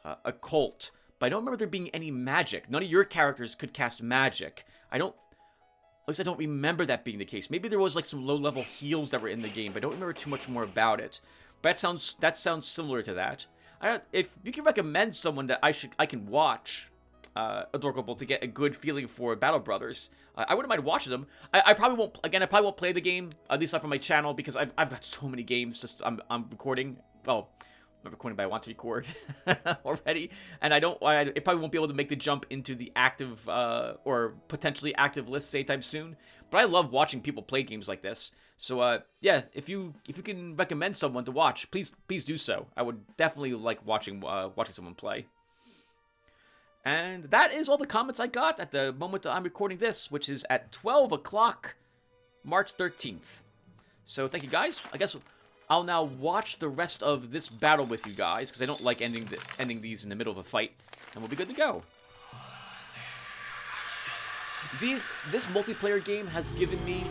a cult. But I don't remember there being any magic. None of your characters could cast magic. At least I don't remember that being the case. Maybe there was like some low-level heals that were in the game, but I don't remember too much more about it. But that sounds similar to that. If you can recommend someone that I can watch. Adorkable, to get a good feeling for Battle Brothers. I wouldn't mind watching them. I probably won't. Again, I probably won't play the game, at least not for my channel, because I've got so many games. I'm recording. Well, I'm not recording, but I want to record already, and I probably won't be able to make the jump into the active or potentially active lists anytime soon. But I love watching people play games like this. So yeah, if you can recommend someone to watch, please do so. I would definitely like watching someone play. And that is all the comments I got at the moment that I'm recording this, which is at 12 o'clock, March 13th. So thank you guys. I guess I'll now watch the rest of this battle with you guys, because I don't like ending these in the middle of a fight, and we'll be good to go. This multiplayer game has given me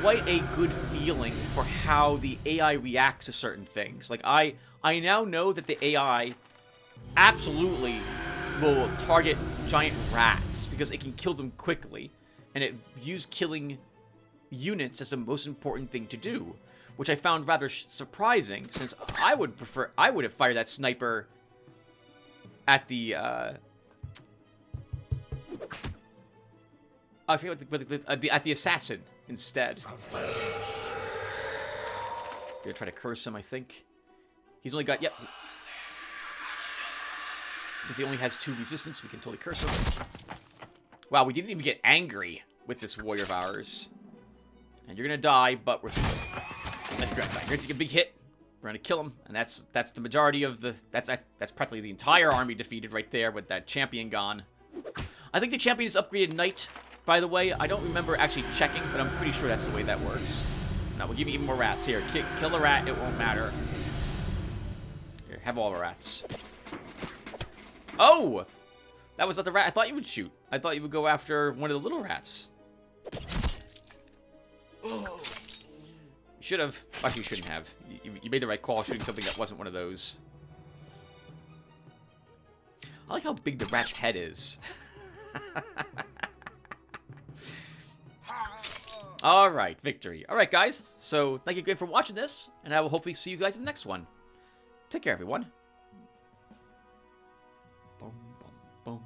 quite a good feeling for how the AI reacts to certain things. Like, I now know that the AI absolutely will target giant rats because it can kill them quickly, and it views killing units as the most important thing to do, which I found rather surprising, since I would have fired that sniper at the I forget at the assassin instead. Gonna try to curse him, I think. He's only got, yep. Since he only has 2 resistance, we can totally curse him. Wow, we didn't even get angry with this warrior of ours. And you're gonna die, but we're gonna take a big hit. We're gonna kill him, and that's the majority of the that's practically the entire army defeated right there with that champion gone. I think the champion is upgraded knight, by the way. I don't remember actually checking, but I'm pretty sure that's the way that works. Now we'll give you even more rats. Here, kill the rat. It won't matter. Here, have all the rats. Oh! That was not the rat I thought you would shoot. I thought you would go after one of the little rats. You should have. Actually, you shouldn't have. You made the right call shooting something that wasn't one of those. I like how big the rat's head is. Alright, victory. Alright, guys. So, thank you again for watching this, and I will hopefully see you guys in the next one. Take care, everyone. Boom, boom, boom,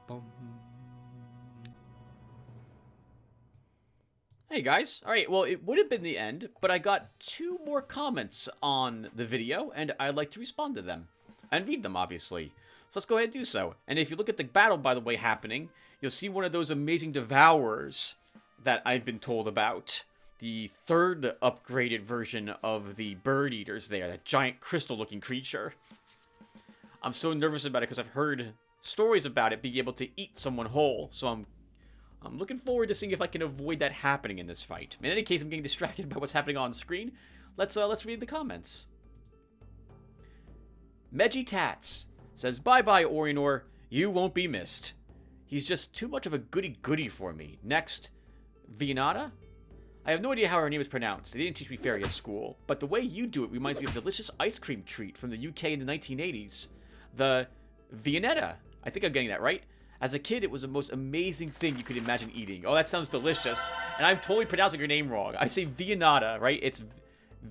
boom, boom. Hey, guys. Alright, well, it would have been the end, but I got 2 more comments on the video, and I'd like to respond to them. And read them, obviously. So let's go ahead and do so. And if you look at the battle, by the way, happening, you'll see one of those amazing devourers that I've been told about. The 3rd upgraded version of the bird eaters there, that giant crystal-looking creature. I'm so nervous about it because I've heard stories about it being able to eat someone whole, so I'm looking forward to seeing if I can avoid that happening in this fight. In any case, I'm getting distracted by what's happening on screen. Let's read the comments. Meggy Tats says, "Bye-bye, Orienor. You won't be missed. He's just too much of a goody-goody for me. Next, Vianata? I have no idea how her name is pronounced. They didn't teach me fairy at school. But the way you do it reminds me of a delicious ice cream treat from the UK in the 1980s. The Viennetta. I think I'm getting that right. As a kid, it was the most amazing thing you could imagine eating. Oh, that sounds delicious. And I'm totally pronouncing her name wrong. I say Viennata, right? It's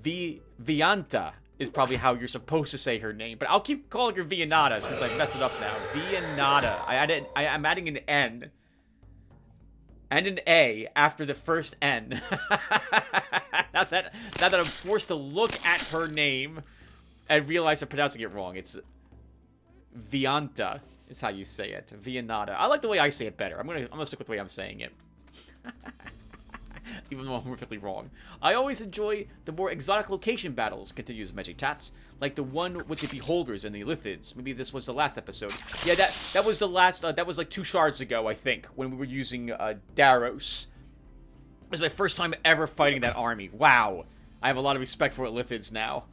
Vianta is probably how you're supposed to say her name. But I'll keep calling her Viennata since I've messed it up now. Viennata. I'm adding an N. And an A after the first N. now that I'm forced to look at her name and realize I'm pronouncing it wrong. It's Vianta is how you say it. Viennata. I like the way I say it better. I'm gonna stick with the way I'm saying it. Even though I'm perfectly wrong. I always enjoy the more exotic location battles, continues Magic Tats, like the one with the Beholders and the Lithids. Maybe this was the last episode. Yeah, that was the last, that was like 2 shards ago, I think, when we were using Daros. It was my first time ever fighting that army. Wow. I have a lot of respect for Lithids now.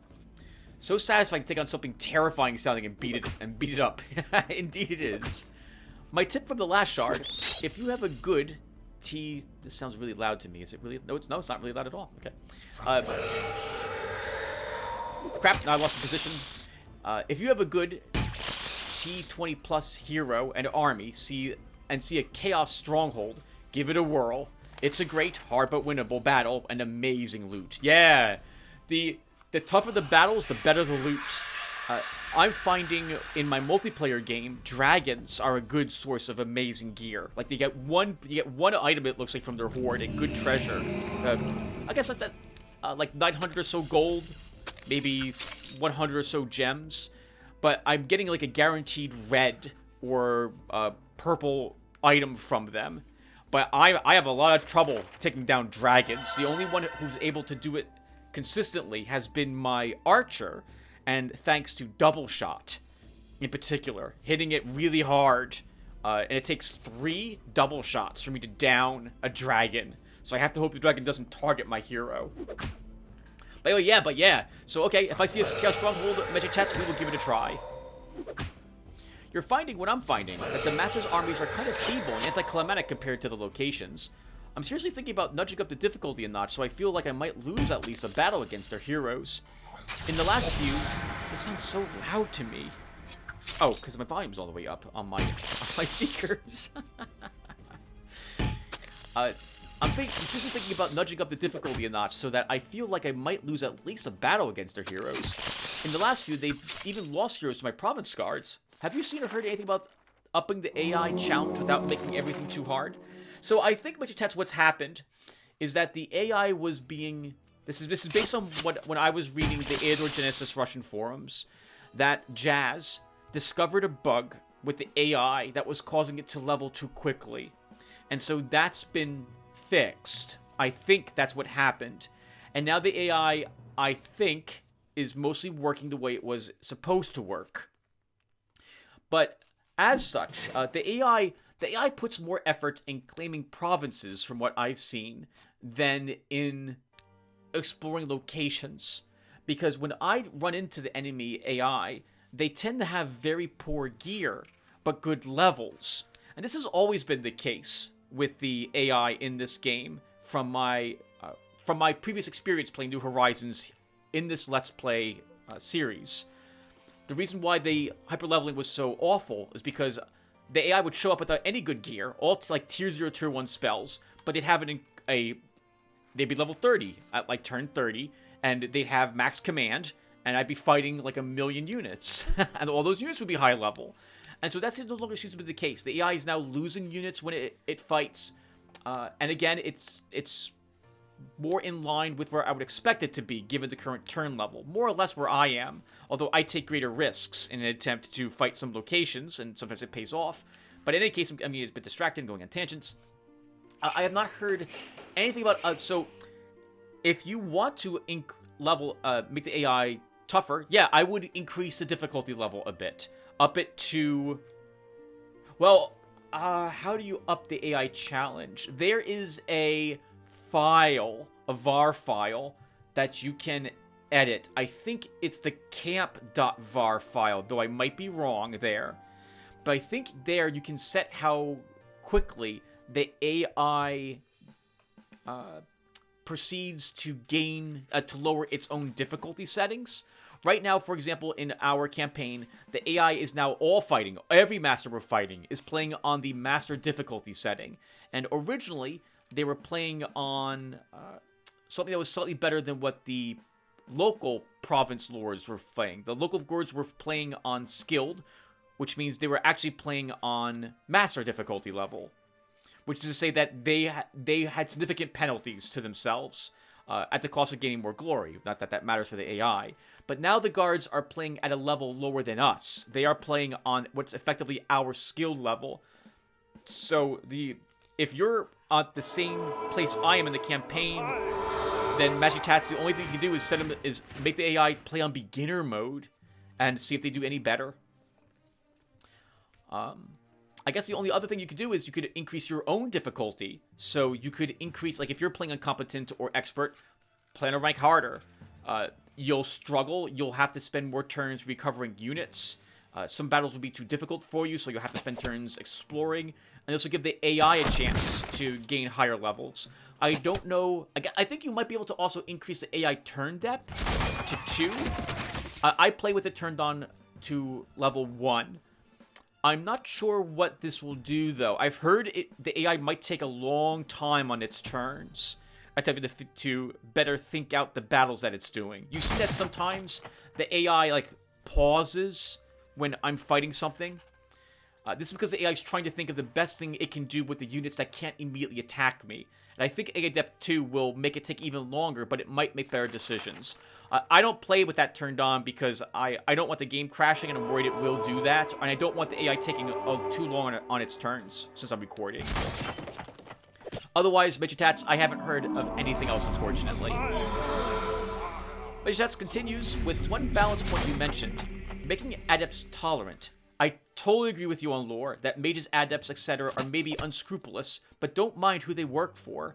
So satisfying to take on something terrifying sounding and beat it up. Indeed it is. My tip from the last shard, if you have a good this sounds really loud to me. Is it really? No, it's not really loud at all. Okay. Crap, now I lost the position. If you have a good T20 plus hero and army, see a chaos stronghold, give it a whirl. It's a great, hard but winnable battle and amazing loot. Yeah, the tougher the battles, the better the loot. I'm finding in my multiplayer game, dragons are a good source of amazing gear. Like you get one item, it looks like, from their hoard, and good treasure. I guess that's like 900 or so gold, maybe 100 or so gems. But I'm getting like a guaranteed red or purple item from them. But I have a lot of trouble taking down dragons. The only one who's able to do it consistently has been my archer. And thanks to Double Shot, in particular, hitting it really hard. And it takes 3 double shots for me to down a dragon. So I have to hope the dragon doesn't target my hero. But yeah. So, okay, if I see a Chaos Stronghold Magic Tats, we will give it a try. You're finding what I'm finding, that the Master's armies are kind of feeble and anticlimactic compared to the locations. I'm seriously thinking about nudging up the difficulty a notch, so I feel like I might lose at least a battle against their heroes. In the last few, this sounds so loud to me. Oh, because my volume's all the way up on my speakers. I'm seriously thinking about nudging up the difficulty a notch so that I feel like I might lose at least a battle against their heroes. In the last few, they've even lost heroes to my province guards. Have you seen or heard anything about upping the AI challenge without making everything too hard? So I think, Magic, what's happened is that the AI was being... This is based on when I was reading the Eador Genesis Russian forums, that Jazz discovered a bug with the AI that was causing it to level too quickly. And so that's been fixed. I think that's what happened. And now the AI, I think, is mostly working the way it was supposed to work. But as such, the AI puts more effort in claiming provinces, from what I've seen, than in exploring locations. Because when I run into the enemy AI, they tend to have very poor gear, but good levels. And this has always been the case with the AI in this game from my previous experience playing New Horizons in this Let's Play series. The reason why the hyper-leveling was so awful is because the AI would show up without any good gear, all like tier 0, tier 1 spells, but they'd have a they'd be level 30 at like turn 30, and they'd have max command, and I'd be fighting like 1,000,000 units, and all those units would be high level. And so that no longer seems to be the case. The AI is now losing units when it fights, and again, it's more in line with where I would expect it to be, given the current turn level. More or less where I am, although I take greater risks in an attempt to fight some locations, and sometimes it pays off. But in any case, I mean, it's a bit distracting, going on tangents. I have not heard anything about... so, if you want to make the AI tougher, yeah, I would increase the difficulty level a bit. Up it to... Well, how do you up the AI challenge? There is a file, a var file, that you can edit. I think it's the camp.var file, though I might be wrong there. But I think there you can set how quickly the AI proceeds to to lower its own difficulty settings. Right now, for example, in our campaign, the AI is now all fighting. Every master we're fighting is playing on the master difficulty setting. And originally, they were playing on something that was slightly better than what the local province lords were playing. The local lords were playing on skilled, which means they were actually playing on master difficulty level. Which is to say that they had significant penalties to themselves at the cost of gaining more glory. Not that that matters for the AI. But now the guards are playing at a level lower than us. They are playing on what's effectively our skill level. So if you're at the same place I am in the campaign, then Magic Tats, the only thing you can do is make the AI play on beginner mode and see if they do any better. I guess the only other thing you could do is you could increase your own difficulty. So you could increase, like if you're playing on competent or expert, play on a rank harder. You'll struggle. You'll have to spend more turns recovering units. Some battles will be too difficult for you, so you'll have to spend turns exploring. And this will give the AI a chance to gain higher levels. I don't know. I think you might be able to also increase the AI turn depth to 2. I play with it turned on to level 1. I'm not sure what this will do, though. I've heard the AI might take a long time on its turns, attempting to better think out the battles that it's doing. You see that sometimes the AI, like, pauses when I'm fighting something. This is because the AI is trying to think of the best thing it can do with the units that can't immediately attack me. And I think AI Depth 2 will make it take even longer, but it might make better decisions. I don't play with that turned on because I don't want the game crashing, and I'm worried it will do that. And I don't want the AI taking too long on its turns, since I'm recording. Otherwise, Magitats, I haven't heard of anything else, unfortunately. Magitats continues with one balance point you mentioned, making adepts tolerant. I totally agree with you on lore, that mages, adepts, etc. are maybe unscrupulous, but don't mind who they work for.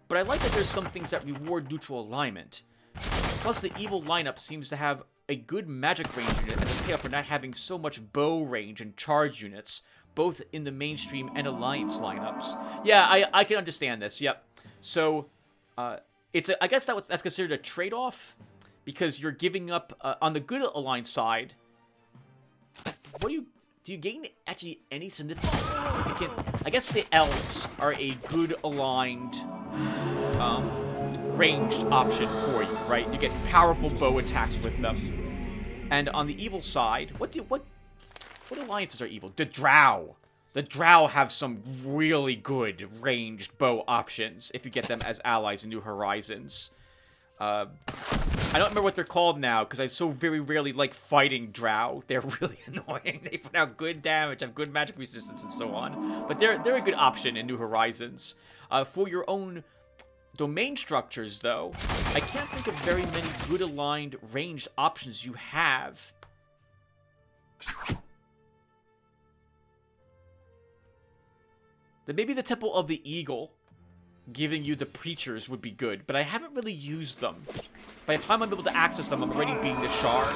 But I like that there's some things that reward neutral alignment. Plus, the evil lineup seems to have a good magic range unit as a payoff for not having so much bow range and charge units, both in the mainstream and alliance lineups. Yeah, I can understand this, yep. So, I guess that's considered a trade-off, because you're giving up, on the good alliance side, do you gain actually any significant... I guess the elves are a good aligned, ranged option for you, right? You get powerful bow attacks with them. And on the evil side, what alliances are evil? The Drow. The Drow have some really good ranged bow options if you get them as allies in New Horizons. I don't remember what they're called now, because I so very rarely like fighting Drow. They're really annoying. They put out good damage, have good magic resistance, and so on. But they're a good option in New Horizons. For your own domain structures, though, I can't think of very many good aligned ranged options you have. Then maybe the Temple of the Eagle, giving you the Preachers, would be good, but I haven't really used them. By the time I'm able to access them, I'm already being the Shard.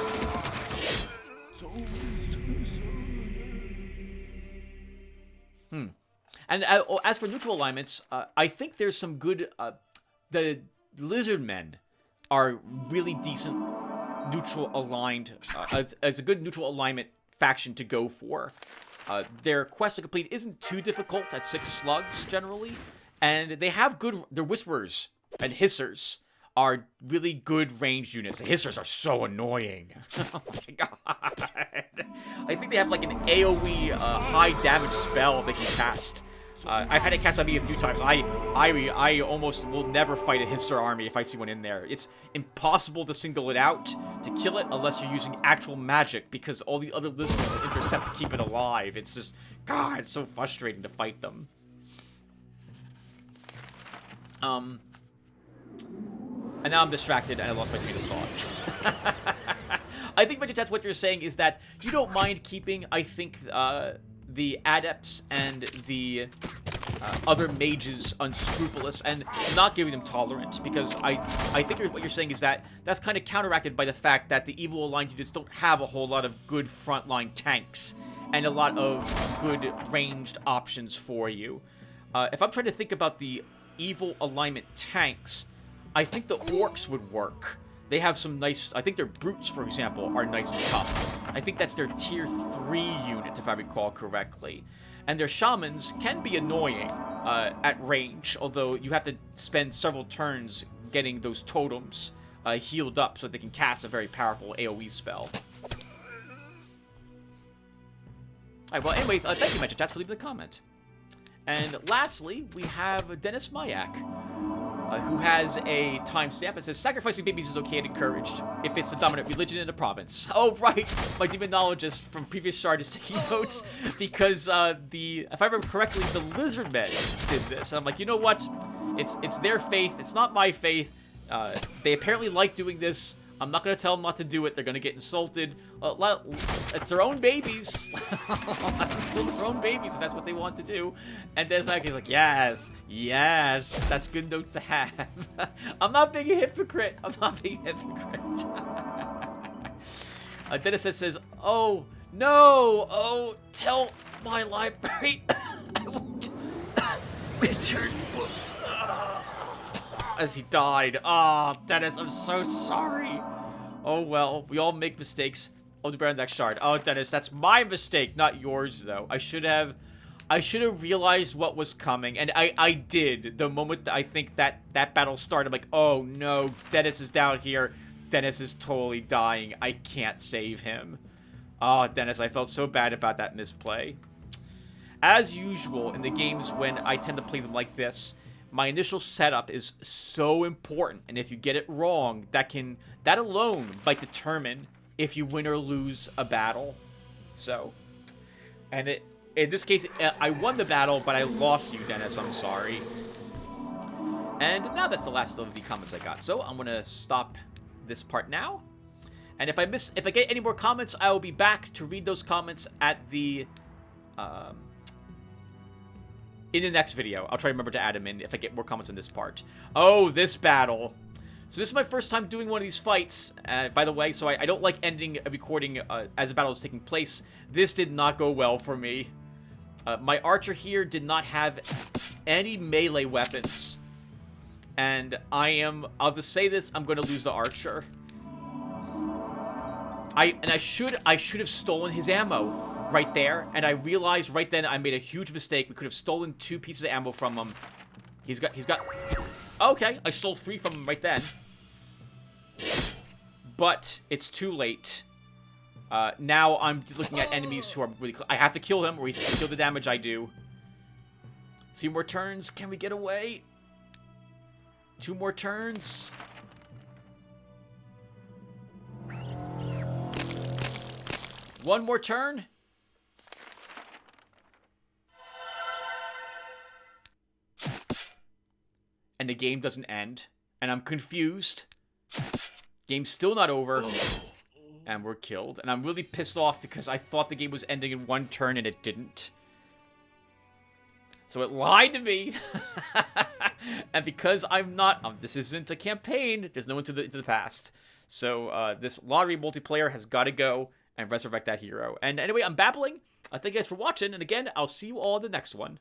And as for neutral alignments, I think there's some good... the Lizardmen are really decent neutral aligned... as a good neutral alignment faction to go for. Their quest to complete isn't too difficult at 6 slugs, generally. And they have good... They're Whisperers. and hissers are really good ranged units. The hissers are so annoying. Oh my god. I think they have like an AoE high damage spell they can cast. I've had it cast on me a few times. I almost will never fight a hisser army if I see one in there. It's impossible to single it out to kill it unless you're using actual magic, because all the other lizards will intercept to keep it alive. It's just, God, it's so frustrating to fight them. And now I'm distracted and I lost my train of thought. I think, Richard, that's what you're saying, is that you don't mind keeping, I think, the adepts and the other mages unscrupulous and not giving them tolerance, because I think what you're saying is that that's kind of counteracted by the fact that the evil aligned units don't have a whole lot of good frontline tanks and a lot of good ranged options for you. If I'm trying to think about the evil alignment tanks, I think the orcs would work. They have some nice, I think their brutes, for example, are nice and tough. I think that's their tier 3 unit, if I recall correctly. And their shamans can be annoying at range, although you have to spend several turns getting those totems healed up so they can cast a very powerful AoE spell. Alright, well, anyway, thank you, Magic Chats, for leaving the comment. And lastly, we have Dennis Mayak, who has a timestamp that says, sacrificing babies is okay and encouraged if it's the dominant religion in the province. Oh, right, my demonologist from previous shard is taking notes, because if I remember correctly, the lizard men did this. And I'm like, you know what? It's their faith. It's not my faith. They apparently like doing this. I'm not going to tell them not to do it. They're going to get insulted. It's their own babies. It's their own babies if that's what they want to do. And Dennis Mack is like, yes, yes, that's good notes to have. I'm not being a hypocrite. I'm not being a hypocrite. Dennis says, oh, no. Oh, tell my library I won't return books. As he died. Oh, Dennis, I'm so sorry. Oh, well, we all make mistakes. I'll do better on the next shard. Oh, Dennis, that's my mistake, not yours, though. I should have realized what was coming, and I did. The moment that I think that battle started, I'm like, oh, no, Dennis is down here. Dennis is totally dying. I can't save him. Oh, Dennis, I felt so bad about that misplay. As usual in the games when I tend to play them like this, my initial setup is so important, and if you get it wrong, that alone might determine if you win or lose a battle. So, and in this case, I won the battle, but I lost you, Dennis. I'm sorry. And now that's the last of the comments I got. So I'm gonna stop this part now. And if I get any more comments, I will be back to read those comments at the in the next video. I'll try to remember to add them in if I get more comments on this part. Oh, this battle. So this is my first time doing one of these fights, by the way, so I don't like ending a recording as a battle is taking place. This did not go well for me. My archer here did not have any melee weapons. And I'll just say this, I'm going to lose the archer. I should have stolen his ammo right there, and I realized right then I made a huge mistake. We could have stolen 2 pieces of ammo from him. He's got okay, I stole 3 from him right then. But it's too late. Now I'm looking at enemies who are really I have to kill them or he's kill the damage I do. 3 more turns. Can we get away? 2 more turns. One more turn. And the game doesn't end. And I'm confused. Game's still not over. And we're killed. And I'm really pissed off because I thought the game was ending in 1 turn and it didn't. So it lied to me. And because I'm not... this isn't a campaign. There's no one into the past. So this lottery multiplayer has got to go and resurrect that hero. And anyway, I'm babbling. Thank you guys for watching. And again, I'll see you all in the next one.